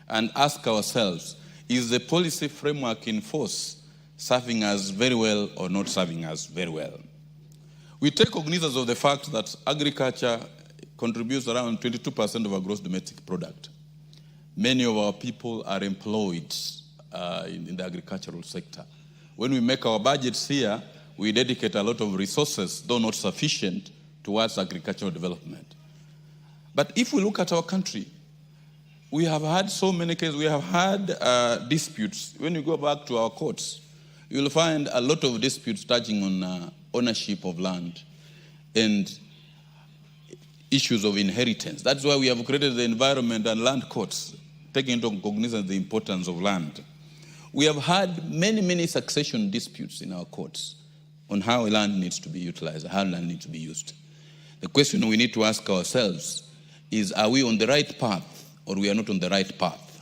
Speaker 8: and ask ourselves, is the policy framework in force serving us very well or not serving us very well? We take cognizance of the fact that agriculture contributes around 22% of our gross domestic product. Many of our people are employed in the agricultural sector. When we make our budgets here, we dedicate a lot of resources, though not sufficient, towards agricultural development. But if we look at our country, we have had so many cases, we have had disputes. When you go back to our courts, you'll find a lot of disputes touching on ownership of land and issues of inheritance. That's why we have created the environment and land courts, taking into cognizance the importance of land. We have had many succession disputes in our courts on how land needs to be utilized, how land needs to be used. The question we need to ask ourselves is, are we on the right path or we are not on the right path?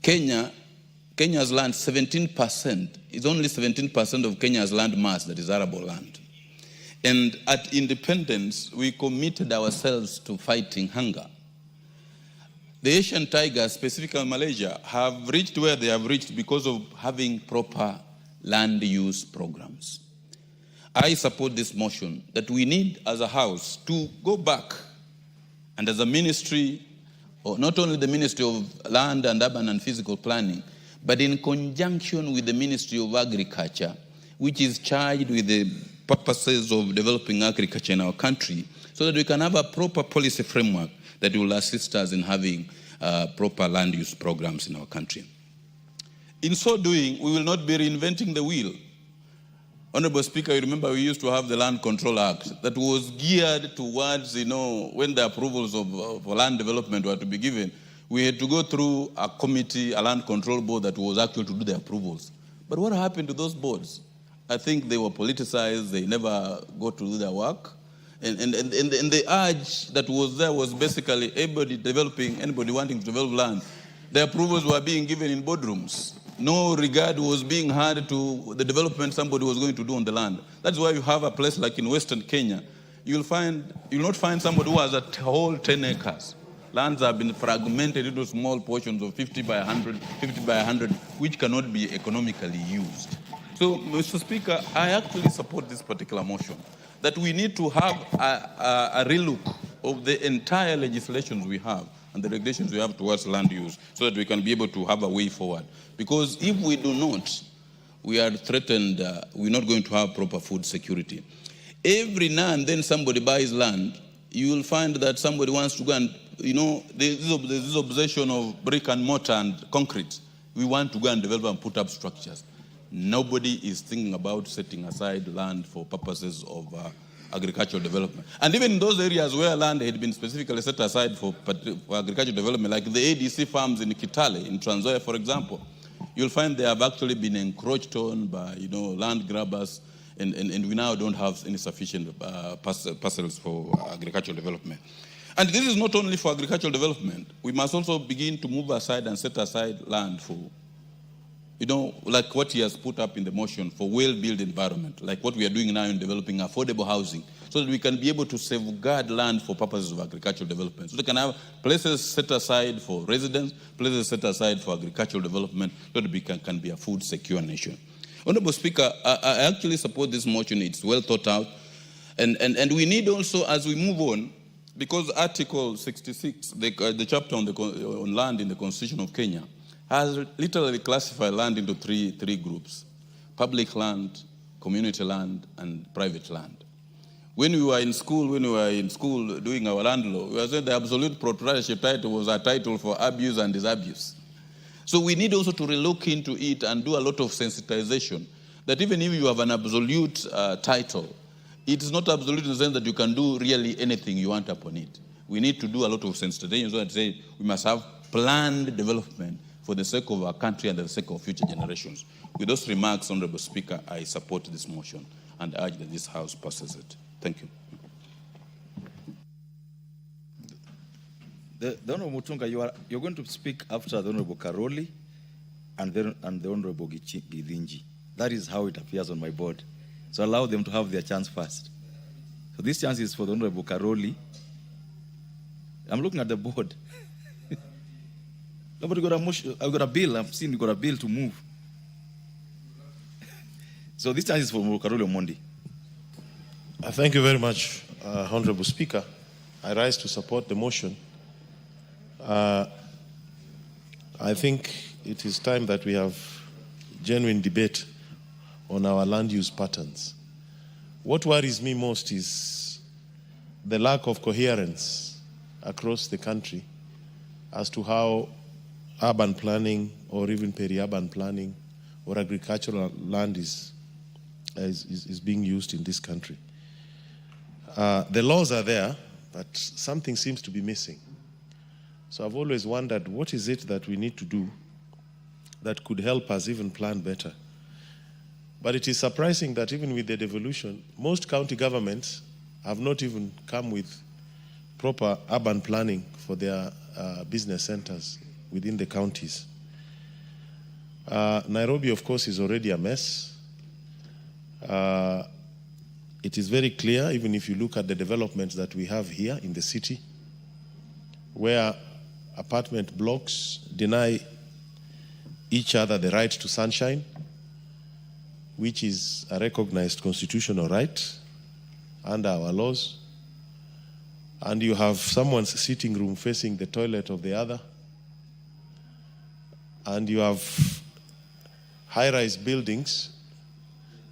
Speaker 8: Kenya's land, 17%, is only 17% of Kenya's land mass that is arable land. And at independence, we committed ourselves to fighting hunger. The Asian tigers, specifically Malaysia, have reached where they have reached because of having proper land use programs. I support this motion that we need as a House to go back and as a ministry, or not only the Ministry of Land and Urban and Physical Planning, but in conjunction with the Ministry of Agriculture, which is charged with the purposes of developing agriculture in our country, so that we can have a proper policy framework that will assist us in having proper land use programs in our country. In so doing, we will not be reinventing the wheel. Honorable Speaker, you remember we used to have the Land Control Act that was geared towards, when the approvals of land development were to be given, we had to go through a committee, a land control board that was actually to do the approvals. But what happened to those boards? I think they were politicized, they never got to do their work. And the urge that was there was basically anybody wanting to develop land, the approvals were being given in boardrooms. No regard was being had to the development somebody was going to do on the land. That's why you have a place like in Western Kenya, you'll not find somebody who has a whole 10 acres. Lands have been fragmented into small portions of 50 by 100, which cannot be economically used. So, Mr. Speaker, I actually support this particular motion. that we need to have a relook of the entire legislations we have and the regulations we have towards land use so that we can be able to have a way forward. Because if we do not, we are threatened, we're not going to have proper food security. Every now and then somebody buys land, you will find that somebody wants to go and, there's this obsession of brick and mortar and concrete. We want to go and develop and put up structures. Nobody is thinking about setting aside land for purposes of agricultural development. And even in those areas where land had been specifically set aside for agricultural development, like the ADC farms in Kitale, in Trans Nzoia, for example, you'll find they have actually been encroached on by, land grabbers, and we now don't have any sufficient parcels for agricultural development. And this is not only for agricultural development. We must also begin to move aside and set aside land for, like what he has put up in the motion for well-built environment, like what we are doing now in developing affordable housing, so that we can be able to safeguard land for purposes of agricultural development. So they can have places set aside for residents, places set aside for agricultural development, so that we can be a food secure nation. Honorable Speaker, I actually support this motion. It's well thought out. And we need also, as we move on, because Article 66, the chapter on land in the Constitution of Kenya, has literally classified land into three groups: public land, community land, and private land. When we were in school doing our land law, we were saying the absolute proprietorship title was a title for abuse and disabuse. So we need also to relook into it and do a lot of sensitization, that even if you have an absolute title, it is not absolute in the sense that you can do really anything you want upon it. We need to do a lot of sensitization so that say we must have planned development for the sake of our country and the sake of future generations. With those remarks, Honorable Speaker, I support this motion and urge that this House passes it. Thank you.
Speaker 21: The Honorable Mutunga, you're going to speak after the Honorable Karoli and the Honorable Githinji. That is how it appears on my board. So allow them to have their chance first. So this chance is for the Honorable Karoli. I'm looking at the board. Nobody got a motion. I've got a bill. I've seen you got a bill to move. So this chance is for Honorable Karoli Omondi.
Speaker 10: Thank you very much, Honorable Speaker. I rise to support the motion. I think it is time that we have genuine debate on our land use patterns. What worries me most is the lack of coherence across the country as to how urban planning or even peri-urban planning or agricultural land is being used in this country. The laws are there, but something seems to be missing. So I've always wondered, what is it that we need to do that could help us even plan better? But it is surprising that even with the devolution, most county governments have not even come with proper urban planning for their business centers within the counties. Nairobi, of course, is already a mess. It is very clear, even if you look at the developments that we have here in the city, where apartment blocks deny each other the right to sunshine, which is a recognized constitutional right under our laws. And you have someone's sitting room facing the toilet of the other. And you have high-rise buildings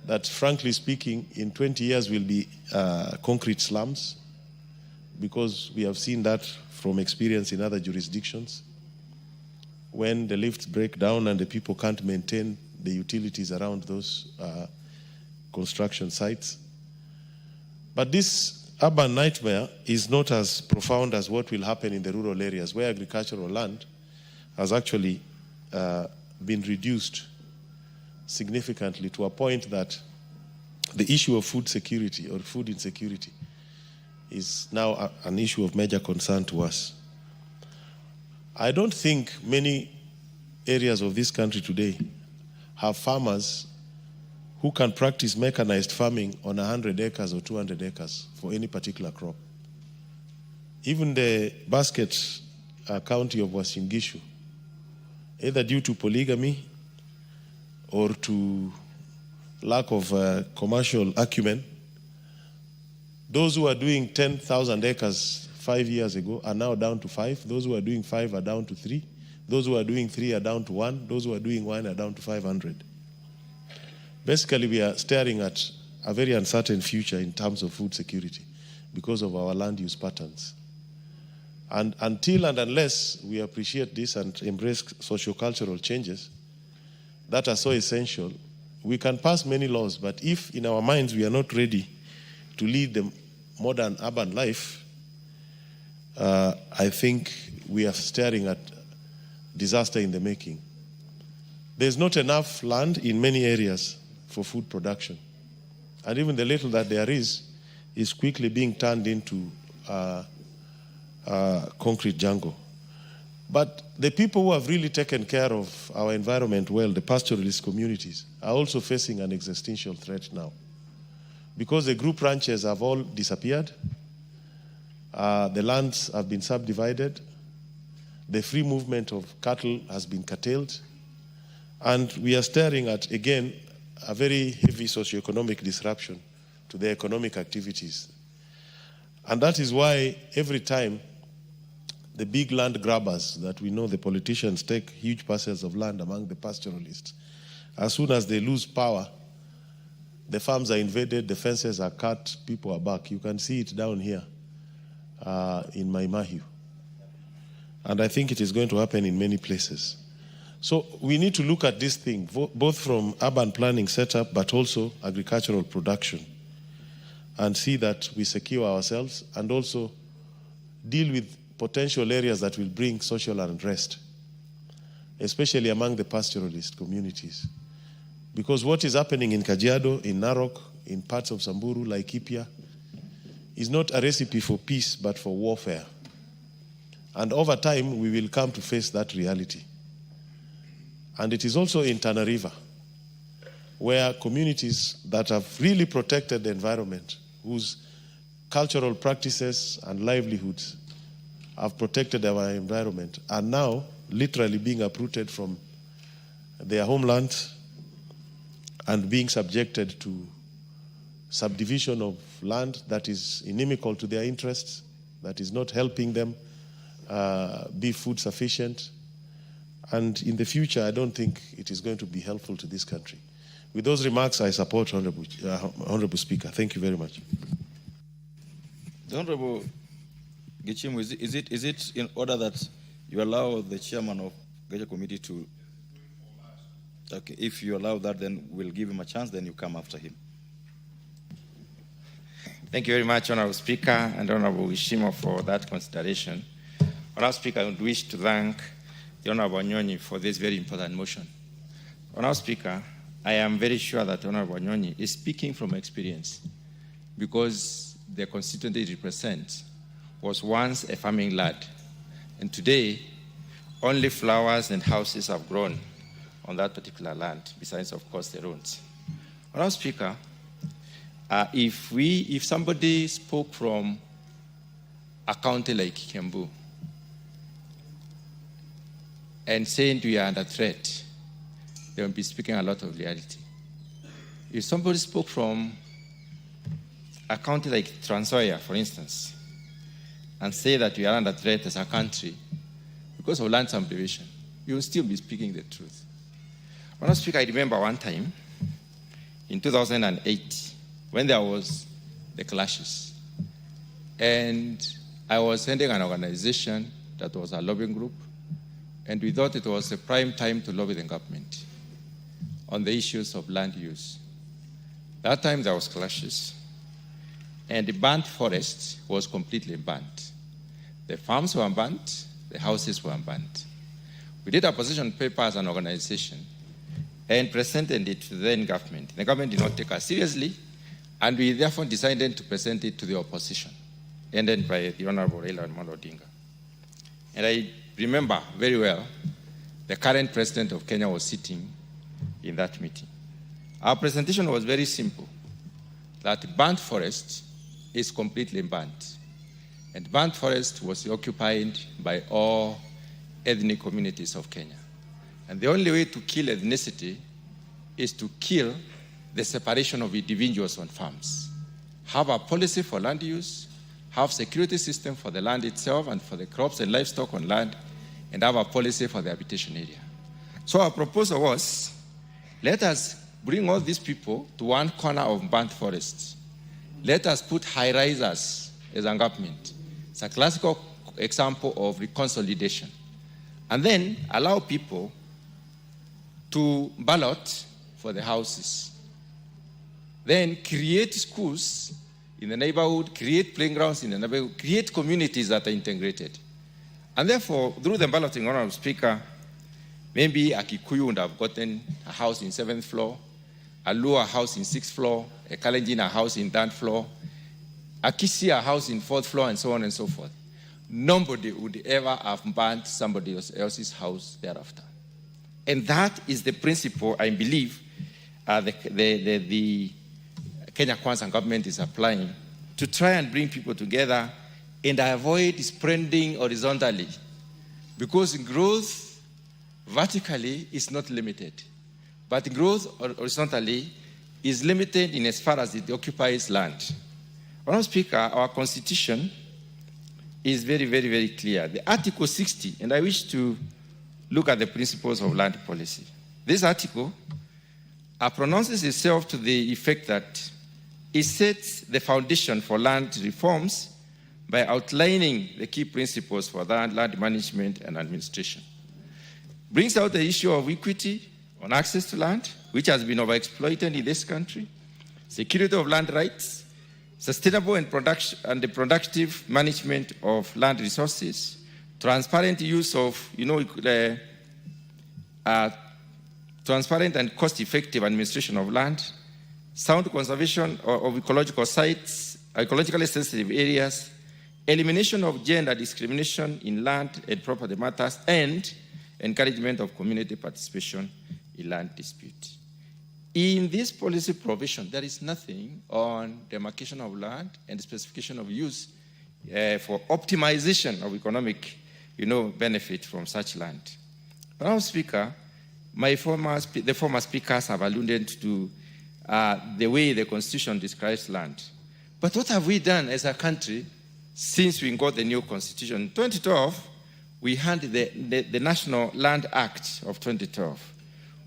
Speaker 10: that, frankly speaking, in 20 years will be concrete slums, because we have seen that from experience in other jurisdictions. When the lifts break down and the people can't maintain the utilities around those construction sites. But this urban nightmare is not as profound as what will happen in the rural areas, where agricultural land has actually been reduced significantly to a point that the issue of food security or food insecurity is now an issue of major concern to us. I don't think many areas of this country today have farmers who can practice mechanized farming on 100 acres or 200 acres for any particular crop. Even the basket county of Uasin Gishu, either due to polygamy or to lack of commercial acumen, Those who are doing 10,000 acres 5 years ago are now down to 5. Those who are doing 5 are down to 3. Those who are doing 3 are down to 1. Those who are doing 1 are down to 500. Basically, we are staring at a very uncertain future in terms of food security because of our land use patterns. And until and unless we appreciate this and embrace sociocultural changes that are so essential, we can pass many laws, but if in our minds we are not ready to lead the modern urban life, I think we are staring at disaster in the making. There's not enough land in many areas for food production. And even the little that there is quickly being turned into concrete jungle. But the people who have really taken care of our environment well, the pastoralist communities, are also facing an existential threat now. Because the group ranches have all disappeared, the lands have been subdivided, the free movement of cattle has been curtailed, and we are staring at, again, a very heavy socioeconomic disruption to the economic activities. And that is why every time the big land grabbers that we know, the politicians, take huge parcels of land among the pastoralists, as soon as they lose power, the farms are invaded, the fences are cut, people are back. You can see it down here in Maimahiu. And I think it is going to happen in many places. So we need to look at this thing, both from urban planning setup, but also agricultural production, and see that we secure ourselves and also deal with potential areas that will bring social unrest, especially among the pastoralist communities. Because what is happening in Kajiado, in Narok, in parts of Samburu, Laikipia, is not a recipe for peace, but for warfare. And over time, we will come to face that reality. And it is also in Tana River, where communities that have really protected the environment, whose cultural practices and livelihoods have protected our environment, are now literally being uprooted from their homelands and being subjected to subdivision of land that is inimical to their interests, that is not helping them be food sufficient. And in the future, I don't think it is going to be helpful to this country. With those remarks, I support Honorable Speaker. Thank you very much.
Speaker 21: The Honorable Gichimu, is it in order that you allow the chairman of the committee to... Okay, if you allow that, then we'll give him a chance, then you come after him.
Speaker 3: Thank you very much, Honorable Speaker and Honorable Ishimo, for that consideration. Honorable Speaker, I would wish to thank the Honorable Nyonyi for this very important motion. Honorable Speaker, I am very sure that Honorable Nyonyi is speaking from experience, because the constituency he represents was once a farming lad, and today only flowers and houses have grown on that particular land, besides, of course, the roads. Honorable Speaker, if somebody spoke from a county like Kiambu and saying we are under threat, they will be speaking a lot of reality. If somebody spoke from a county like Trans Nzoia, for instance, and say that we are under threat as a country because of land subdivision, you will still be speaking the truth. Honorable Speaker, I remember one time in 2008 when there was the clashes, and I was heading an organization that was a lobbying group, and we thought it was the prime time to lobby the government on the issues of land use. That time there was clashes, and the burnt forest was completely burnt. The farms were burnt, the houses were burnt. We did a position paper as an organization and presented it to the then government. The government did not take us seriously, and we therefore decided to present it to the opposition, ended by the Honorable Raila Amolo Odinga. And I remember very well, the current president of Kenya was sitting in that meeting. Our presentation was very simple, that burnt forest is completely burnt. And burnt forest was occupied by all ethnic communities of Kenya. And the only way to kill ethnicity is to kill the separation of individuals on farms. have a policy for land use, have security system for the land itself and for the crops and livestock on land, and have a policy for the habitation area. So our proposal was, let us bring all these people to one corner of burnt forests. Let us put high-risers as a government. It's a classical example of reconsolidation. And then allow people to ballot for the houses. Then create schools in the neighborhood, create playgrounds in the neighborhood, create communities that are integrated. And therefore, through the balloting, Honorable Speaker, maybe a Kikuyu would have gotten a house in 7th floor, a Luo a house in 6th floor, a Kalenjin a house in 3rd floor, a Kisi a house in 4th floor, and so on and so forth. Nobody would ever have burnt somebody else's house thereafter. And that is the principle I believe the Kenya Kwanza government is applying to try and bring people together and avoid spreading horizontally. Because growth vertically is not limited, but growth horizontally is limited in as far as it occupies land. Madam Speaker, our constitution is very, very, very clear. The Article 60, and I wish to look at the principles of land policy. This article pronounces itself to the effect that it sets the foundation for land reforms by outlining the key principles for land management and administration. Brings out the issue of equity on access to land, which has been overexploited in this country, security of land rights, sustainable and the productive management of land resources, transparent use of, transparent and cost-effective administration of land, sound conservation of ecological sites, ecologically sensitive areas, elimination of gender discrimination in land and property matters, and encouragement of community participation in land dispute. In this policy provision, there is nothing on demarcation of land and specification of use for optimization of economic, benefit from such land. Madam Speaker, the former speakers have alluded to the way the Constitution describes land. But what have we done as a country since we got the new Constitution? In 2012, we had the National Land Act of 2012,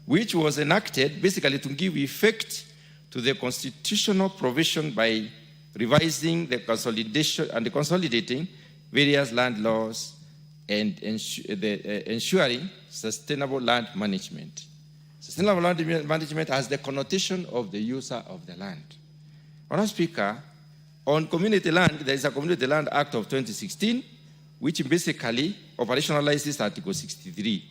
Speaker 3: which was enacted basically to give effect to the constitutional provision by revising the consolidation and consolidating various land laws and ensuring sustainable land management. Sustainable land management has the connotation of the user of the land. Madam Speaker, on community land, there is a Community Land Act of 2016, which basically operationalizes Article 63.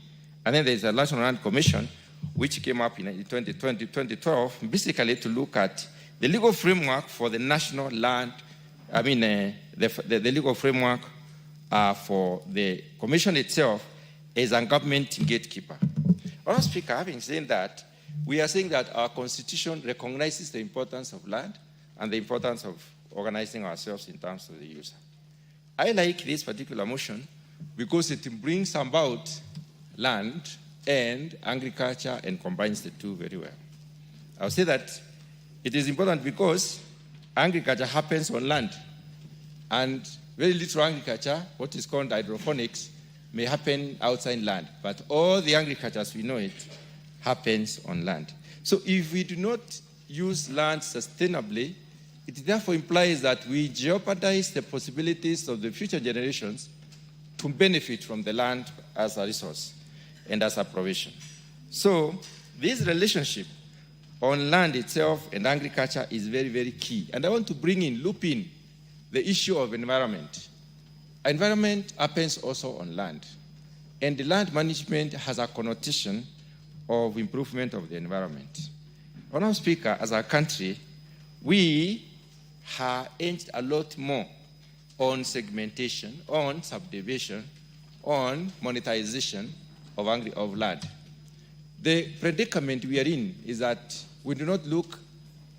Speaker 3: And then there is a National Land Commission, which came up in 2012, basically to look at the legal framework for the national land, the legal framework for the commission itself as a government gatekeeper. Madam Speaker, having said that, we are saying that our constitution recognizes the importance of land and the importance of organizing ourselves in terms of the user. I like this particular motion because it brings about land and agriculture and combines the two very well. I'll say that it is important because agriculture happens on land, and very little agriculture, what is called hydroponics, may happen outside land, but all the agriculture as we know it happens on land. So if we do not use land sustainably, it therefore implies that we jeopardize the possibilities of the future generations to benefit from the land as a resource and as a provision. So this relationship on land itself and agriculture is very, very key. And I want to loop in the issue of environment. Environment happens also on land. And the land management has a connotation of improvement of the environment. Madam Speaker, as a country, we have aimed a lot more on segmentation, on subdivision, on monetization of land. The predicament we are in is that we do not look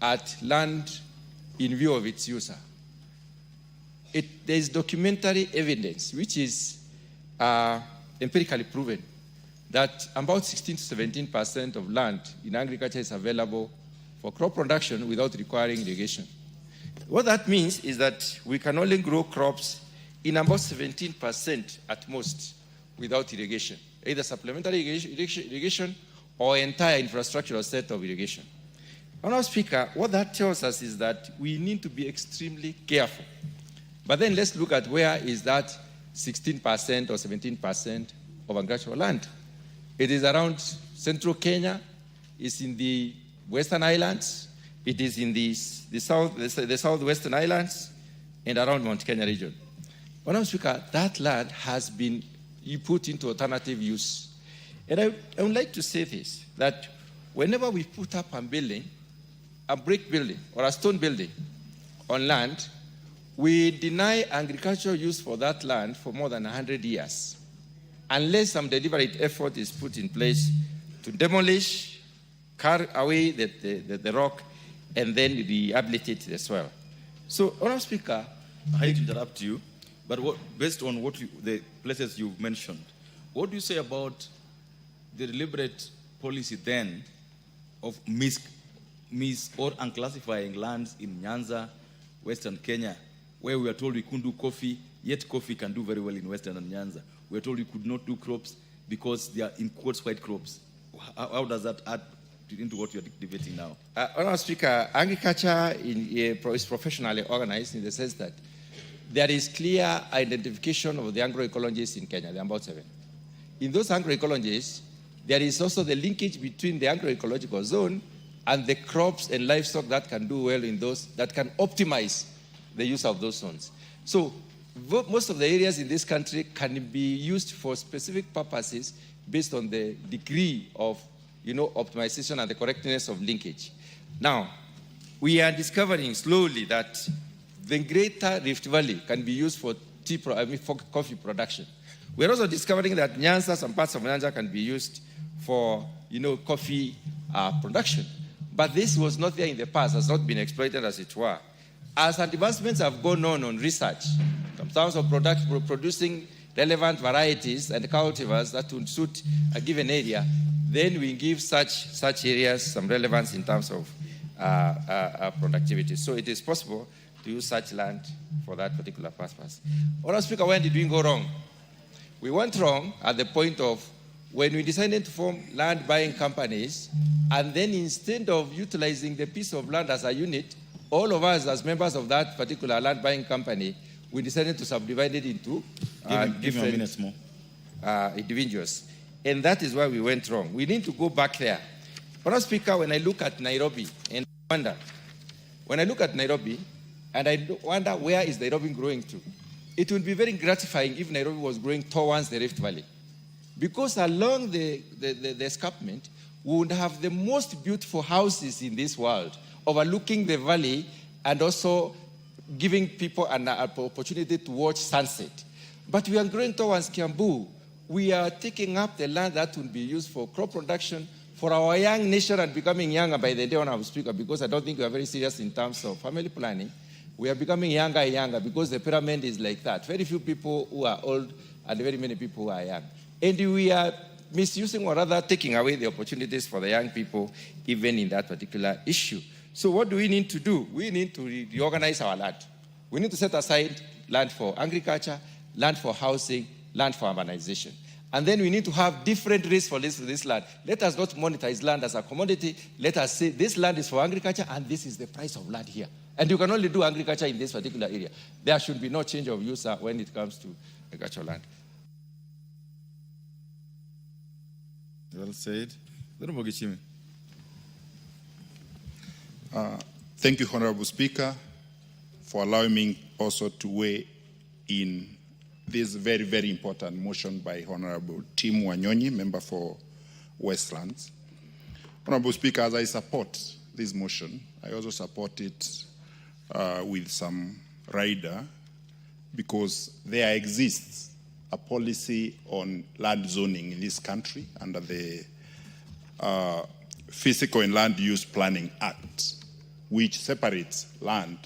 Speaker 3: at land in view of its user. There is documentary evidence, which is empirically proven, that about 16 to 17% of land in agriculture is available for crop production without requiring irrigation. What that means is that we can only grow crops in about 17% at most without irrigation, either supplementary irrigation or entire infrastructural set of irrigation. Honourable Speaker, what that tells us is that we need to be extremely careful. But then let's look at where is that 16% or 17% of agricultural land. It is around central Kenya, it's in the Western Islands, it is in the southwestern islands, and around Mount Kenya region. Honourable Speaker, that land has been put into alternative use. And I would like to say this, that whenever we put up a building, a brick building or a stone building on land, we deny agricultural use for that land for more than 100 years, unless some deliberate effort is put in place to demolish, carry away the rock, and then rehabilitate the soil. So, Honourable Speaker,
Speaker 21: I hate to interrupt you, but based on the places you've mentioned, what do you say about the deliberate policy then of or unclassifying lands in Nyanza, Western Kenya, where we are told we couldn't do coffee, yet coffee can do very well in Western and Nyanza. We are told we could not do crops because they are, in quotes, white crops. How does that add into what you're debating now?
Speaker 3: Honourable Speaker, agriculture is professionally organized in the sense that there is clear identification of the agroecologies in Kenya. There are about 7. In those agroecologies, there is also the linkage between the agroecological zone and the crops and livestock that can do well in those, that can optimize the use of those zones. So most of the areas in this country can be used for specific purposes based on the degree of optimization and the correctness of linkage. Now, we are discovering slowly that the greater Rift Valley can be used for coffee production. We're also discovering that Nyanza, some parts of Nyanza can be used for coffee production. But this was not there in the past, has not been exploited as it were. As advancements have gone on research, in terms of producing relevant varieties and cultivars that would suit a given area, then we give such areas some relevance in terms of productivity. So it is possible to use such land for that particular purpose. Honourable Speaker, when did we go wrong? We went wrong at the point of when we decided to form land buying companies, and then instead of utilizing the piece of land as a unit, all of us as members of that particular land buying company, we decided to subdivide it into
Speaker 21: give me a minute more.
Speaker 3: Individuals. And that is why we went wrong. We need to go back there. Honourable Speaker, when I look at Nairobi and wonder, and I wonder where is Nairobi growing to, it would be very gratifying if Nairobi was growing towards the Rift Valley. Because along the escarpment, we would have the most beautiful houses in this world, overlooking the valley and also giving people an opportunity to watch sunset. But we are growing towards Kiambu. We are taking up the land that will be used for crop production for our young nation and becoming younger by the day, Honourable Speaker, because I don't think we are very serious in terms of family planning. We are becoming younger and younger because the pyramid is like that. Very few people who are old and very many people who are young. And we are misusing or rather taking away the opportunities for the young people even in that particular issue. So what do we need to do? We need to reorganize our land. We need to set aside land for agriculture, land for housing, land for urbanization. And then we need to have different rates for this land. Let us not monetize land as a commodity. Let us say this land is for agriculture and this is the price of land here. And you can only do agriculture in this particular area. There should be no change of use when it comes to agricultural land.
Speaker 21: Well said.
Speaker 2: Thank you, Honourable Speaker, for allowing me also to weigh in this very, very important motion by Honourable Tim Wanyonyi, member for Westlands. Honourable Speaker, as I support this motion, I also support it with some rider because there exists a policy on land zoning in this country under the Physical and Land Use Planning Act, which separates land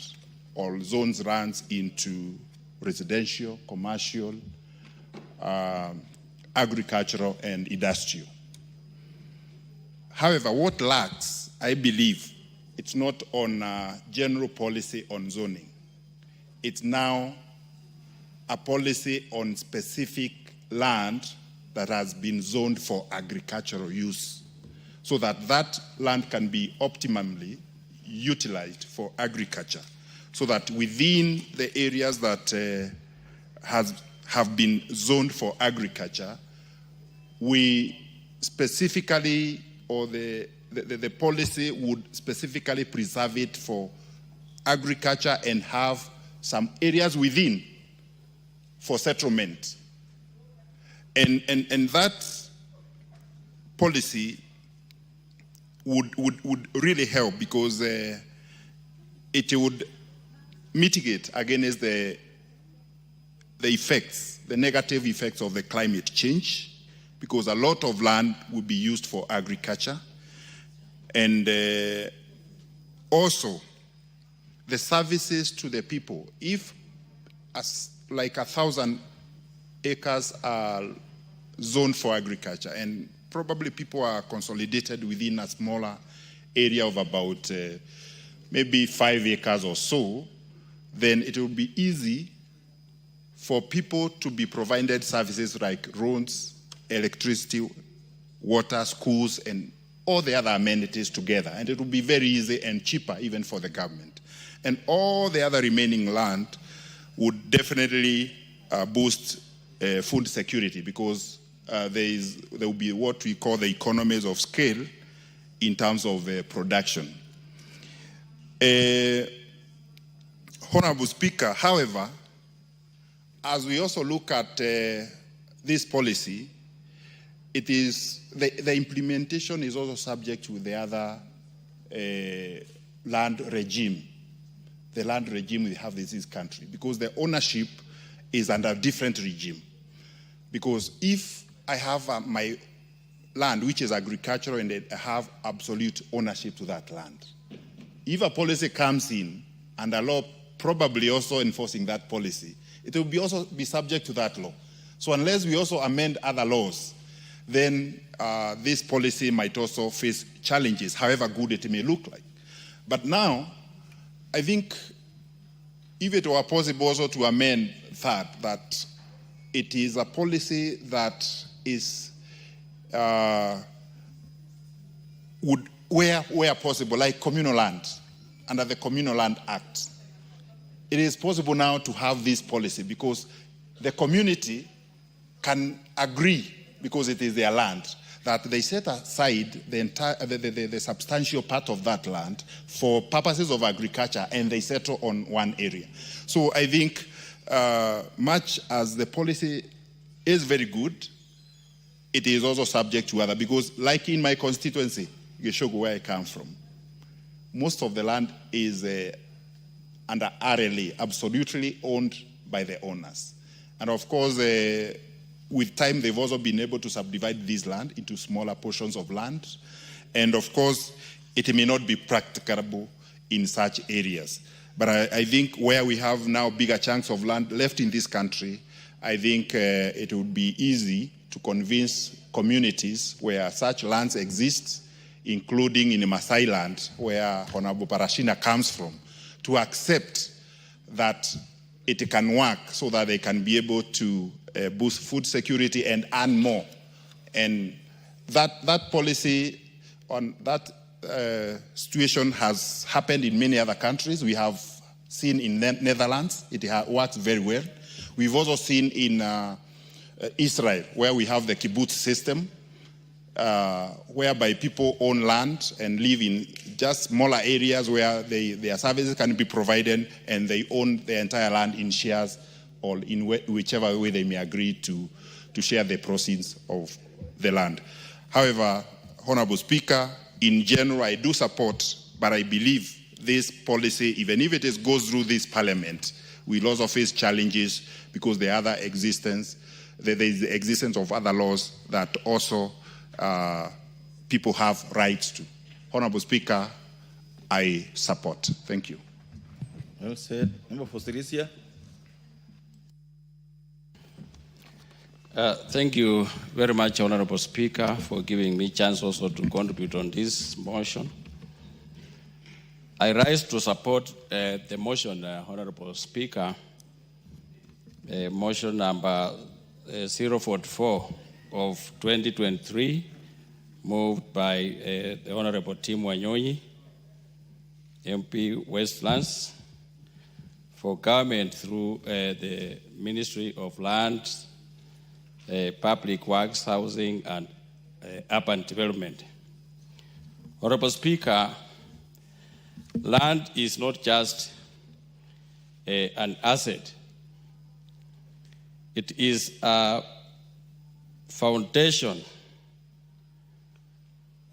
Speaker 2: or zones lands into residential, commercial, agricultural, and industrial. However, what lacks, I believe, it's not on general policy on zoning. It's now a policy on specific land that has been zoned for agricultural use, so that that land can be optimally utilized for agriculture, so that within the areas that have been zoned for agriculture, we specifically, or the policy would specifically preserve it for agriculture and have some areas within for settlement. And that policy would really help, because it would mitigate against the effects, the negative effects of the climate change, because a lot of land would be used for agriculture. And also the services to the people. If like 1,000 acres are zoned for agriculture, and probably people are consolidated within a smaller area of about maybe 5 acres or so, then it will be easy for people to be provided services like roads, electricity, water, schools, and all the other amenities together. And it will be very easy and cheaper even for the government. And all the other remaining land would definitely boost food security, because there will be what we call the economies of scale in terms of production. Honorable Speaker, however, as we also look at this policy, it is the implementation is also subject to the other land regime, the land regime we have in this country, because the ownership is under a different regime. Because if I have my land, which is agricultural, and I have absolute ownership to that land, if a policy comes in and a law probably also enforcing that policy, it will also be subject to that law. So unless we also amend other laws, then this policy might also face challenges, however good it may look like. But now, I think if it were possible also to amend that it is a policy that is, where possible, like communal land, under the Communal Land Act, it is possible now to have this policy, because the community can agree, because it is their land, that they set aside the substantial part of that land for purposes of agriculture, and they settle on one area. So I think much as the policy is very good, it is also subject to other, because like in my constituency, Geshogo, where I come from, most of the land is under RLA, absolutely owned by the owners. And of course, with time, they've also been able to subdivide this land into smaller portions of land. And of course, it may not be practicable in such areas. But I think where we have now bigger chunks of land left in this country, I think it would be easy to convince communities where such lands exist, including in Maasai land, where Honorable Parashina comes from, to accept that it can work, so that they can be able to boost food security and earn more. And that policy on that situation has happened in many other countries. We have seen in Netherlands, it works very well. We've also seen in Israel, where we have the kibbutz system, whereby people own land and live in just smaller areas where their services can be provided, and they own the entire land in shares, or in whichever way they may agree to share the proceeds of the land. However, Honorable Speaker, in general, I do support, but I believe this policy, even if it goes through this parliament, will also face challenges, because there is the existence of other laws that also people have rights to. Honorable Speaker, I support. Thank you.
Speaker 21: Well said. Member for Sirisia.
Speaker 11: Thank you very much, Honorable Speaker, for giving me a chance also to contribute on this motion. I rise to support the motion, Honorable Speaker, motion number 044 of 2023, moved by the Honorable Tim Wanyonyi, MP Westlands, for government through the Ministry of Land, Public Works, Housing, and Urban Development. Honorable Speaker, land is not just an asset. It is a foundation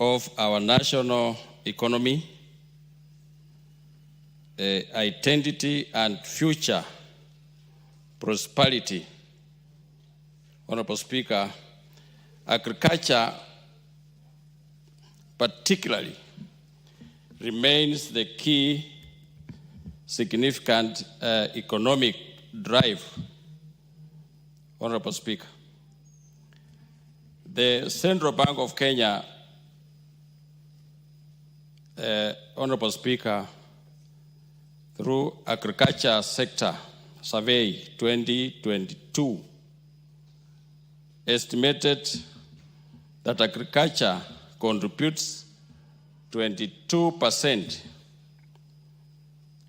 Speaker 11: of our national economy, identity, and future prosperity. Honorable Speaker, agriculture particularly remains the key significant economic drive. Honorable Speaker, the Central Bank of Kenya, Honorable Speaker, through Agriculture Sector Survey 2022, estimated that agriculture contributes 22%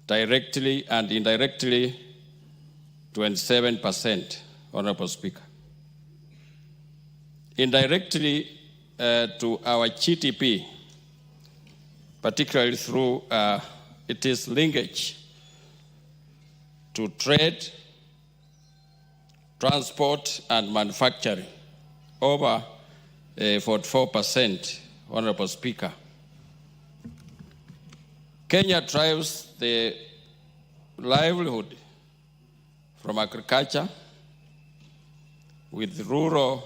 Speaker 11: directly and indirectly 27%, Honorable Speaker. Indirectly to our GDP, particularly through its linkage to trade, transport, and manufacturing, over 44%, Honorable Speaker. Kenya drives the livelihood from agriculture, with rural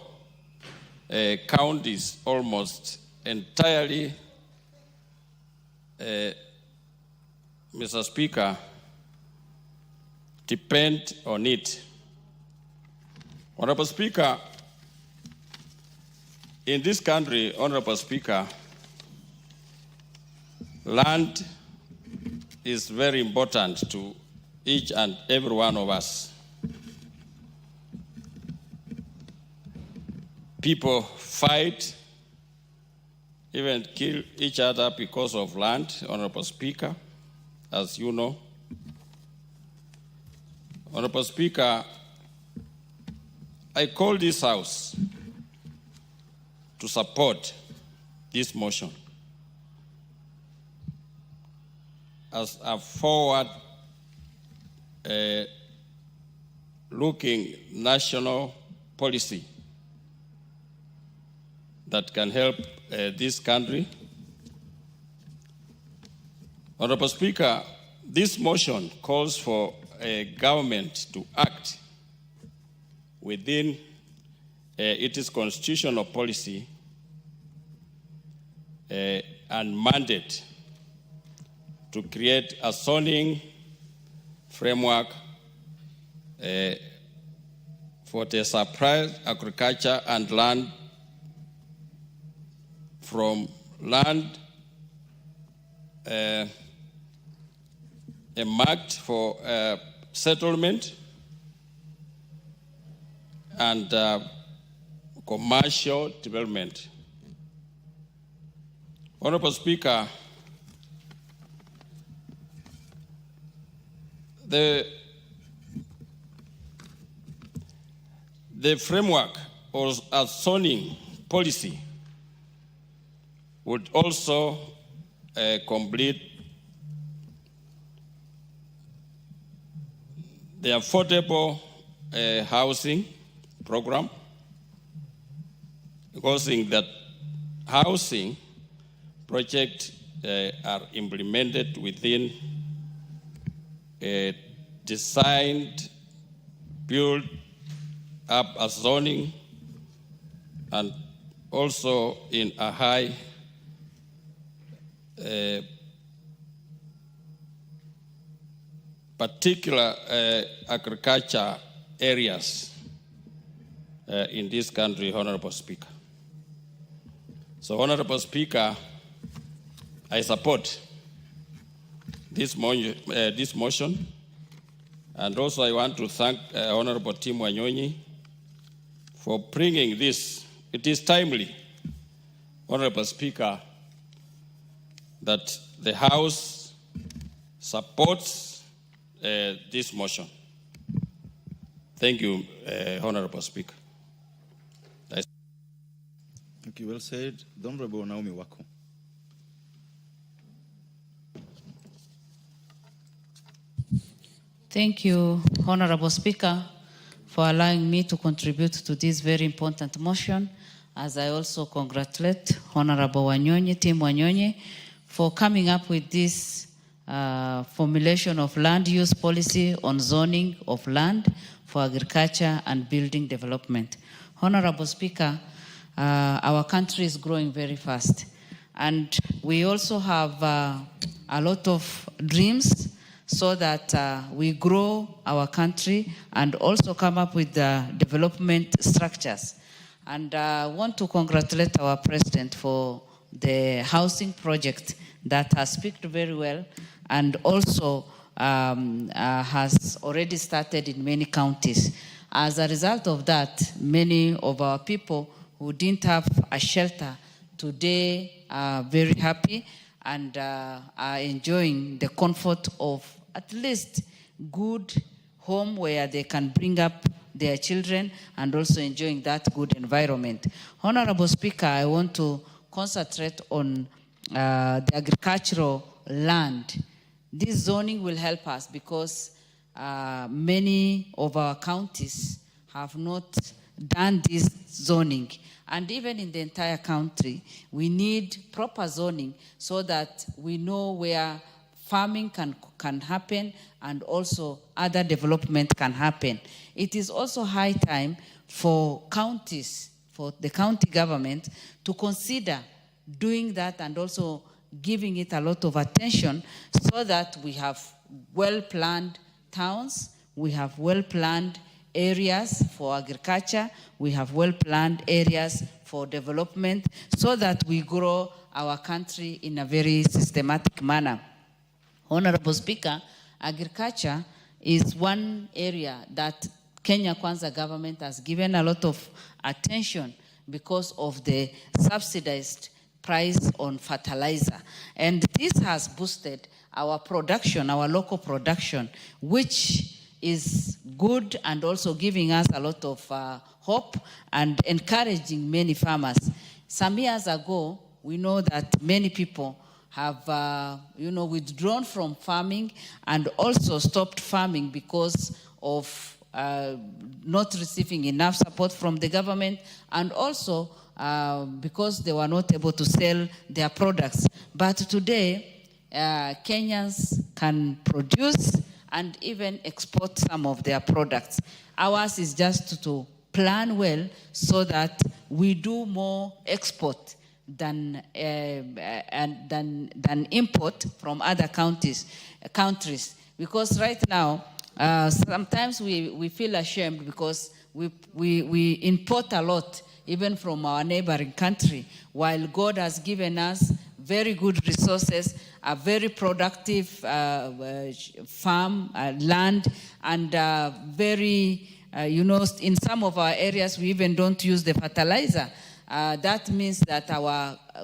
Speaker 11: counties almost entirely, Mr. Speaker, depend on it. Honorable Speaker, in this country, Honorable Speaker, land is very important to each and every one of us. People fight, even kill each other because of land, Honorable Speaker, as you know. Honorable Speaker, I call this House to support this motion as a forward-looking national policy that can help this country. Honorable Speaker, this motion calls for a government to act within its constitutional policy and mandate to create a zoning framework for the surplus agriculture and land from land earmarked for settlement and commercial development. Honorable Speaker, the framework or a zoning policy would also complete the affordable housing program, causing that housing projects are implemented within a designed, build up a zoning, and also in a high particular agriculture areas in this country, Honorable Speaker. So, Honorable Speaker, I support this motion. And also I want to thank Honorable Tim Wanyonyi for bringing this. It is timely, Honorable Speaker, that the House supports this motion. Thank you, Honorable Speaker.
Speaker 21: Thank you. Well said. The Honorable Naomi Wako.
Speaker 12: Thank you, Honorable Speaker, for allowing me to contribute to this very important motion, as I also congratulate Honorable Wanyonyi, Tim Wanyonyi, for coming up with this formulation of land use policy on zoning of land for agriculture and building development. Honorable Speaker, our country is growing very fast, and we also have a lot of dreams so that we grow our country and also come up with development structures. And I want to congratulate our President for the housing project that has picked very well and also has already started in many counties. As a result of that, many of our people who didn't have a shelter today are very happy and are enjoying the comfort of at least good home where they can bring up their children and also enjoying that good environment. Honorable Speaker, I want to concentrate on the agricultural land. This zoning will help us because many of our counties have not done this zoning. And even in the entire country, we need proper zoning so that we know where farming can happen and also other development can happen. It is also high time for counties, for the county government to consider doing that and also giving it a lot of attention so that we have well-planned towns, we have well-planned areas for agriculture, we have well-planned areas for development so that we grow our country in a very systematic manner. Honorable Speaker, agriculture is one area that Kenya Kwanza government has given a lot of attention because of the subsidized price on fertilizer. And this has boosted our production, our local production, which is good and also giving us a lot of hope and encouraging many farmers. Some years ago, we know that many people have withdrawn from farming and also stopped farming because of not receiving enough support from the government and also because they were not able to sell their products. But today, Kenyans can produce and even export some of their products. Ours is just to plan well so that we do more export than import from other countries. Because right now, sometimes we feel ashamed because we import a lot, even from our neighboring country, while God has given us very good resources, a very productive farm, land, and very, in some of our areas, we even don't use the fertilizer. That means that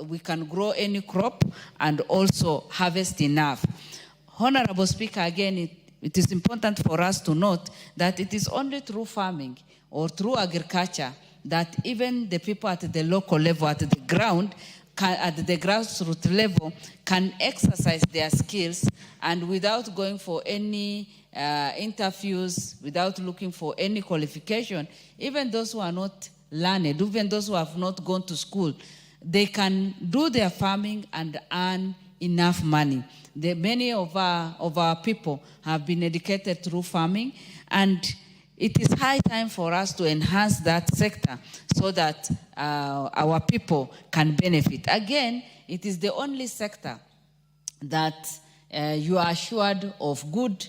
Speaker 12: we can grow any crop and also harvest enough. Honorable Speaker, again, it is important for us to note that it is only through farming or through agriculture that even the people at the local level, at the ground, at the grassroots level, can exercise their skills and without going for any interviews, without looking for any qualification, even those who are not learned, even those who have not gone to school, they can do their farming and earn enough money. Many of our people have been educated through farming, and it is high time for us to enhance that sector so that our people can benefit. Again, it is the only sector that you are assured of good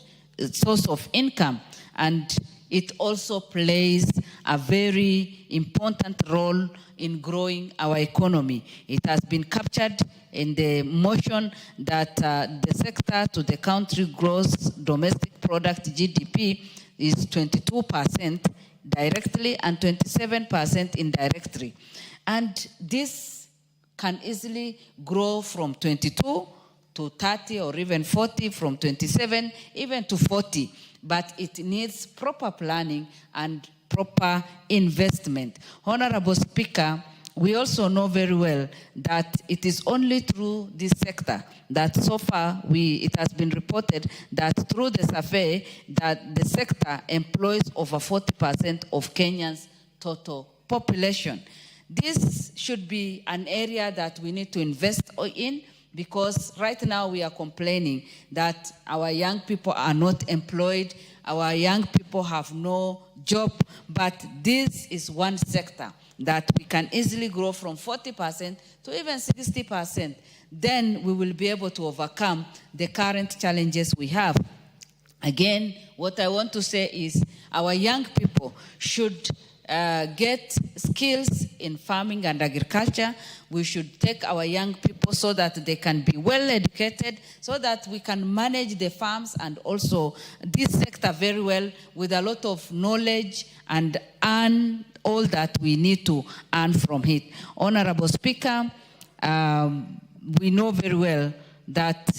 Speaker 12: source of income, and it also plays a very important role in growing our economy. It has been captured in the motion that the sector to the country gross domestic product GDP is 22% directly and 27% indirectly. And this can easily grow from 22 to 30 or even 40, from 27 even to 40. But it needs proper planning and proper investment. Honorable Speaker, we also know very well that it is only through this sector that so far it has been reported that through the survey that the sector employs over 40% of Kenyans' total population. This should be an area that we need to invest in, because right now we are complaining that our young people are not employed, our young people have no job, but this is one sector that we can easily grow from 40% to even 60%. Then we will be able to overcome the current challenges we have. Again, what I want to say is our young people should get skills in farming and agriculture. We should take our young people so that they can be well educated, so that we can manage the farms and also this sector very well with a lot of knowledge and earn all that we need to earn from it. Honorable Speaker, we know very well that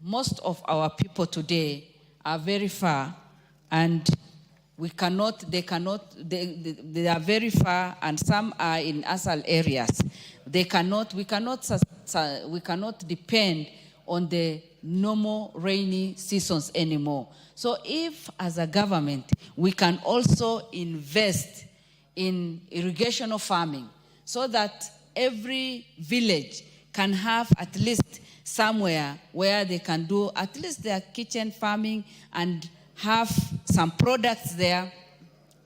Speaker 12: most of our people today are very far, and they are very far, and some are in ASAL areas. We cannot depend on the normal rainy seasons anymore. So if, as a government, we can also invest in irrigation of farming, so that every village can have at least somewhere where they can do at least their kitchen farming and have some products there,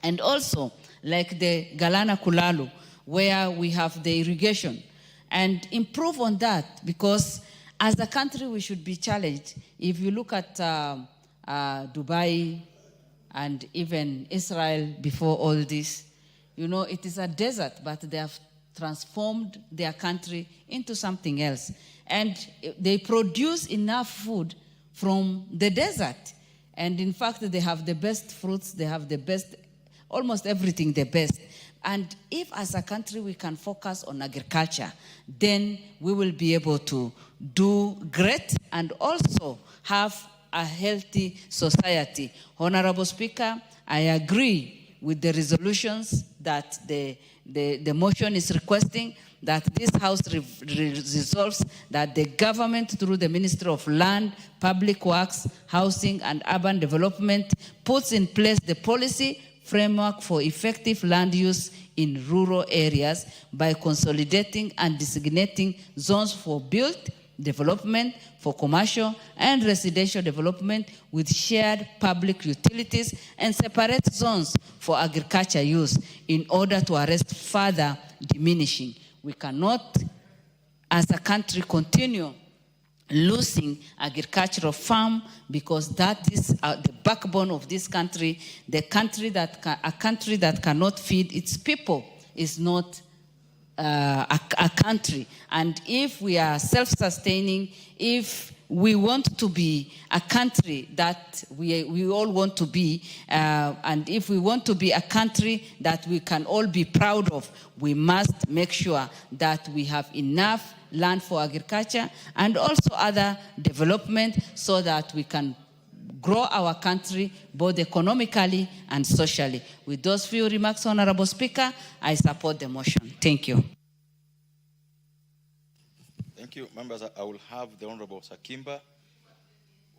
Speaker 12: and also like the Galana Kulalu, where we have the irrigation, and improve on that, because as a country we should be challenged. If you look at Dubai and even Israel before all this, you know, it is a desert, but they have transformed their country into something else. And they produce enough food from the desert. And in fact, they have the best fruits, they have the best, almost everything the best. And if as a country we can focus on agriculture, then we will be able to do great and also have a healthy society. Honorable Speaker, I agree with the resolutions that the motion is requesting, that this House resolves that the government, through the Ministry of Land, Public Works, Housing and Urban Development, puts in place the policy framework for effective land use in rural areas by consolidating and designating zones for built development, for commercial and residential development with shared public utilities, and separate zones for agriculture use in order to arrest further diminishing. We cannot, as a country, continue losing agricultural farm, because that is the backbone of this country. A country that cannot feed its people is not a country. And if we are self-sustaining, if we want to be a country that we all want to be, and if we want to be a country that we can all be proud of, we must make sure that we have enough land for agriculture and also other development, so that we can grow our country both economically and socially. With those few remarks, Honorable Speaker, I support the motion. Thank you.
Speaker 21: Thank you. Members, I will have the Honorable Sakimba,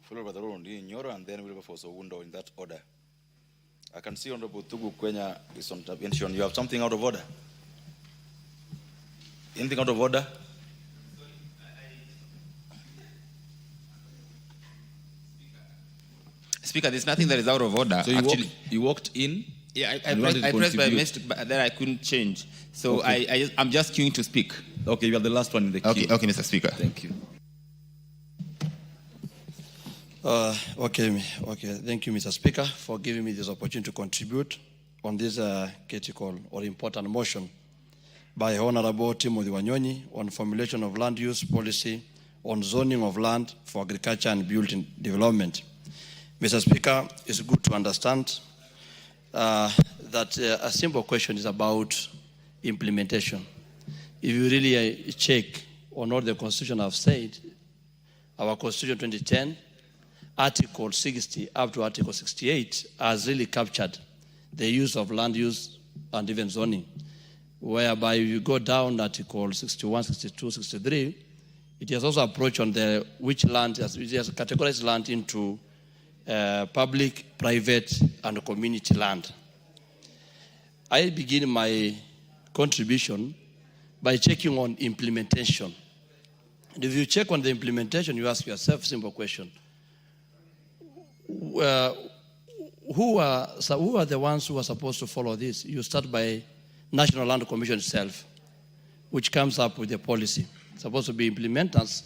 Speaker 21: followed by the Honorable Nyoro, and then we'll go for Sowundo in that order. I can see Honorable Tugu Kwenya is on intervention. You have something out of order? Anything out of order?
Speaker 14: Speaker, there's nothing that is out of order.
Speaker 21: So you walked in?
Speaker 14: Yeah, I pressed by mistake, but then I couldn't change. So okay. I'm just queuing to speak.
Speaker 21: Okay, you are the last one in the queue.
Speaker 14: Okay, Mr. Speaker.
Speaker 21: Thank you.
Speaker 16: Okay. Thank you, Mr. Speaker, for giving me this opportunity to contribute on this critical or important motion by Honorable Timothy Wanyonyi on formulation of land use policy on zoning of land for agriculture and building development. Mr. Speaker, it's good to understand that a simple question is about implementation. If you really check on what the Constitution have said, our Constitution 2010, Article 60 up to Article 68 has really captured the use of land use and even zoning, whereby you go down Article 61, 62, 63, it has also approached on the which land, it has categorized land into public, private, and community land. I begin my contribution by checking on implementation. And if you check on the implementation, you ask yourself a simple question. Who are the ones who are supposed to follow this? You start by National Land Commission itself, which comes up with a policy. It's supposed to be implementers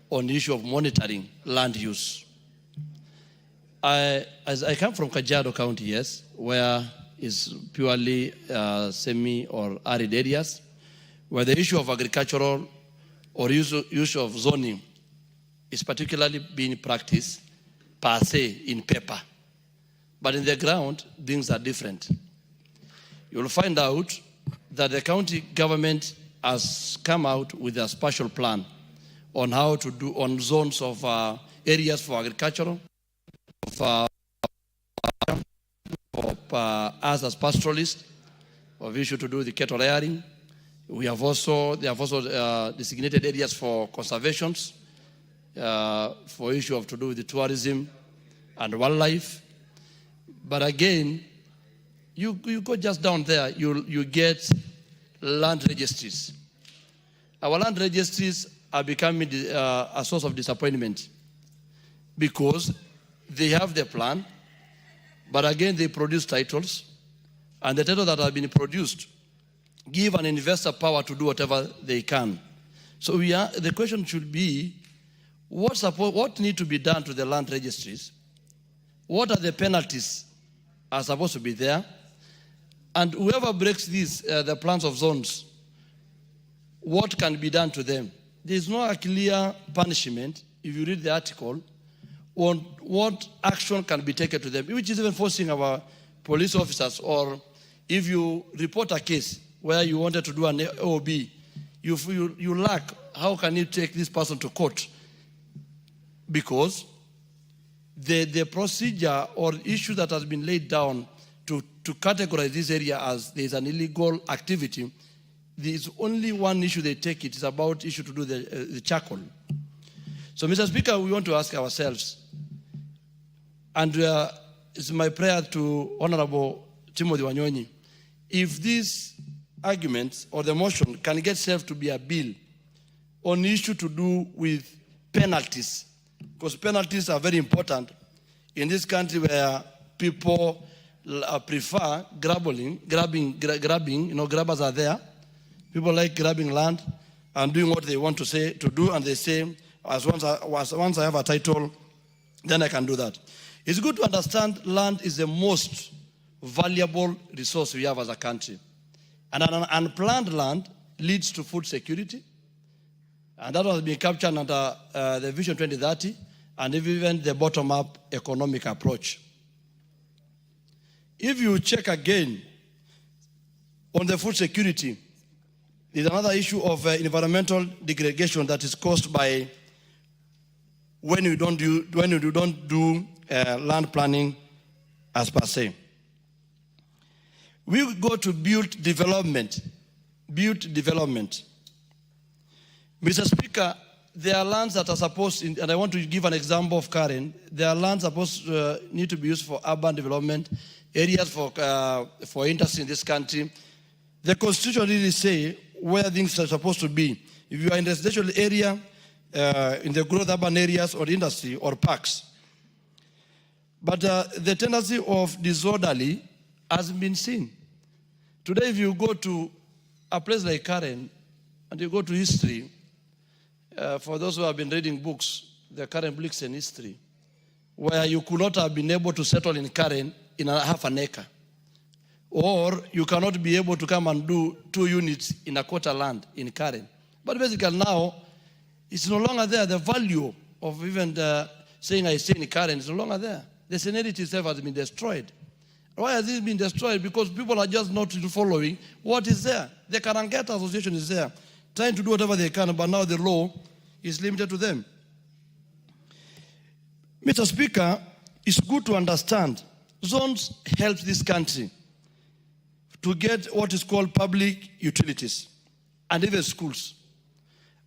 Speaker 16: on the issue of monitoring land use. As I come from Kajiado County, yes, where it's purely semi or arid areas, where the issue of agricultural or use of zoning is particularly being practiced per se in paper. But in the ground, things are different. You'll find out that the county government has come out with a special plan on how to do on zones of areas for agricultural, for us as pastoralists, of issue to do the cattle rearing. They have also designated areas for conservations, for issue of to do with the tourism and wildlife. But again, you go just down there, you get land registries. Our land registries are becoming a source of disappointment because they have their plan, but again they produce titles, and the titles that have been produced give an investor power to do whatever they can. So the question should be, what needs to be done to the land registries? What are the penalties are supposed to be there? And whoever breaks these, the plans of zones, what can be done to them? There's no clear punishment, if you read the article, on what action can be taken to them, which is even forcing our police officers, or if you report a case where you wanted to do an OB, you lack, how can you take this person to court? Because the procedure or issue that has been laid down to categorize this area as there is an illegal activity, there is only one issue they take. It is about issue to do the charcoal. So, Mr. Speaker, we want to ask ourselves, and it's my prayer to Honorable Timothy Wanyonyi, if these arguments or the motion can get served to be a bill on issue to do with penalties, because penalties are very important in this country where people prefer grabbing, grabbers are there. People like grabbing land and doing what they want to do, and they say, once I have a title, then I can do that. It's good to understand land is the most valuable resource we have as a country. And an unplanned land leads to food security. And that has been captured under the Vision 2030 and even the bottom-up economic approach. If you check again on the food security, there's another issue of environmental degradation that is caused by when you don't do land planning as per se. We go to built development. Mr. Speaker, there are lands that are supposed, and I want to give an example of Karen, there are lands supposed to need to be used for urban development, areas for industry in this country. The Constitution really say where things are supposed to be. If you are in the residential area, in the growth urban areas or industry or parks. But the tendency of disorderly has been seen. Today, if you go to a place like Karen and you go to history, for those who have been reading books, the Karen books in history, where you could not have been able to settle in Karen in half an acre. Or you cannot be able to come and do 2 units in a quarter land in Karen. But basically now, it's no longer there. The value of even saying I stay in Karen is no longer there. The senarity itself has been destroyed. Why has it been destroyed? Because people are just not following what is there. The Karangata Association is there, trying to do whatever they can, but now the law is limited to them. Mr. Speaker, it's good to understand zones help this country to get what is called public utilities and even schools.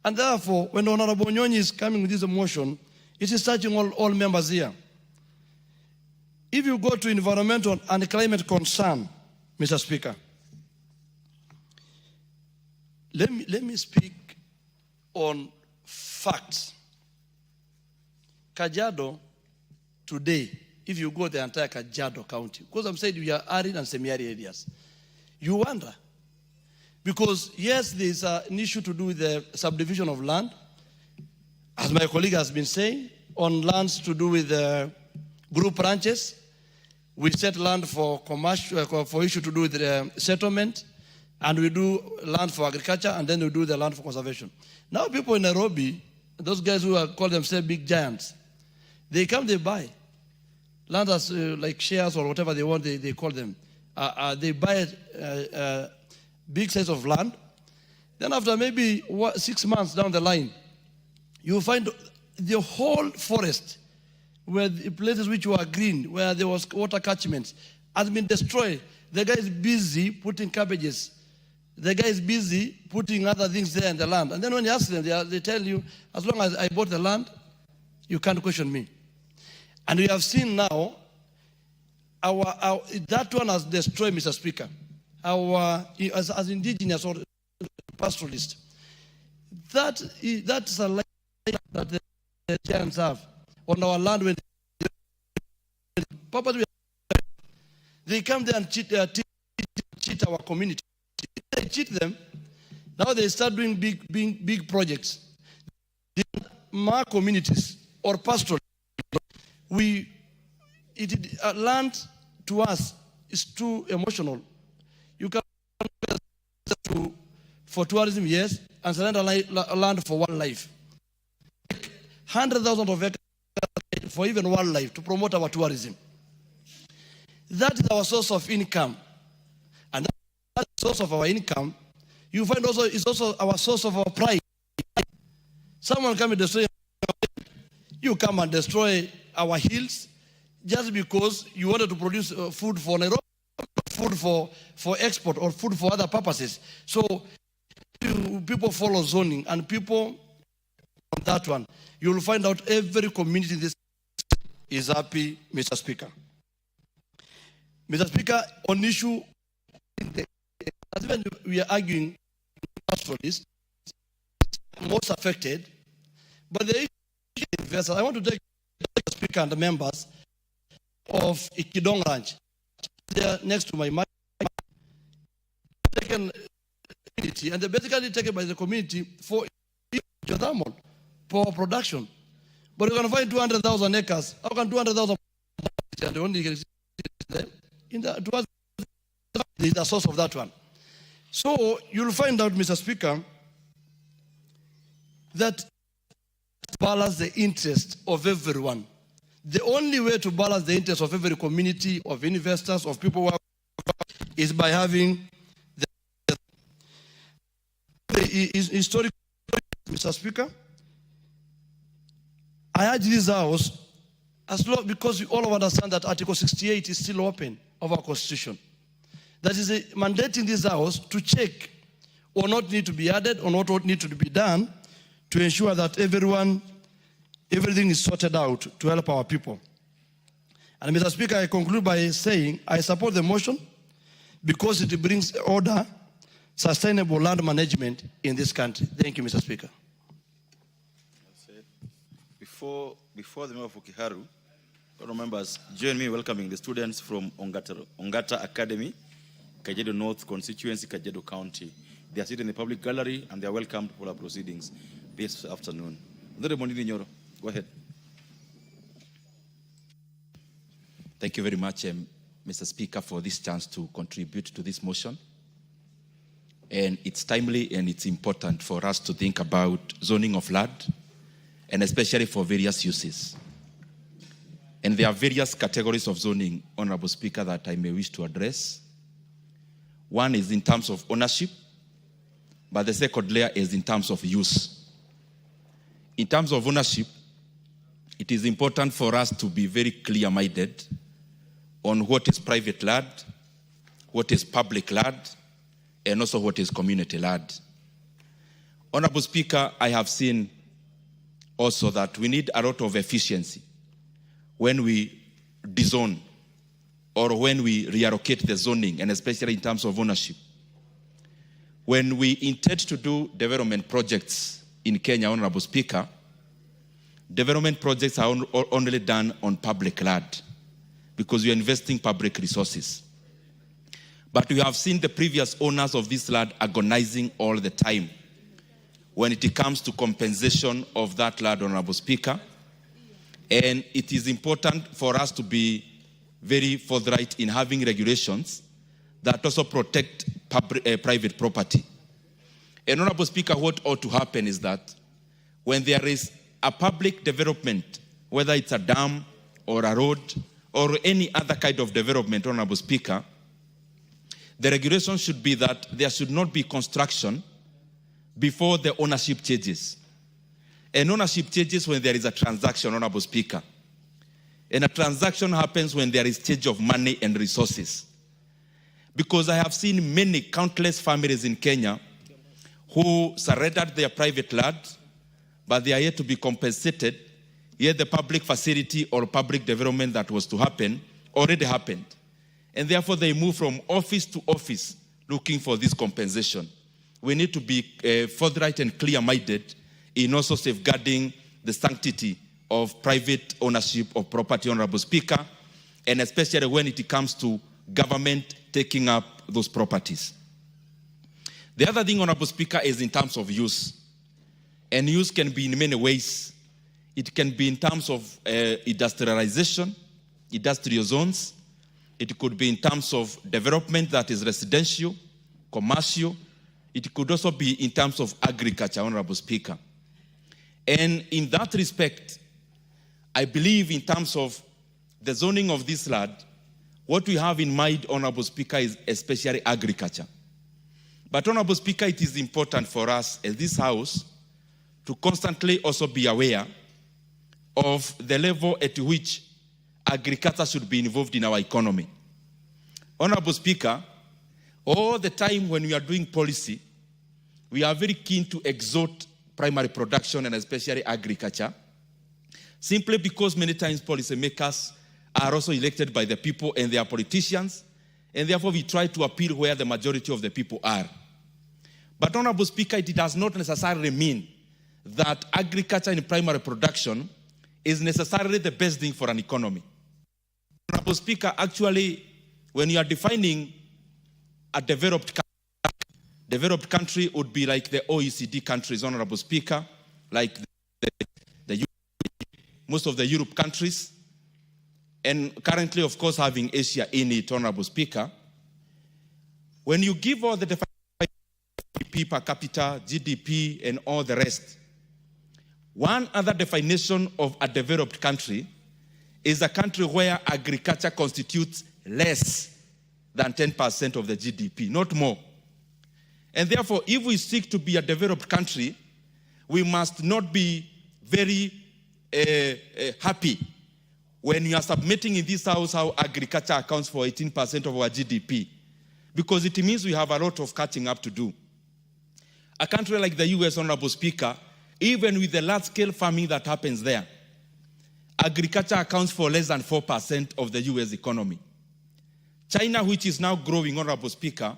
Speaker 16: And therefore, when Honorable Nyonyi is coming with this motion, it is touching all members here. If you go to environmental and climate concern, Mr. Speaker, let me speak on facts. Kajiado today, if you go the entire Kajiado County, because I'm saying we are arid and semi-arid areas, you wonder. Because yes, there's an issue to do with the subdivision of land, as my colleague has been saying, on lands to do with group ranches. We set land for commercial, for issue to do with the settlement, and we do land for agriculture, and then we do the land for conservation. Now people in Nairobi, those guys who call themselves big giants, they come, they buy land as like shares or whatever they want, they call them. They buy big size of land. Then after maybe 6 months down the line, you find the whole forest, where the places which were green, where there was water catchments, has been destroyed. The guy is busy putting cabbages. The guy is busy putting other things there in the land. And then when you ask them, they tell you, as long as I bought the land, you can't question me. And we have seen now, that one has destroyed, Mr. Speaker, as indigenous or pastoralists. That's a life that the giants have on our land. When they come there and cheat our community. They cheat them. Now they start doing big projects. My communities or pastoral, land to us is too emotional. You can for tourism, yes, and surrender land for wildlife. 100,000 of acres for even wildlife to promote our tourism. That is our source of income. And that source of our income, you find also is also our source of our pride. Someone come and destroy, you come and destroy our hills just because you wanted to produce food for Nairobi, food for export or food for other purposes. So people follow zoning, and people on that one, you will find out every community in this is happy, Mr. Speaker. Mr. Speaker, on issue, as when we are arguing pastoralists, most affected, but the issue investors, I want to take the Speaker and the members of Ikidong Ranch. They are next to my mic. Taken community, and they're basically taken by the community for geothermal power production. But you're going to find 200,000 acres. How can 200,000 and the only in the the source of that one? So you'll find out, Mr. Speaker, that balance the interest of everyone. The only way to balance the interest of every community, of investors, of people who are, is by having the historic, Mr. Speaker. I urge this House, as long, because we all understand that Article 68 is still open of our Constitution. That is mandating this House to check or not need to be added or not what need to be done to ensure that everything is sorted out to help our people. And Mr. Speaker, I conclude by saying I support the motion because it brings order, sustainable land management in this country. Thank you, Mr. Speaker.
Speaker 21: Before the member for Kiharu, members, join me in welcoming the students from Ongata Academy, Kajiado North Constituency, Kajiado County. They are sitting in the public gallery and they are welcomed for our proceedings this afternoon. Go ahead.
Speaker 15: Thank you very much, Mr. Speaker, for this chance to contribute to this motion. And it's timely and it's important for us to think about zoning of land, and especially for various uses. And there are various categories of zoning, Honorable Speaker, that I may wish to address. One is in terms of ownership, but the second layer is in terms of use. In terms of ownership, it is important for us to be very clear-minded on what is private land, what is public land, and also what is community land. Honorable Speaker, I have seen also that we need a lot of efficiency when we dezone or when we reallocate the zoning, and especially in terms of ownership. When we intend to do development projects in Kenya, Honorable Speaker, development projects are only done on public land because we are investing public resources. But we have seen the previous owners of this land agonizing all the time when it comes to compensation of that land, Honorable Speaker. And it is important for us to be very forthright in having regulations that also protect private property. And Honorable Speaker, what ought to happen is that when there is a public development, whether it's a dam or a road or any other kind of development, Honorable Speaker, the regulation should be that there should not be construction before the ownership changes. And ownership changes when there is a transaction, Honorable Speaker. And a transaction happens when there is change of money and resources. Because I have seen many countless families in Kenya who surrendered their private land, but they are yet to be compensated, yet the public facility or public development that was to happen already happened. And therefore they move from office to office looking for this compensation. We need to be forthright and clear-minded in also safeguarding the sanctity of private ownership of property, Honorable Speaker, and especially when it comes to government taking up those properties. The other thing, Honorable Speaker, is in terms of use. And use can be in many ways. It can be in terms of industrialization, industrial zones. It could be in terms of development that is residential, commercial. It could also be in terms of agriculture, Honorable Speaker. And in that respect, I believe in terms of the zoning of this land, what we have in mind, Honorable Speaker, is especially agriculture. But Honorable Speaker, it is important for us as this House to constantly also be aware of the level at which agriculture should be involved in our economy. Honorable Speaker, all the time when we are doing policy, we are very keen to exalt primary production and especially agriculture, simply because many times policymakers are also elected by the people and they are politicians, and therefore we try to appeal where the majority of the people are. But Honorable Speaker, it does not necessarily mean that agriculture and primary production is necessarily the best thing for an economy. Honorable Speaker, actually, when you are defining a developed country would be like the OECD countries, Honorable Speaker, like most of the Europe countries, and currently, of course, having Asia in it, Honorable Speaker. When you give all the definitions GDP per capita, GDP, and all the rest, one other definition of a developed country is a country where agriculture constitutes less than 10% of the GDP, not more. And therefore, if we seek to be a developed country, we must not be very happy when you are submitting in this House how agriculture accounts for 18% of our GDP, because it means we have a lot of catching up to do. A country like the US, Honorable Speaker, even with the large-scale farming that happens there, agriculture accounts for less than 4% of the US economy. China, which is now growing, Honorable Speaker,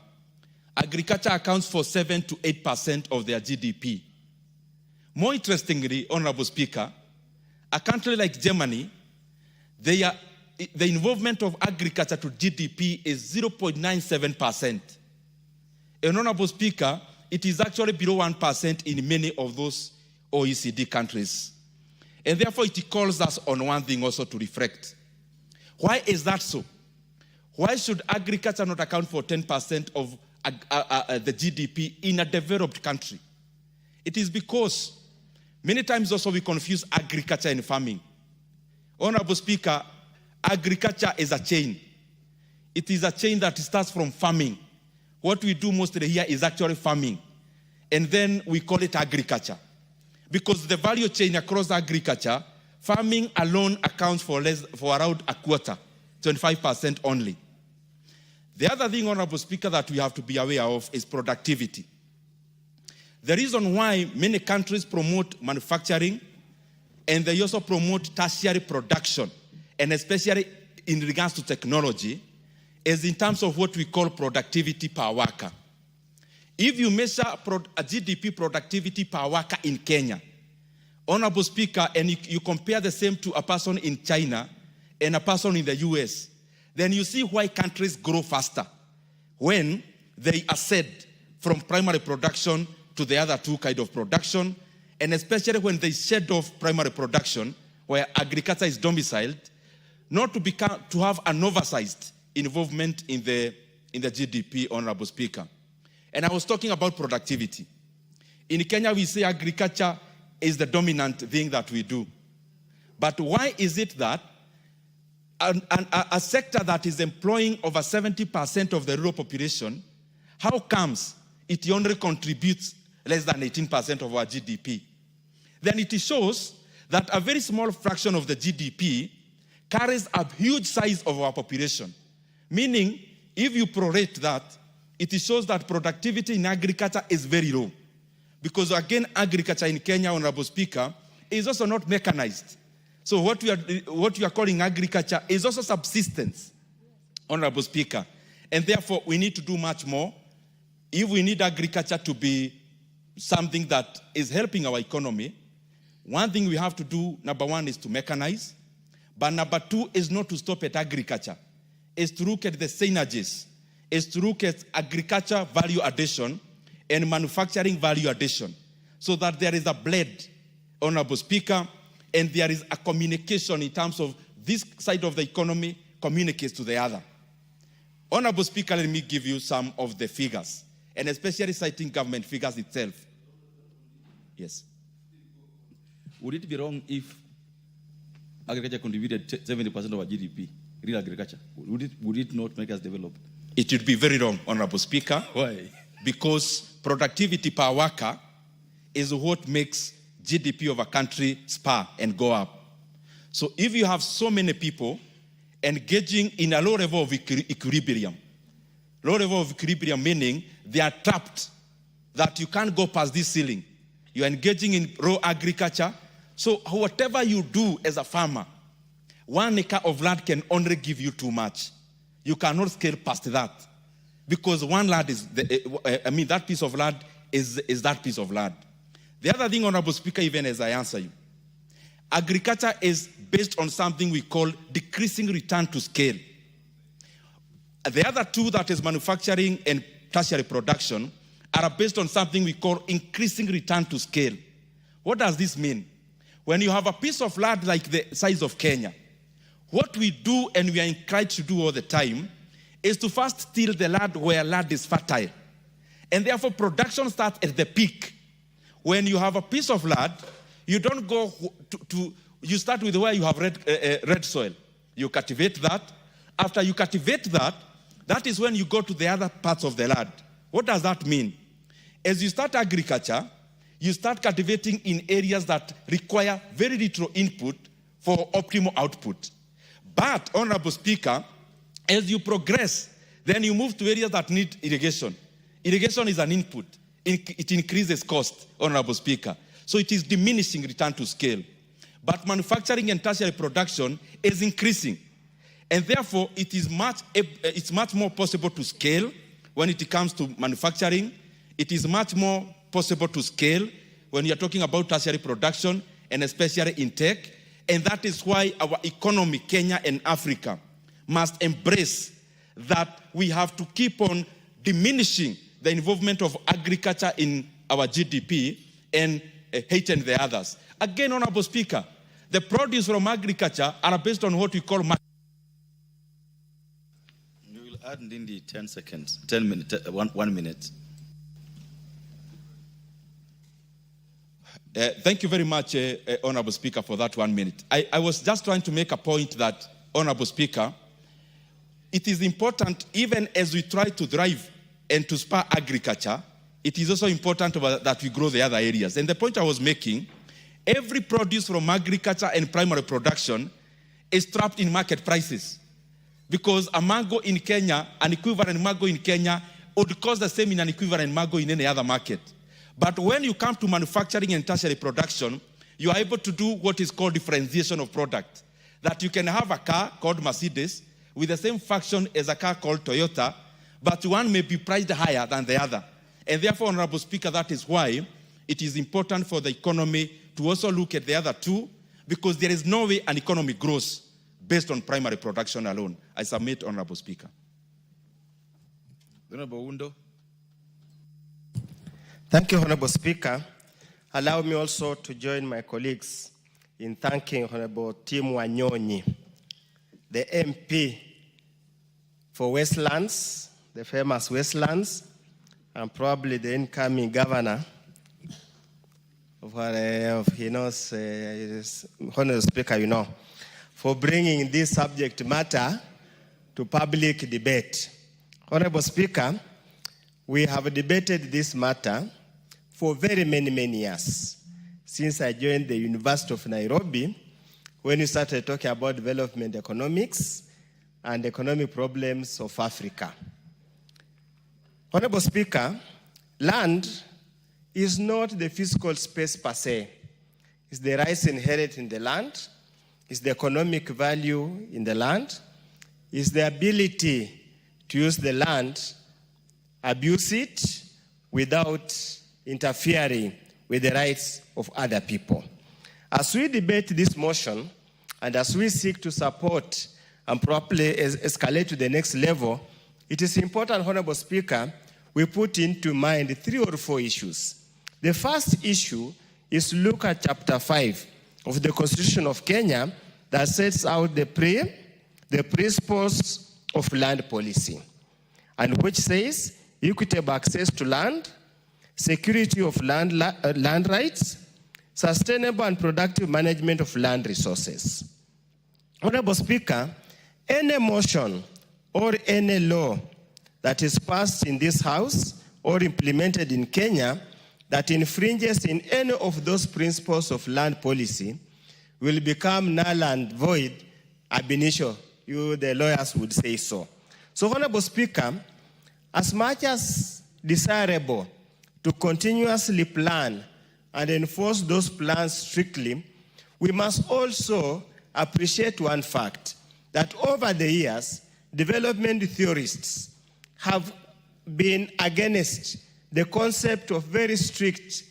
Speaker 15: agriculture accounts for 7 to 8% of their GDP. More interestingly, Honorable Speaker, a country like Germany, the involvement of agriculture to GDP is 0.97%. And Honorable Speaker, it is actually below 1% in many of those OECD countries. And therefore, it calls us on one thing also to reflect. Why is that so? Why should agriculture not account for 10% of the GDP in a developed country? It is because many times also we confuse agriculture and farming. Honorable Speaker, agriculture is a chain. It is a chain that starts from farming. What we do mostly here is actually farming. And then we call it agriculture. Because the value chain across agriculture, farming alone accounts for around a quarter, 25% only. The other thing, Honorable Speaker, that we have to be aware of is productivity. The reason why many countries promote manufacturing and they also promote tertiary production, and especially in regards to technology, is in terms of what we call productivity per worker. If you measure a GDP productivity per worker in Kenya, Honorable Speaker, and you compare the same to a person in China and a person in the US, then you see why countries grow faster when they ascend from primary production to the other two kinds of production, and especially when they shed off primary production, where agriculture is domiciled, not to have an oversized involvement in the GDP, Honorable Speaker. And I was talking about productivity. In Kenya, we say agriculture is the dominant thing that we do. But why is it that a sector that is employing over 70% of the rural population, how comes it only contributes less than 18% of our GDP? Then it shows that a very small fraction of the GDP carries a huge size of our population. Meaning, if you prorate that, it shows that productivity in agriculture is very low. Because again, agriculture in Kenya, Honorable Speaker, is also not mechanized. So what we are calling agriculture is also subsistence, Honorable Speaker. And therefore, we need to do much more. If we need agriculture to be something that is helping our economy, one thing we have to do, number one, is to mechanize. But number two is not to stop at agriculture. Is to look at the synergies, is to look at agriculture value addition and manufacturing value addition, so that there is a blend, Honorable Speaker, and there is a communication in terms of this side of the economy communicates to the other. Honorable Speaker, let me give you some of the figures, and especially citing government figures itself. Yes.
Speaker 21: Would it be wrong if agriculture contributed 70% of our GDP, real agriculture? Would it not make us develop?
Speaker 15: It would be very wrong, Honorable Speaker.
Speaker 21: Why?
Speaker 15: Because productivity per worker is what makes GDP of a country spur and go up. So if you have so many people engaging in a low level of equilibrium, low level of equilibrium meaning they are trapped, that you can't go past this ceiling. You are engaging in raw agriculture. So whatever you do as a farmer, 1 acre of land can only give you too much. You cannot scale past that. Because one land is, that piece of land is that piece of land. The other thing, Honorable Speaker, even as I answer you, agriculture is based on something we call decreasing return to scale. The other two, that is manufacturing and tertiary production, are based on something we call increasing return to scale. What does this mean? When you have a piece of land like the size of Kenya, what we do and we are encouraged to do all the time is to first till the land where land is fertile. And therefore production starts at the peak. When you have a piece of land, you don't go you start with where you have red soil. You cultivate that. After you cultivate that, that is when you go to the other parts of the land. What does that mean? As you start agriculture, you start cultivating in areas that require very little input for optimal output. But, Honorable Speaker, as you progress, then you move to areas that need irrigation. Irrigation is an input. It increases cost, Honorable Speaker. So it is diminishing return to scale. But manufacturing and tertiary production is increasing. And therefore, it's much more possible to scale when it comes to manufacturing. It is much more possible to scale when you're talking about tertiary production, and especially in tech. And that is why our economy, Kenya and Africa, must embrace that we have to keep on diminishing the involvement of agriculture in our GDP and hating the others. Again, Honorable Speaker, the produce from agriculture are based on what we call
Speaker 21: add Ndindi 10 seconds, 10 minutes, 1 minute.
Speaker 15: Thank you very much, Honorable Speaker, for that 1 minute. I was just trying to make a point that, Honorable Speaker, it is important, even as we try to drive and to spur agriculture, it is also important that we grow the other areas. And the point I was making, every produce from agriculture and primary production is trapped in market prices. Because a mango in Kenya, an equivalent mango in Kenya, would cost the same in an equivalent mango in any other market. But when you come to manufacturing and tertiary production, you are able to do what is called differentiation of product. That you can have a car called Mercedes with the same function as a car called Toyota, but one may be priced higher than the other. And therefore, Honorable Speaker, that is why it is important for the economy to also look at the other two, because there is no way an economy grows based on primary production alone. I submit, Honorable Speaker.
Speaker 21: Honorable Undo.
Speaker 17: Thank you, Honorable Speaker. Allow me also to join my colleagues in thanking Honorable Tim Wanyonyi, the MP for Westlands, the famous Westlands, and probably the incoming governor of Honorable Speaker, for bringing this subject matter to public debate. Honorable Speaker, we have debated this matter for very many years, since I joined the University of Nairobi, when we started talking about development economics and economic problems of Africa. Honorable Speaker, land is not the physical space per se. It's the rights inherent in the land, it's the economic value in the land, it's the ability to use the land, abuse it without interfering with the rights of other people. As we debate this motion, and as we seek to support and properly escalate to the next level, it is important, Honorable Speaker, we put into mind 3 or 4 issues. The first issue is to look at Chapter 5 of the Constitution of Kenya that sets out the principles of land policy, and which says equitable access to land, security of land rights, sustainable and productive management of land resources. Honorable Speaker, any motion or any law that is passed in this House or implemented in Kenya that infringes in any of those principles of land policy will become null and void ab initio. You, the lawyers, would say so. So, Honorable Speaker, as much as desirable to continuously plan and enforce those plans strictly, we must also appreciate one fact, that over the years, development theorists have been against the concept of very strict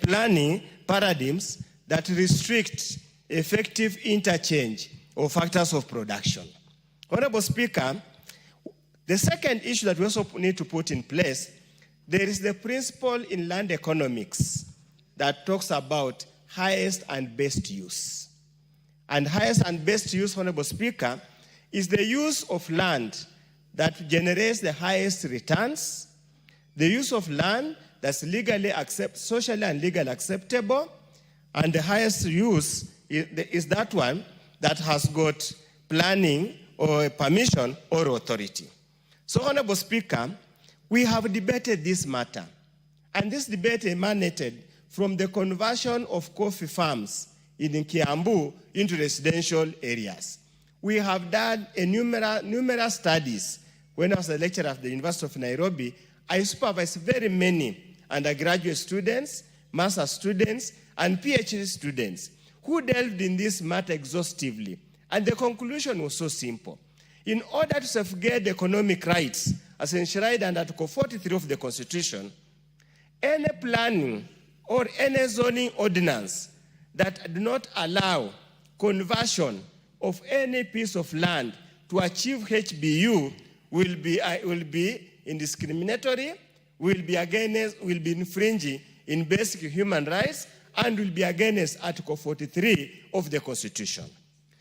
Speaker 17: planning paradigms that restrict effective interchange of factors of production. Honorable Speaker, the second issue that we also need to put in place, there is the principle in land economics that talks about highest and best use. And highest and best use, Honorable Speaker, is the use of land that generates the highest returns, the use of land that's socially and legally acceptable, and the highest use is that one that has got planning or permission or authority. So, Honorable Speaker, we have debated this matter, and this debate emanated from the conversion of coffee farms in Kiambu into residential areas. We have done numerous studies. When I was a lecturer at the University of Nairobi, I supervised very many undergraduate students, master's students, and PhD students who delved in this matter exhaustively. And the conclusion was so simple. In order to safeguard economic rights, as enshrined under Article 43 of the Constitution, any planning or any zoning ordinance that do not allow conversion of any piece of land to achieve HBU will be indiscriminatory, will be infringing in basic human rights, and will be against Article 43 of the Constitution.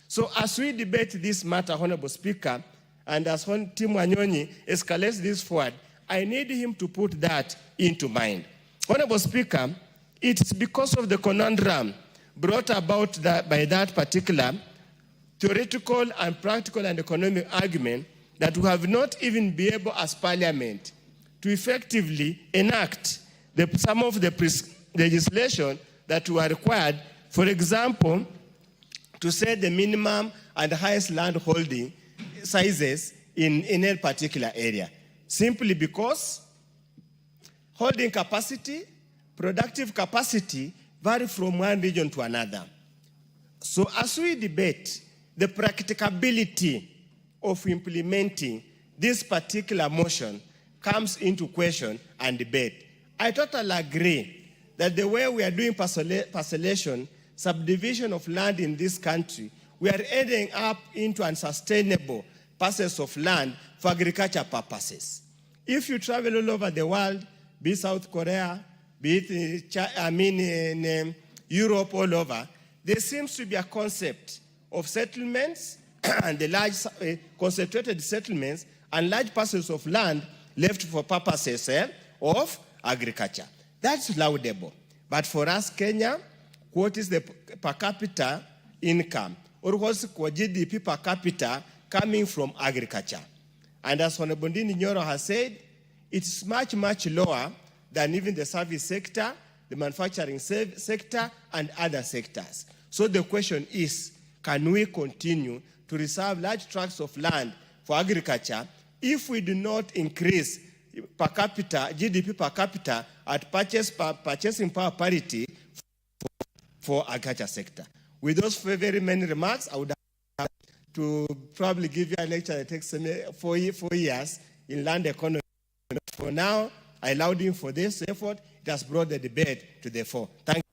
Speaker 17: So as we debate this matter, Honorable Speaker, and as Tim Wanyonyi escalates this forward, I need him to put that into mind. Honorable Speaker, it's because of the conundrum brought about by that particular theoretical and practical and economic argument that we have not even been able as Parliament to effectively enact some of the legislation that were required, for example, to set the minimum and highest land holding sizes in a particular area, simply because holding capacity, productive capacity vary from one region to another. So as we debate the practicability of implementing this particular motion comes into question and debate, I totally agree that the way we are doing parcellation, subdivision of land in this country, we are ending up into unsustainable parcels of land for agriculture purposes. If you travel all over the world, be it South Korea, be it in Europe, all over, there seems to be a concept of settlements and the large concentrated settlements and large parcels of land left for purposes of agriculture. That's laudable. But for us, Kenya, what is the per capita income? Or what's the GDP per capita coming from agriculture? And as Honorable Ndini Nyoro has said, it's much, much lower than even the service sector, the manufacturing sector, and other sectors. So the question is, can we continue to reserve large tracts of land for agriculture if we do not increase per capita, GDP per capita at purchasing power parity for agriculture sector? With those very many remarks, I would have to probably give you a lecture that takes 4 years in land economy. For now, I allowed him for this effort. It has brought the debate to the fore. Thank you.